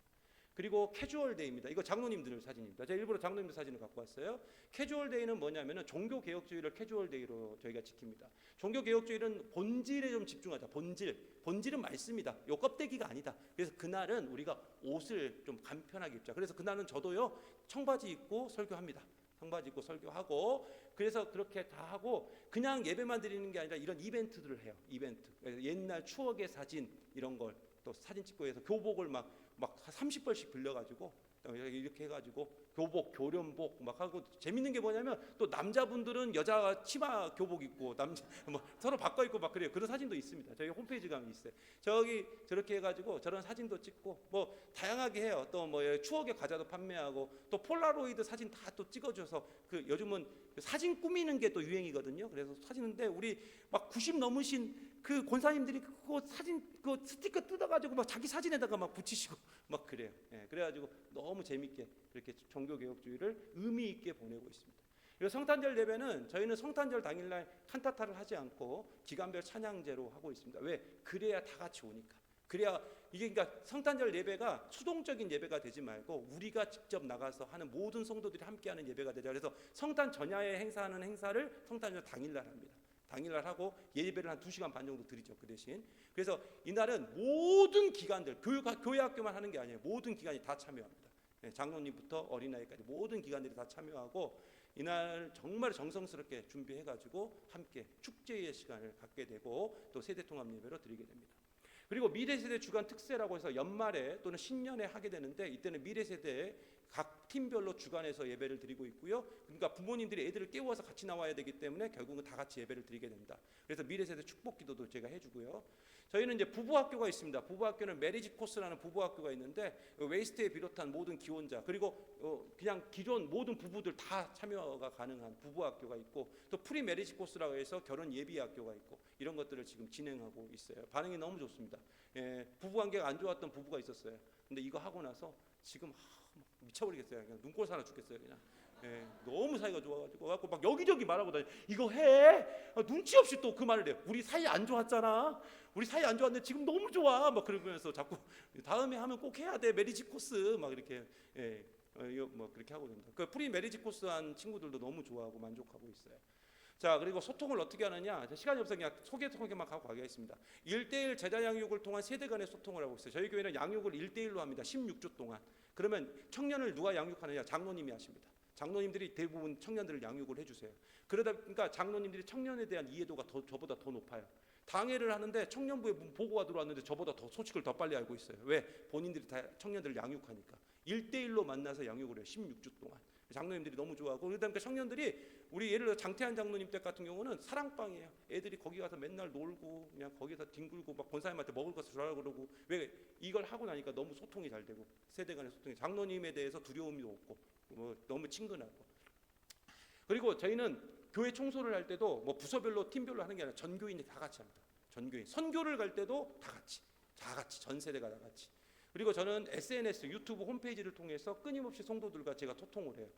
그리고 캐주얼데이입니다. 이거 장로님들 사진입니다. 제가 일부러 장로님들 사진을 갖고 왔어요. 캐주얼데이는 뭐냐면은 종교개혁주의를 캐주얼데이로 저희가 지킵니다. 종교개혁주의는 본질에 좀 집중하자. 본질은 말씀이다. 요 껍데기가 아니다. 그래서 그날은 우리가 옷을 좀 간편하게 입자. 그래서 그날은 저도요 청바지 입고 설교합니다. 청바지 입고 설교하고, 그래서 그렇게 다 하고 그냥 예배만 드리는 게 아니라 이런 이벤트들을 해요. 이벤트. 옛날 추억의 사진 이런 걸 또 사진 찍고 해서 교복을 막 30벌씩 빌려가지고 이렇게 해가지고 교복, 교련복 막 하고, 재밌는 게 뭐냐면 또 남자분들은 여자 치마 교복 입고 남자 뭐 서로 바꿔 입고 막 그래요. 그런 사진도 있습니다. 저희 홈페이지 가면 있어요. 저기 저렇게 해가지고 저런 사진도 찍고 뭐 다양하게 해요. 또 뭐 추억의 과자도 판매하고 또 폴라로이드 사진 다 또 찍어줘서, 그 요즘은 사진 꾸미는 게 또 유행이거든요. 그래서 사진인데 우리 막 90 넘으신 그 권사님들이 그거 사진 그 스티커 뜯어가지고 막 자기 사진에다가 막 붙이시고 막 그래요. 예, 그래가지고 너무 재밌게 그렇게 종교개혁주의를 의미 있게 보내고 있습니다. 그리고 성탄절 예배는 저희는 성탄절 당일날 칸타타를 하지 않고 기간별 찬양제로 하고 있습니다. 왜? 그래야 다 같이 오니까. 그래야 이게 그러니까 성탄절 예배가 수동적인 예배가 되지 말고 우리가 직접 나가서 하는 모든 성도들이 함께하는 예배가 되자. 그래서 성탄 전야에 행사하는 행사를 성탄절 당일날 합니다. 당일날 하고 예배를 한 2시간 반 정도 드리죠. 그 대신. 그래서 이날은 모든 기관들, 교회 학교만 하는 게 아니에요. 모든 기관이 다 참여합니다. 장로님부터 어린아이까지 모든 기관들이 다 참여하고 이날 정말 정성스럽게 준비해가지고 함께 축제의 시간을 갖게 되고 또 세대통합 예배로 드리게 됩니다. 그리고 미래세대 주간 특세라고 해서 연말에 또는 신년에 하게 되는데, 이때는 미래세대 각 팀별로 주간에서 예배를 드리고 있고요. 그러니까 부모님들이 애들을 깨워서 같이 나와야 되기 때문에 결국은 다 같이 예배를 드리게 됩니다. 그래서 미래세대 축복기도도 제가 해주고요. 저희는 이제 부부학교가 있습니다. 부부학교는 메리지 코스라는 부부학교가 있는데 웨이스트에 비롯한 모든 기혼자 그리고 그냥 기존 모든 부부들 다 참여가 가능한 부부학교가 있고, 또 프리 메리지 코스라고 해서 결혼 예비학교가 있고, 이런 것들을 지금 진행하고 있어요. 반응이 너무 좋습니다. 부부관계가 안 좋았던 부부가 있었어요. 근데 이거 하고 나서 지금 미쳐버리겠어요. 그냥 눈꼴 사나 죽겠어요. 그냥. 너무 사이가 좋아가지고 막 여기저기 말하고 다니. 이거 해. 눈치 없이 또 그 말을 해요. 우리 사이 안 좋았잖아. 우리 사이 안 좋았는데 지금 너무 좋아. 막 그러면서 자꾸 다음에 하면 꼭 해야 돼. 메리지 코스 막 이렇게 뭐 그렇게 하고 됩니다. 그 프리 메리지 코스 한 친구들도 너무 좋아하고 만족하고 있어요. 자, 그리고 소통을 어떻게 하느냐? 시간이 없어서 그냥 소개만 하고 가겠습니다. 1대1 제자 양육을 통한 세대 간의 소통을 하고 있어요. 저희 교회는 양육을 1대1로 합니다. 16주 동안. 그러면 청년을 누가 양육하느냐? 장로님이 하십니다. 장로님들이 대부분 청년들을 양육을 해주세요. 그러다 보니까 장로님들이 청년에 대한 이해도가 저보다 더 높아요. 당회를 하는데 청년부에 보고가 들어왔는데 저보다 더 소식을 더 빨리 알고 있어요. 왜? 본인들이 다 청년들을 양육하니까. 1대1로 만나서 양육을 해요. 16주 동안. 장로님들이 너무 좋아하고, 그러다 보니까 청년들이 우리 예를 들어 장태한 장로님 댁 같은 경우는 사랑방이에요. 애들이 거기 가서 맨날 놀고 그냥 거기서 뒹굴고 막 권사님한테 먹을 것을 주라고 그러고. 왜? 이걸 하고 나니까 너무 소통이 잘 되고 세대 간의 소통이, 장로님에 대해서 두려움이 없고 뭐 너무 친근하고. 그리고 저희는 교회 청소를 할 때도 뭐 부서별로 팀별로 하는 게 아니라 전 교인이 다 같이 합니다. 전 교인. 선교를 갈 때도 다 같이 전 세대가 다 같이. 그리고 저는 SNS, 유튜브 홈페이지를 통해서 끊임없이 성도들과 제가 소통을 해요.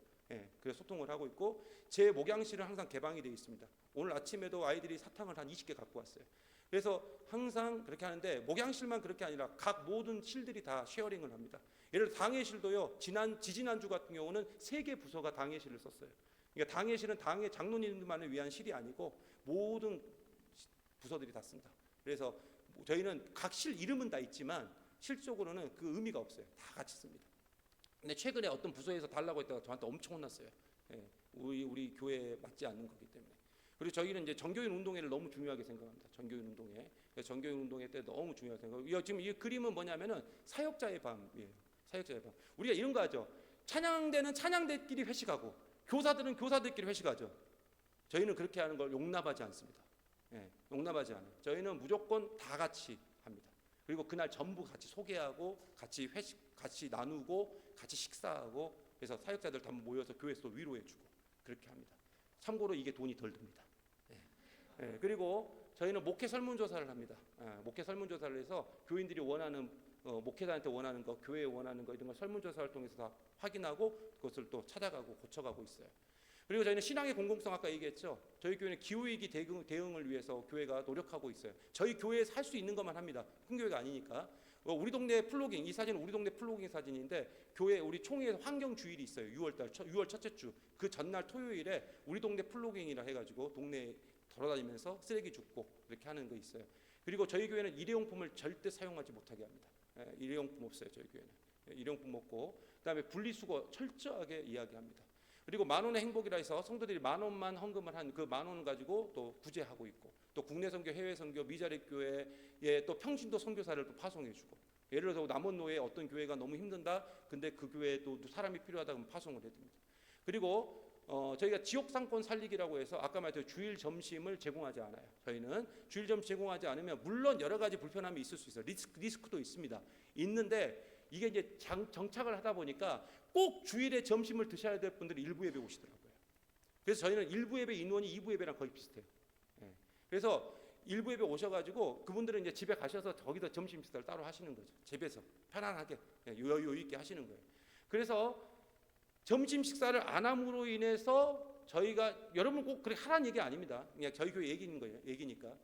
그래서 소통을 하고 있고, 제 목양실은 항상 개방이 되어 있습니다. 오늘 아침에도 아이들이 사탕을 한 20개 갖고 왔어요. 그래서 항상 그렇게 하는데, 목양실만 그렇게 아니라 각 모든 실들이 다 쉐어링을 합니다. 예를 들어 당회실도요, 지지난주 같은 경우는 3개 부서가 당회실을 썼어요. 그러니까 당회실은 당회 장로님들만을 위한 실이 아니고 모든 부서들이 다 씁니다. 그래서 저희는 각 실 이름은 다 있지만 실적으로는 그 의미가 없어요. 다 같이 씁니다. 근데 최근에 어떤 부서에서 달라고 했다가 저한테 엄청 혼났어요. 우리 교회에 맞지 않는 거기 때문에. 그리고 저희는 이제 전교인 운동회를 너무 중요하게 생각합니다. 전교인 운동회. 그래서 전교인 운동회 때 너무 중요하게 생각하고, 지금 이 그림은 뭐냐면은 사역자의 밤이에요. 사역자의 밤. 우리가 이런 거 하죠. 찬양대는 찬양대끼리 회식하고 교사들은 교사들끼리 회식하죠. 저희는 그렇게 하는 걸 용납하지 않습니다. 용납하지 않아요. 저희는 무조건 다 같이 합니다. 그리고 그날 전부 같이 소개하고 같이 회식, 같이 나누고 같이 식사하고, 그래서 사역자들 다 모여서 교회에서 위로해주고 그렇게 합니다. 참고로 이게 돈이 덜 듭니다. 그리고 저희는 목회 설문조사를 합니다. 목회 설문조사를 해서 교인들이 원하는 목회자한테 원하는 거, 교회에 원하는 거 이런 걸 설문조사를 통해서 다 확인하고 그것을 또 찾아가고 고쳐가고 있어요. 그리고 저희는 신앙의 공공성, 아까 얘기했죠. 저희 교회는 기후위기 대응을 위해서 교회가 노력하고 있어요. 저희 교회에서 할 수 있는 것만 합니다. 큰 교회가 아니니까. 우리 동네 플로깅, 이 사진은 우리 동네 플로깅 사진인데 교회 우리 총회에서 환경 주일이 있어요. 6월 첫째 주 그 전날 토요일에 우리 동네 플로깅이라 해가지고 동네 돌아다니면서 쓰레기 줍고 이렇게 하는 거 있어요. 그리고 저희 교회는 일회용품을 절대 사용하지 못하게 합니다. 일회용품 없어요. 저희 교회는 일회용품 없고, 그다음에 분리수거 철저하게 이야기합니다. 그리고 만원의 행복이라 해서 성도들이 10,000원만 헌금을 한 그 10,000원 가지고 또 구제하고 있고, 또 국내 선교, 해외 선교, 미자립 교회에 또 평신도 선교사를 또 파송해주고, 예를 들어서 남원노에 어떤 교회가 너무 힘든다, 근데 그 교회에 또 사람이 필요하다 그러면 파송을 해줍니다. 그리고 저희가 지역 상권 살리기라고 해서 아까 말했던 주일 점심을 제공하지 않아요. 저희는 주일 점심 제공하지 않으면 물론 여러 가지 불편함이 있을 수 있어요. 리스크도 있습니다. 있는데 이게 이제 정착을 하다 보니까 꼭 주일에 점심을 드셔야 될 분들이 일부 예배 오시더라고요. 그래서 저희는 일부 예배 인원이 2부 예배랑 거의 비슷해요. 그래서 일부 예배 오셔가지고 그분들은 이제 집에 가셔서 거기서 점심 식사를 따로 하시는 거죠. 집에서 편안하게 여유 있게 하시는 거예요. 그래서 점심 식사를 안 함으로 인해서 저희가, 여러분 꼭 그렇게 하라는 얘기 아닙니다. 그냥 저희 교회 얘기인 거예요. 얘기니까.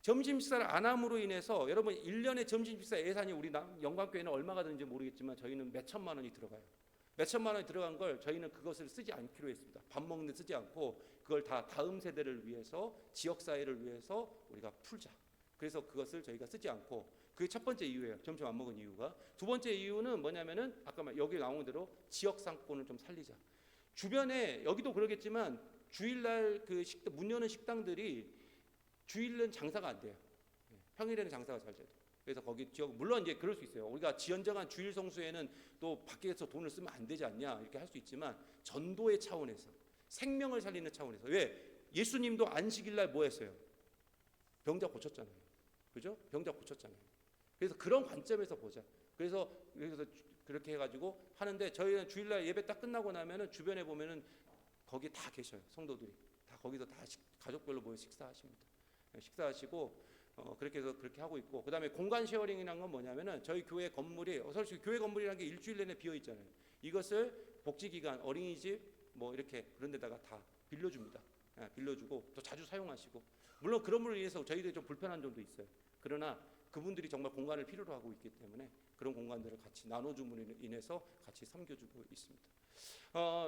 점심 식사를 안 함으로 인해서 여러분 1년에 점심 식사 예산이 우리 영광교회는 얼마가 드는지 모르겠지만 저희는 몇 천만 원이 들어가요. 몇 천만 원이 들어간 걸 저희는 그것을 쓰지 않기로 했습니다. 밥 먹는 데 쓰지 않고 그걸 다 다음 세대를 위해서, 지역 사회를 위해서 우리가 풀자. 그래서 그것을 저희가 쓰지 않고, 그게 첫 번째 이유예요. 점심 안 먹은 이유가. 두 번째 이유는 뭐냐면은 아까 여기 나온 대로 지역 상권을 좀 살리자. 주변에 여기도 그러겠지만 주일날 그 문 여는 식당들이 주일은 장사가 안 돼요. 평일에는 장사가 잘 돼요. 그래서 거기 지역, 물론 이제 그럴 수 있어요. 우리가 지연정한 주일 성수에는 또 밖에서 돈을 쓰면 안 되지 않냐 이렇게 할 수 있지만, 전도의 차원에서, 생명을 살리는 차원에서. 왜? 예수님도 안식일날 뭐 했어요? 병자 고쳤잖아요. 그죠? 병자 고쳤잖아요. 그래서 그런 관점에서 보자. 그래서 그렇게 해가지고 하는데, 저희는 주일날 예배 딱 끝나고 나면은 주변에 보면은 거기 다 계셔요. 성도들이 다 거기서 다 가족별로 모여 식사하십니다. 식사하시고 그렇게 해서 그렇게 하고 있고, 그다음에 공간 쉐어링이라는 건 뭐냐면은 저희 교회 건물이, 솔직히 교회 건물이라는 게 일주일 내내 비어 있잖아요. 이것을 복지기관, 어린이집 뭐 이렇게 그런 데다가 다 빌려줍니다. 빌려주고 또 자주 사용하시고, 물론 그런 분을 위해서 저희들이 좀 불편한 점도 있어요. 그러나 그분들이 정말 공간을 필요로 하고 있기 때문에 그런 공간들을 같이 나눠줌으로 인해서 같이 섬겨주고 있습니다.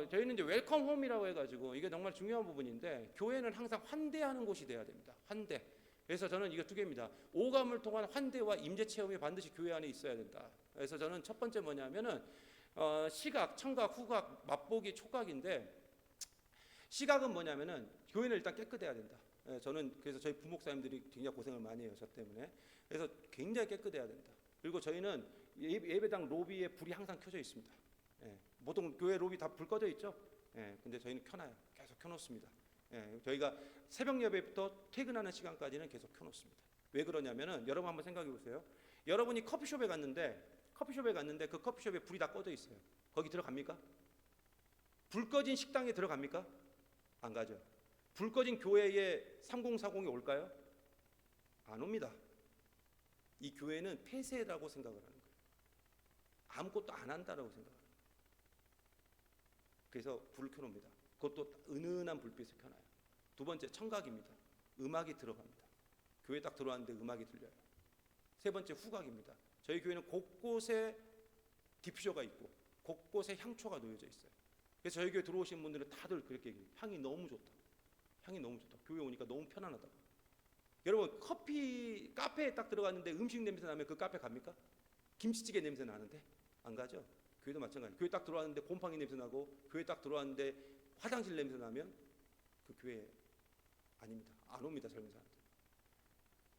저희는 이제 웰컴 홈이라고 해가지고, 이게 정말 중요한 부분인데, 교회는 항상 환대하는 곳이 돼야 됩니다. 환대. 그래서 저는 이거 두 개입니다. 오감을 통한 환대와 임재 체험이 반드시 교회 안에 있어야 된다. 그래서 저는 첫 번째 뭐냐면은 시각, 청각, 후각, 맛보기, 촉각인데, 시각은 뭐냐면은 교회는 일단 깨끗해야 된다. 저는 그래서 저희 부목사님들이 굉장히 고생을 많이 해요. 저 때문에. 그래서 굉장히 깨끗해야 된다. 그리고 저희는 예배당 로비에 불이 항상 켜져 있습니다. 보통 교회 로비 다 불 꺼져 있죠. 근데 저희는 켜놔요. 계속 켜놓습니다. 저희가 새벽 예배부터 퇴근하는 시간까지는 계속 켜놓습니다. 왜 그러냐면은, 여러분 한번 생각해 보세요. 여러분이 커피숍에 갔는데 그 커피숍에 불이 다 꺼져 있어요. 거기 들어갑니까? 불 꺼진 식당에 들어갑니까? 안 가죠. 불 꺼진 교회에 3040이 올까요? 안 옵니다. 이 교회는 폐쇄라고 생각을 하는 거예요. 아무것도 안 한다라고 생각을 합니다. 그래서 불을 켜놓습니다. 그것도 은은한 불빛을 켜놔요. 두 번째, 청각입니다. 음악이 들어갑니다. 교회 딱 들어왔는데 음악이 들려요. 세 번째, 후각입니다. 저희 교회는 곳곳에 디퓨저가 있고 곳곳에 향초가 놓여져 있어요. 그래서 저희 교회 들어오신 분들은 다들 그렇게 얘기해요. 향이 너무 좋다. 향이 너무 좋다. 교회 오니까 너무 편안하다고. 여러분, 카페에 딱 들어갔는데 음식 냄새 나면 그 카페 갑니까? 김치찌개 냄새 나는데 안 가죠. 교회도 마찬가지. 교회 딱 들어왔는데 곰팡이 냄새 나고, 교회 딱 들어왔는데 화장실 냄새 나면 그 교회 아닙니다. 안 옵니다. 젊은 사람들.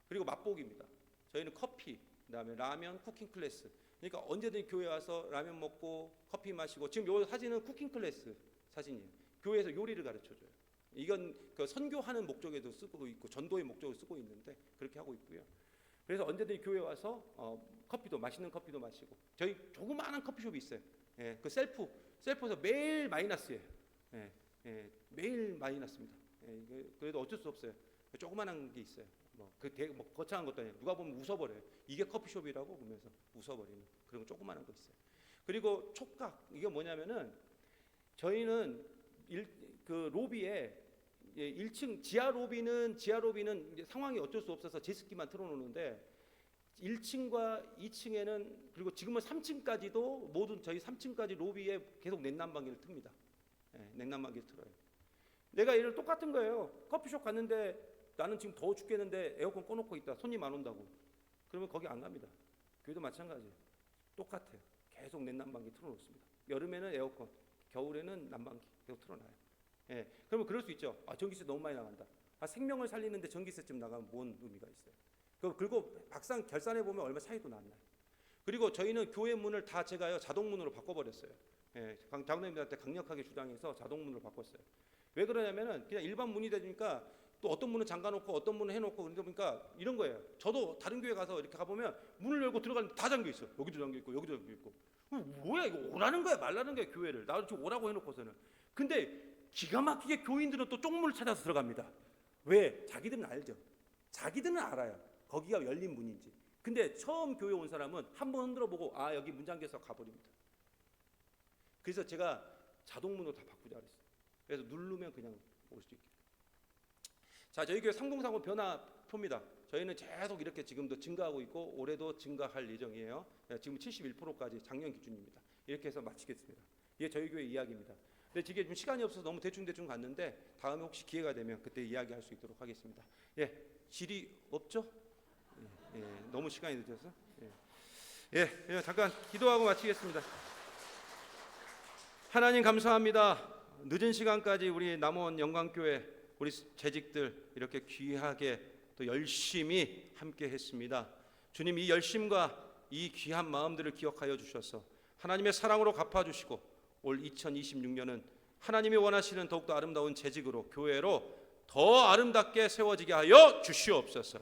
그리고 맛보기입니다. 저희는 커피, 그다음에 라면, 쿠킹 클래스. 그러니까 언제든 교회 와서 라면 먹고 커피 마시고, 지금 요 사진은 쿠킹 클래스 사진이에요. 교회에서 요리를 가르쳐줘요. 이건 그 선교하는 목적에도 쓰고 있고 전도의 목적으로 쓰고 있는데 그렇게 하고 있고요. 그래서 언제든 교회 와서 커피도, 맛있는 커피도 마시고, 저희 조그마한 커피숍이 있어요. 그 셀프에서 매일 마이너스예요. 매일 마이너스입니다. 그래도 어쩔 수 없어요. 조그마한 게 있어요. 거창한 것도 아니에요. 누가 보면 웃어버려요. 이게 커피숍이라고 보면서 웃어버리는 그런 조그마한 거 있어요. 그리고 촉각, 이게 뭐냐면은 저희는 그 로비에 1층 지하 로비는 이제 상황이 어쩔 수 없어서 제습기만 틀어놓는데, 1층과 2층에는 그리고 지금은 3층까지도 모든 저희 3층까지 로비에 계속 냉난방기를 틉니다. 냉난방기를 틀어요. 내가 예를 똑같은 거예요. 커피숍 갔는데 나는 지금 더워 죽겠는데 에어컨 꺼놓고 있다. 손님 안 온다고. 그러면 거기 안 갑니다. 교회도 마찬가지예요. 똑같아요. 계속 냉난방기 틀어놓습니다. 여름에는 에어컨, 겨울에는 난방기 계속 틀어놔요. 그러면 그럴 수 있죠. 전기세 너무 많이 나간다. 생명을 살리는데 전기세쯤 나가면 뭔 의미가 있어요. 그리고 막상 결산해 보면 얼마 차이도 안 나요. 그리고 저희는 교회 문을 다 제가요 자동문으로 바꿔버렸어요. 장로님들한테 강력하게 주장해서 자동문으로 바꿨어요. 왜 그러냐면은 그냥 일반 문이 되니까 또 어떤 문은 잠가놓고 어떤 문은 해놓고 그러다 보니까 이런 거예요. 저도 다른 교회 가서 이렇게 가보면 문을 열고 들어가는데 다 잠겨 있어. 여기도 잠겨 있고 여기도 잠겨 있고. 뭐야 이거, 오라는 거야 말라는 거야 교회를. 나를 지금 오라고 해놓고서는. 근데 기가 막히게 교인들은 또 쪽문을 찾아서 들어갑니다. 왜? 자기들은 알죠. 자기들은 알아요. 거기가 열린 문인지. 근데 처음 교회 온 사람은 한번 흔들어 보고 여기 문 잠겨서 가버립니다. 그래서 제가 자동문으로 다 바꾸자 그랬어요. 그래서 누르면 그냥 올 수 있게. 자, 저희 교회 3030 변화표입니다. 저희는 계속 이렇게 지금도 증가하고 있고 올해도 증가할 예정이에요. 지금 71%까지 작년 기준입니다. 이렇게 해서 마치겠습니다. 이게 저희 교회 이야기입니다. 근데 이게 좀 시간이 없어서 너무 대충 갔는데 다음에 혹시 기회가 되면 그때 이야기할 수 있도록 하겠습니다. 질이 없죠? 너무 시간이 늦어서. 잠깐 기도하고 마치겠습니다. 하나님 감사합니다. 늦은 시간까지 우리 남원 영광교회 우리 재직들 이렇게 귀하게 또 열심히 함께 했습니다. 주님, 이 열심과 이 귀한 마음들을 기억하여 주셔서 하나님의 사랑으로 갚아주시고 올 2026년은 하나님이 원하시는 더욱더 아름다운 재직으로 교회로 더 아름답게 세워지게 하여 주시옵소서.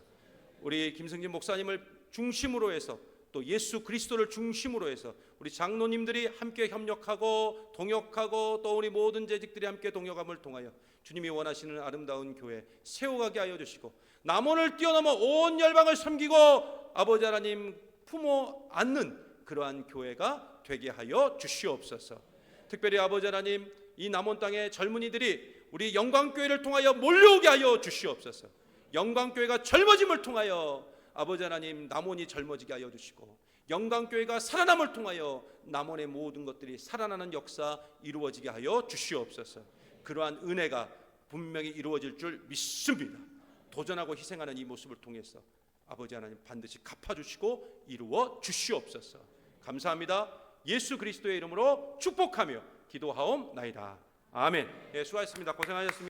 우리 김승진 목사님을 중심으로 해서 또 예수 그리스도를 중심으로 해서 우리 장로님들이 함께 협력하고 동역하고 또 우리 모든 재직들이 함께 동역함을 통하여 주님이 원하시는 아름다운 교회 세워가게 하여 주시고 남원을 뛰어넘어 온 열방을 섬기고 아버지 하나님 품어 안는 그러한 교회가 되게 하여 주시옵소서. 특별히 아버지 하나님 이 남원 땅의 젊은이들이 우리 영광교회를 통하여 몰려오게 하여 주시옵소서. 영광교회가 젊어짐을 통하여 아버지 하나님 남원이 젊어지게 하여 주시고 영광교회가 살아남을 통하여 남원의 모든 것들이 살아나는 역사 이루어지게 하여 주시옵소서. 그러한 은혜가 분명히 이루어질 줄 믿습니다. 도전하고 희생하는 이 모습을 통해서 아버지 하나님 반드시 갚아주시고 이루어 주시옵소서. 감사합니다. 예수 그리스도의 이름으로 축복하며 기도하옵나이다. 아멘. 수고하셨습니다. 고생하셨습니다.